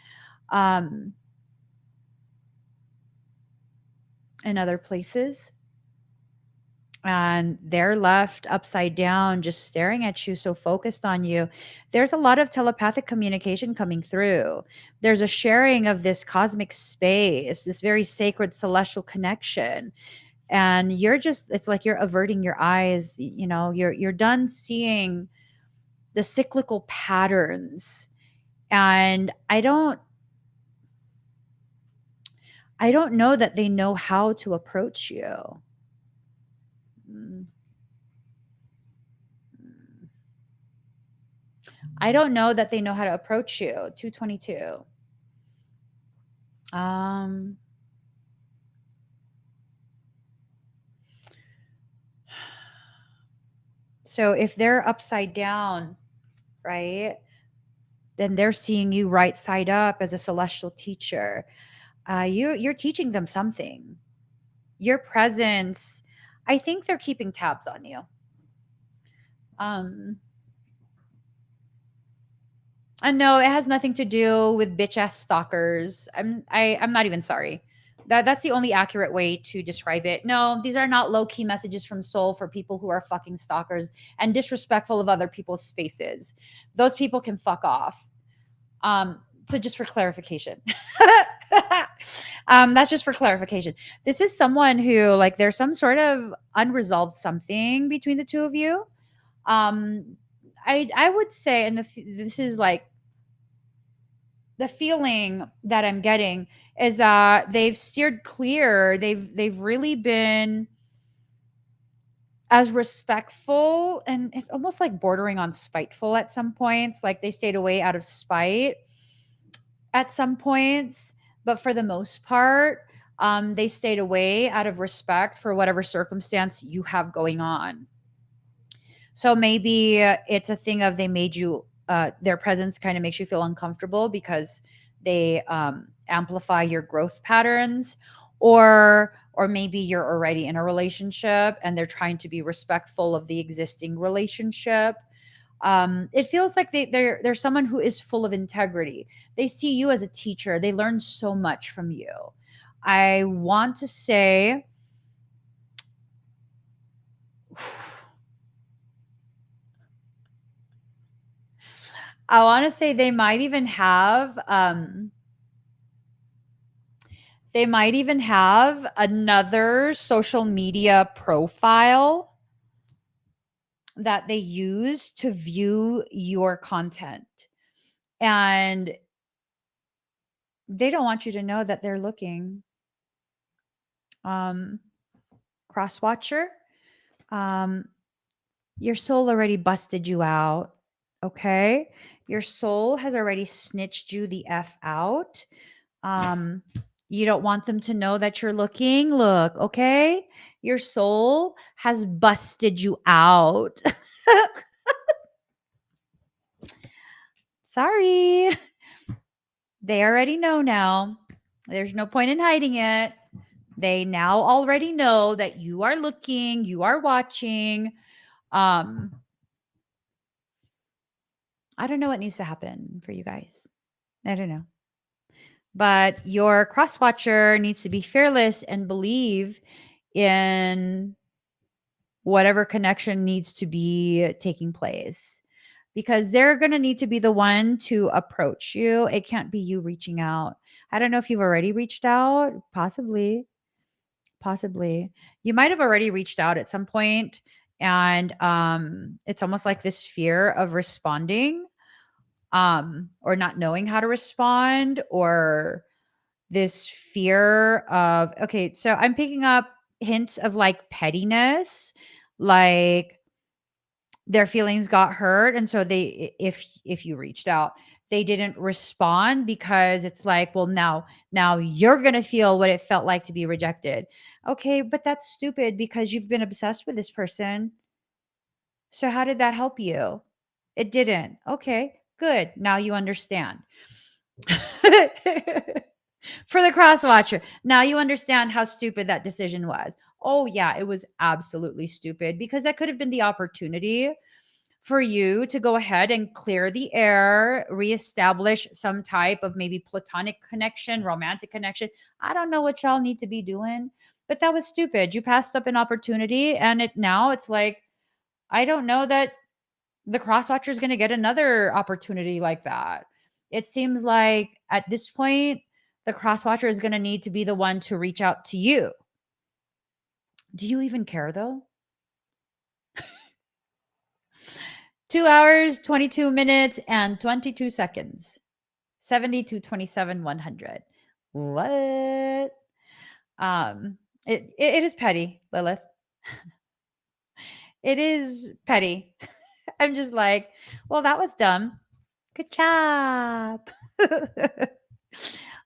in other places, and they're left upside down just staring at you, so focused on you. There's a lot of telepathic communication coming through. There's a sharing of this cosmic space, this very sacred celestial connection, and it's like you're averting your eyes. You're done seeing the cyclical patterns, and I don't know that they know how to approach you. I don't know that they know how to approach you. 222. So if they're upside down, right, then they're seeing you right side up as a celestial teacher. You're teaching them something. Your presence, I think they're keeping tabs on you. And no, it has nothing to do with bitch ass stalkers. I'm not even sorry. That's the only accurate way to describe it. No, these are not low key messages from soul for people who are fucking stalkers and disrespectful of other people's spaces. Those people can fuck off. So just for clarification. That's just for clarification. This is someone who, like, there's some sort of unresolved something between the two of you. I would say, and this is like the feeling that I'm getting is that they've steered clear. They've really been as respectful, and it's almost like bordering on spiteful at some points. Like they stayed away out of spite at some points, but for the most part, they stayed away out of respect for whatever circumstance you have going on. So maybe it's a thing of they made you, their presence kind of makes you feel uncomfortable because they amplify your growth patterns, or maybe you're already in a relationship and they're trying to be respectful of the existing relationship. It feels like they're someone who is full of integrity. They see you as a teacher. They learn so much from you. I want to say they might even have another social media profile that they use to view your content. And they don't want you to know that they're looking. Cross watcher, your soul already busted you out. Okay. Your soul has already snitched you the F out. You don't want them to know that you're looking. Look, okay? Your soul has busted you out. Sorry. They already know now. There's no point in hiding it. They now already know that you are looking, you are watching. I don't know what needs to happen for you guys. I don't know. But your cross watcher needs to be fearless and believe in whatever connection needs to be taking place, because they're going to need to be the one to approach you. It can't be you reaching out. I don't know if you've already reached out. Possibly. You might have already reached out at some point, and it's almost like this fear of responding, or not knowing how to respond, or this fear of, okay, so I'm picking up hints of like pettiness, like their feelings got hurt, and so they, if you reached out, they didn't respond because it's like, well, now you're going to feel what it felt like to be rejected. Okay, but that's stupid because you've been obsessed with this person. So how did that help you? It didn't. Okay, good. Now you understand. For the cross watcher, now you understand how stupid that decision was. Oh yeah, it was absolutely stupid, because that could have been the opportunity for you to go ahead and clear the air, reestablish some type of maybe platonic connection, romantic connection. I don't know what y'all need to be doing, but that was stupid. You passed up an opportunity, and it's like, I don't know that the cross watcher is going to get another opportunity like that. It seems like at this point, the cross watcher is going to need to be the one to reach out to you. Do you even care though? 2 hours, 22 minutes, and 22 seconds. 70 to 27, 100. What? It is petty, Lilith. It is petty. I'm just like, well, that was dumb. Good job.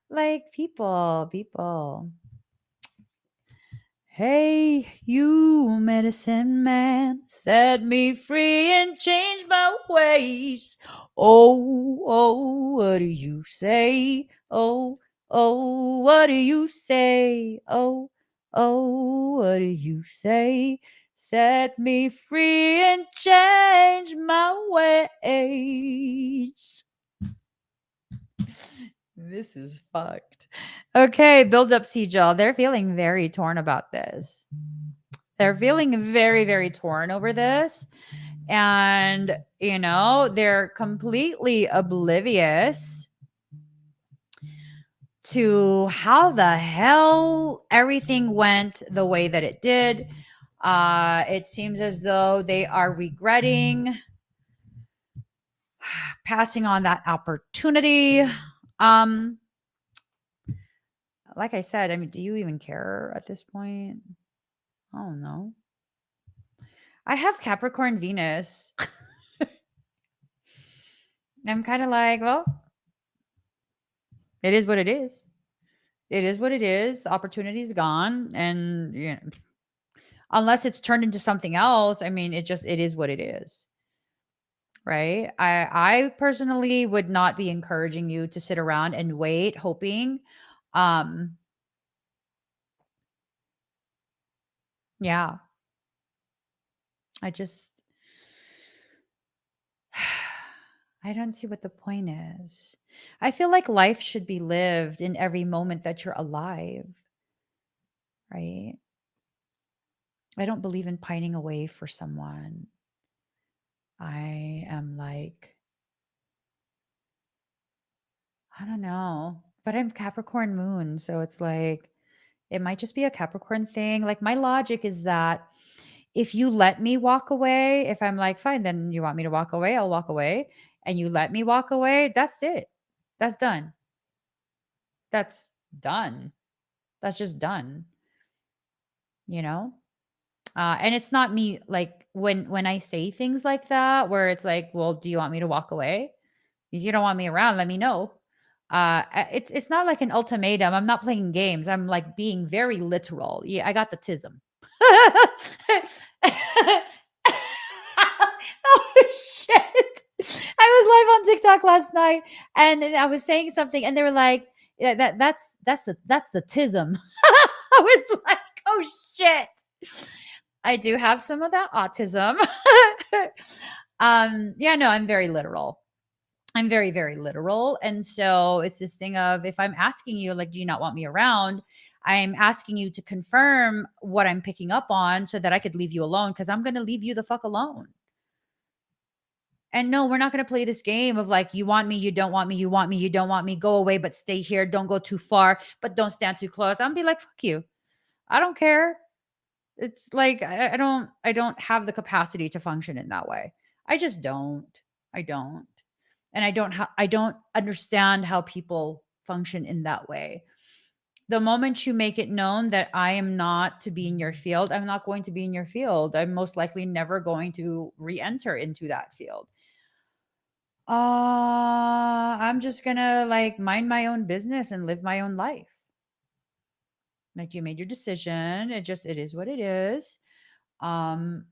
Like people. Hey, you medicine man, set me free and change my ways. Oh, what do you say? Oh, what do you say? Oh, what do you say? Set me free and change my ways. This is fucked. Okay, build up Sejal. They're feeling very torn about this. They're feeling very, very torn over this. And, they're completely oblivious to how the hell everything went the way that it did. It seems as though they are regretting passing on that opportunity. Like I said, I mean, do you even care at this point? I don't know. I have Capricorn Venus. I'm kind of like, well, it is what it is. It is what it is. Opportunity's gone. And, unless it's turned into something else, I mean, it is what it is. Right. I personally would not be encouraging you to sit around and wait, hoping. Yeah. I just, I don't see what the point is. I feel like life should be lived in every moment that you're alive, right? I don't believe in pining away for someone. I am like, I don't know, but I'm Capricorn moon. So it's like, it might just be a Capricorn thing. Like, my logic is that if you let me walk away, if I'm like, fine, then you want me to walk away, I'll walk away. And you let me walk away, that's it. That's done. That's done. That's just done, you know? And it's not me, like, when I say things like that, where it's like, well, do you want me to walk away? If you don't want me around, let me know. It's not like an ultimatum. I'm not playing games. I'm like being very literal. Yeah, I got the tism. Oh shit! I was live on TikTok last night, and I was saying something, and they were like, "Yeah, that's the tism." I was like, "Oh shit!" I do have some of that autism. Yeah, no, I'm very literal. I'm very, very literal. And so it's this thing of, if I'm asking you, like, do you not want me around? I'm asking you to confirm what I'm picking up on so that I could leave you alone, because I'm going to leave you the fuck alone. And no, we're not going to play this game of like, you want me, you don't want me, you want me, you don't want me, go away, but stay here. Don't go too far, but don't stand too close. I'm be like, fuck you. I don't care. It's like, I don't have the capacity to function in that way. I just don't. I don't. And I don't understand how people function in that way. The moment you make it known that I am not to be in your field, I'm not going to be in your field. I'm most likely never going to re-enter into that field. I'm just gonna like mind my own business and live my own life. Like, you made your decision. It is what it is. And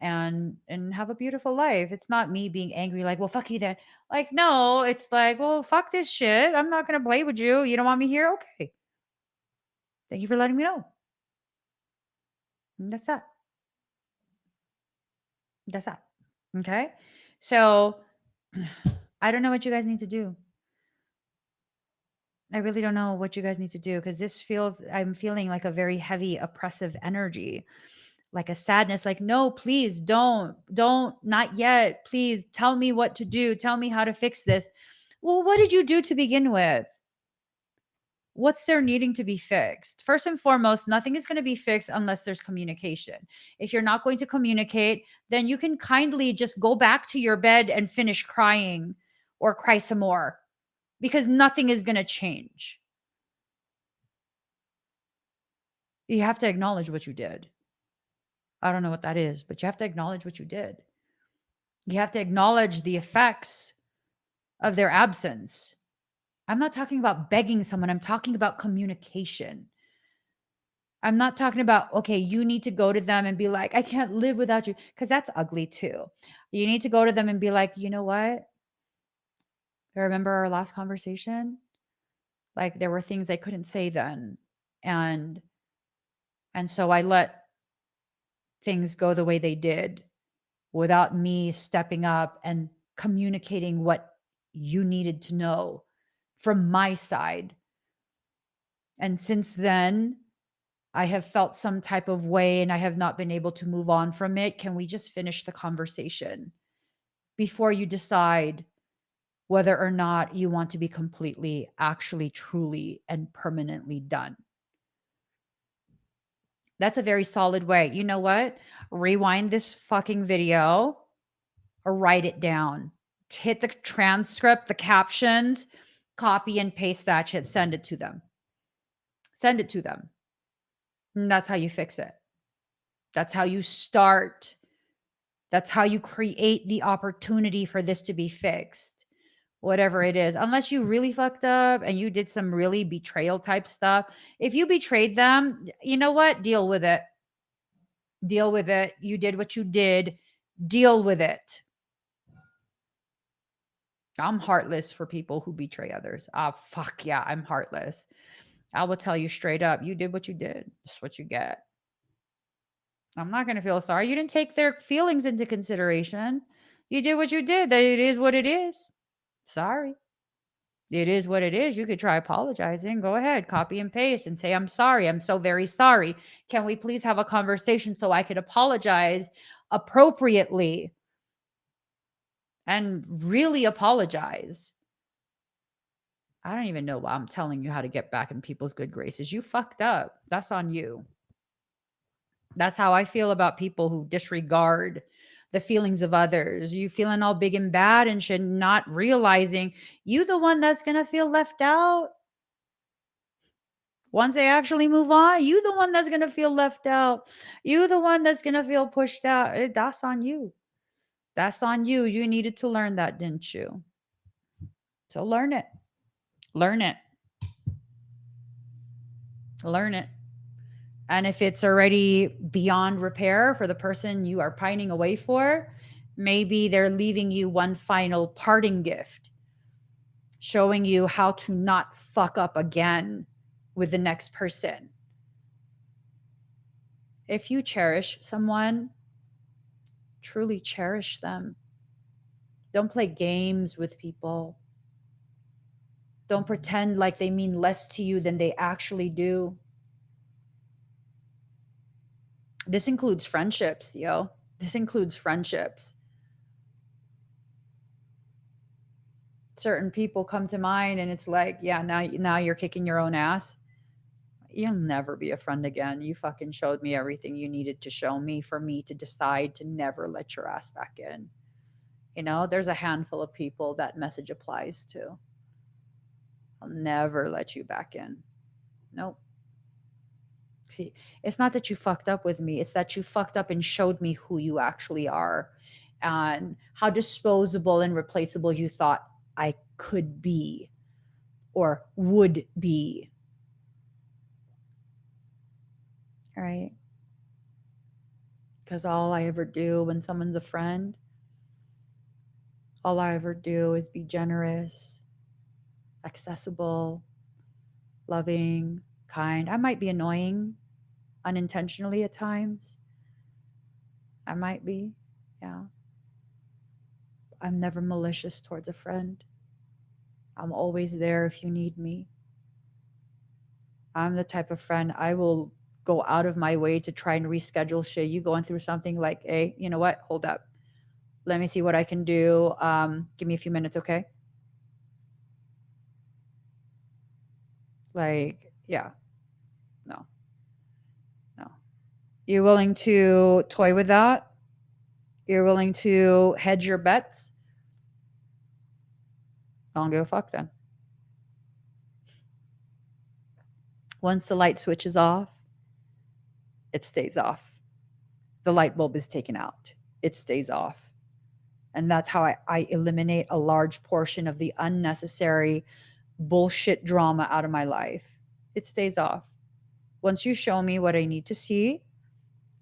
have a beautiful life. It's not me being angry, like, well, fuck you then. Like, no, it's like, well, fuck this shit. I'm not gonna play with you. You don't want me here? Okay. Thank you for letting me know. And that's that. That's that. Okay. So I don't know what you guys need to do. I really don't know what you guys need to do, because I'm feeling like a very heavy, oppressive energy, like a sadness, like, no, please don't, not yet. Please tell me what to do. Tell me how to fix this. Well, what did you do to begin with? What's there needing to be fixed? First and foremost, nothing is going to be fixed unless there's communication. If you're not going to communicate, then you can kindly just go back to your bed and finish crying, or cry some more, because nothing is going to change. You have to acknowledge what you did. I don't know what that is, but you have to acknowledge what you did. You have to acknowledge the effects of their absence. I'm not talking about begging someone, I'm talking about communication. I'm not talking about, okay, you need to go to them and be like, I can't live without you, because that's ugly too. You need to go to them and be like, you know what? I remember our last conversation? Like there were things I couldn't say then. And so I let things go the way they did without me stepping up and communicating what you needed to know from my side. And since then, I have felt some type of way and I have not been able to move on from it. Can we just finish the conversation before you decide whether or not you want to be completely, actually, truly, and permanently done? That's a very solid way. You know what? Rewind this fucking video or write it down. Hit the transcript, the captions, copy and paste that shit, send it to them. Send it to them. And that's how you fix it. That's how you start. That's how you create the opportunity for this to be fixed, whatever it is. Unless you really fucked up and you did some really betrayal type stuff. If you betrayed them, you know what? Deal with it. Deal with it. You did what you did. Deal with it. I'm heartless for people who betray others. Fuck yeah, I'm heartless. I will tell you straight up, you did what you did. That's what you get. I'm not going to feel sorry. You didn't take their feelings into consideration. You did what you did. It is what it is. Sorry. It is what it is. You could try apologizing. Go ahead, copy and paste and say, I'm sorry. I'm so very sorry. Can we please have a conversation so I could apologize appropriately and really apologize? I don't even know why I'm telling you how to get back in people's good graces. You fucked up. That's on you. That's how I feel about people who disregard the feelings of others. You feeling all big and bad and shit, not realizing you the one that's going to feel left out. Once they actually move on, you the one that's going to feel left out. You the one that's going to feel pushed out. That's on you. That's on you. You needed to learn that, didn't you? So learn it. Learn it. Learn it. And if it's already beyond repair for the person you are pining away for, maybe they're leaving you one final parting gift, showing you how to not fuck up again with the next person. If you cherish someone, truly cherish them. Don't play games with people. Don't pretend like they mean less to you than they actually do. This includes friendships, yo. This includes friendships. Certain people come to mind and it's like, yeah, now you're kicking your own ass. You'll never be a friend again. You fucking showed me everything you needed to show me for me to decide to never let your ass back in. You know, there's a handful of people that message applies to. I'll never let you back in. Nope. See, it's not that you fucked up with me. It's that you fucked up and showed me who you actually are and how disposable and replaceable you thought I could be or would be. All right. Because all I ever do when someone's a friend, all I ever do is be generous, accessible, loving, kind. I might be annoying unintentionally at times. I might be. Yeah. I'm never malicious towards a friend. I'm always there if you need me. I'm the type of friend I will go out of my way to try and reschedule shit. You going through something like, hey, you know what? Hold up. Let me see what I can do. Give me a few minutes, okay? Like, yeah. No. You're willing to toy with that? You're willing to hedge your bets? I don't give a fuck then. Once the light switches off, it stays off. The light bulb is taken out. It stays off. And that's how I eliminate a large portion of the unnecessary bullshit drama out of my life. It stays off. Once you show me what I need to see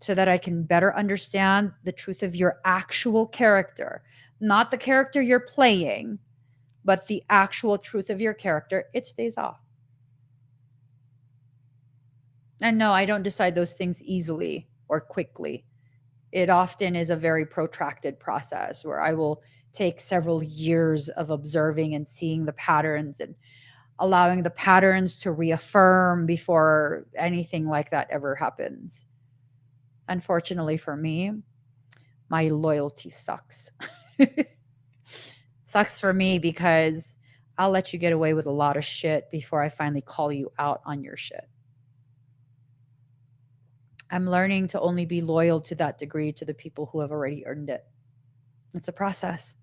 so that I can better understand the truth of your actual character, not the character you're playing, but the actual truth of your character, it stays off. And no, I don't decide those things easily or quickly. It often is a very protracted process where I will take several years of observing and seeing the patterns and allowing the patterns to reaffirm before anything like that ever happens. Unfortunately for me, my loyalty sucks. Sucks for me because I'll let you get away with a lot of shit before I finally call you out on your shit. I'm learning to only be loyal to that degree to the people who have already earned it. It's a process.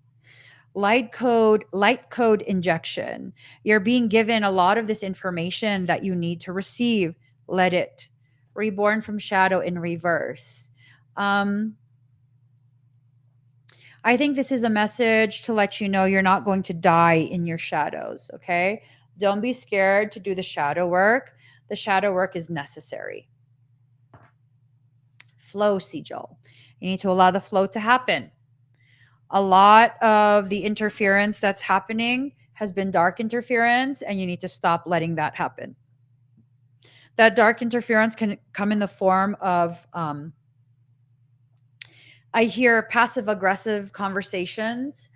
Light code injection. You're being given a lot of this information that you need to receive. Let it. Reborn from shadow in reverse. I think this is a message to let you know you're not going to die in your shadows, okay? Don't be scared to do the shadow work. The shadow work is necessary. Flow sigil. You need to allow the flow to happen. A lot of the interference that's happening has been dark interference, and you need to stop letting that happen. That dark interference can come in the form of, I hear passive aggressive conversations.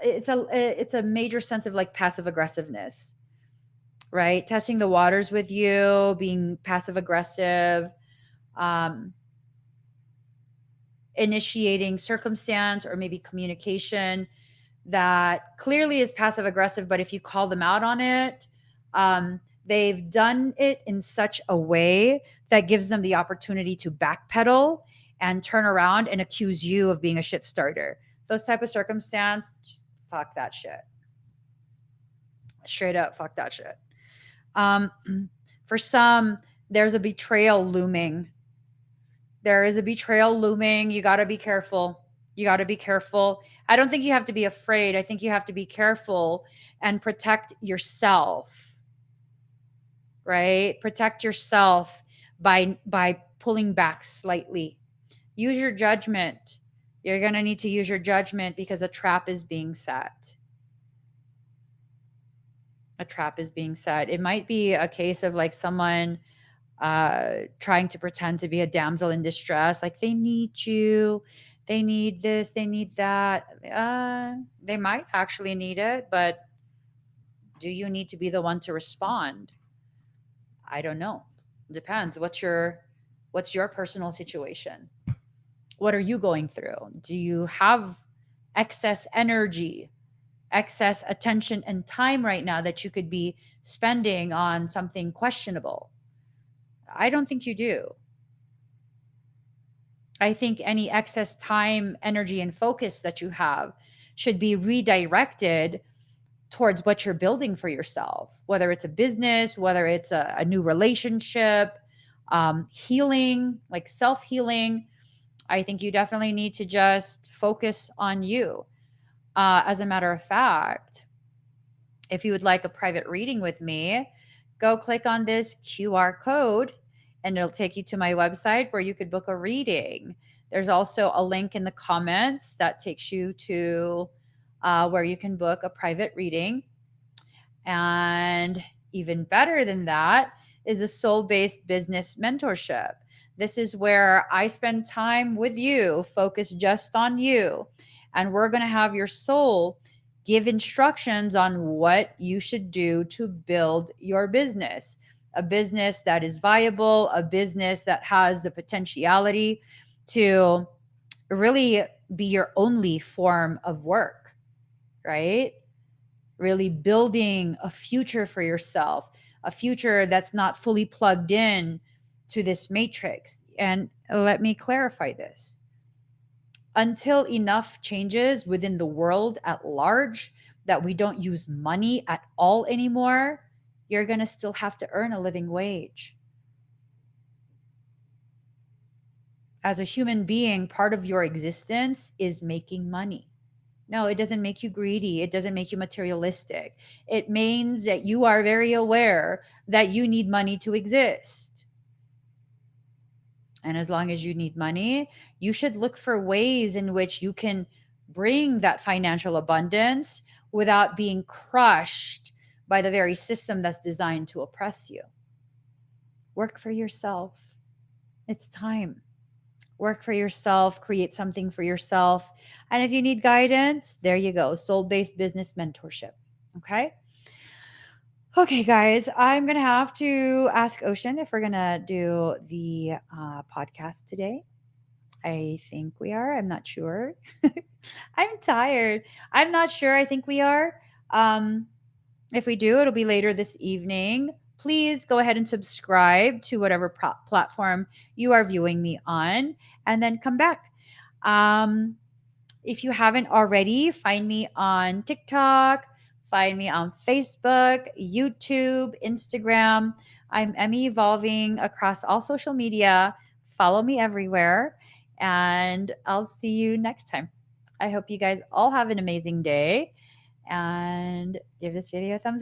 It's a major sense of like passive aggressiveness, right? Testing the waters with you, being passive aggressive, initiating circumstance or maybe communication that clearly is passive aggressive, but if you call them out on it, they've done it in such a way that gives them the opportunity to backpedal and turn around and accuse you of being a shit starter. Those type of circumstance, just fuck that shit. Straight up, fuck that shit. For some, there's a betrayal looming. There is a betrayal looming. You got to be careful. You got to be careful. I don't think you have to be afraid. I think you have to be careful and protect yourself, right? Protect yourself by pulling back slightly. Use your judgment. You're going to need to use your judgment because a trap is being set. A trap is being set. It might be a case of like someone trying to pretend to be a damsel in distress. Like they need you. They need this. They need that. They might actually need it, but do you need to be the one to respond? I don't know. Depends. What's your personal situation? What are you going through? Do you have excess energy, excess attention and time right now that you could be spending on something questionable? I don't think you do. I think any excess time, energy, and focus that you have should be redirected towards what you're building for yourself, whether it's a business, whether it's a new relationship, healing, like self-healing. I think you definitely need to just focus on you. As a matter of fact, if you would like a private reading with me, go click on this QR code and it'll take you to my website where you could book a reading. There's also a link in the comments that takes you to where you can book a private reading. And even better than that is a soul-based business mentorship. This is where I spend time with you, focus just on you. And we're going to have your soul give instructions on what you should do to build your business, a business that is viable, a business that has the potentiality to really be your only form of work, right? Really building a future for yourself, a future that's not fully plugged in to this matrix. And let me clarify this. Until enough changes within the world at large that we don't use money at all anymore, you're going to still have to earn a living wage. as a human being, part of your existence is making money. No, it doesn't make you greedy. It doesn't make you materialistic. It means that you are very aware that you need money to exist. And as long as you need money, you should look for ways in which you can bring that financial abundance without being crushed by the very system that's designed to oppress you. Work for yourself. It's time. Work for yourself, create something for yourself. And if you need guidance, there you go, soul-based business mentorship. Okay? Okay, guys, I'm going to have to ask Ocean if we're going to do the podcast today. I think we are. I'm not sure. I'm tired. I'm not sure. I think we are. If we do, it'll be later this evening. Please go ahead and subscribe to whatever platform you are viewing me on, and then come back. If you haven't already, find me on TikTok, find me on Facebook, YouTube, Instagram. I'm Emmy Evolving across all social media. Follow me everywhere, and I'll see you next time. I hope you guys all have an amazing day, and give this video a thumbs up.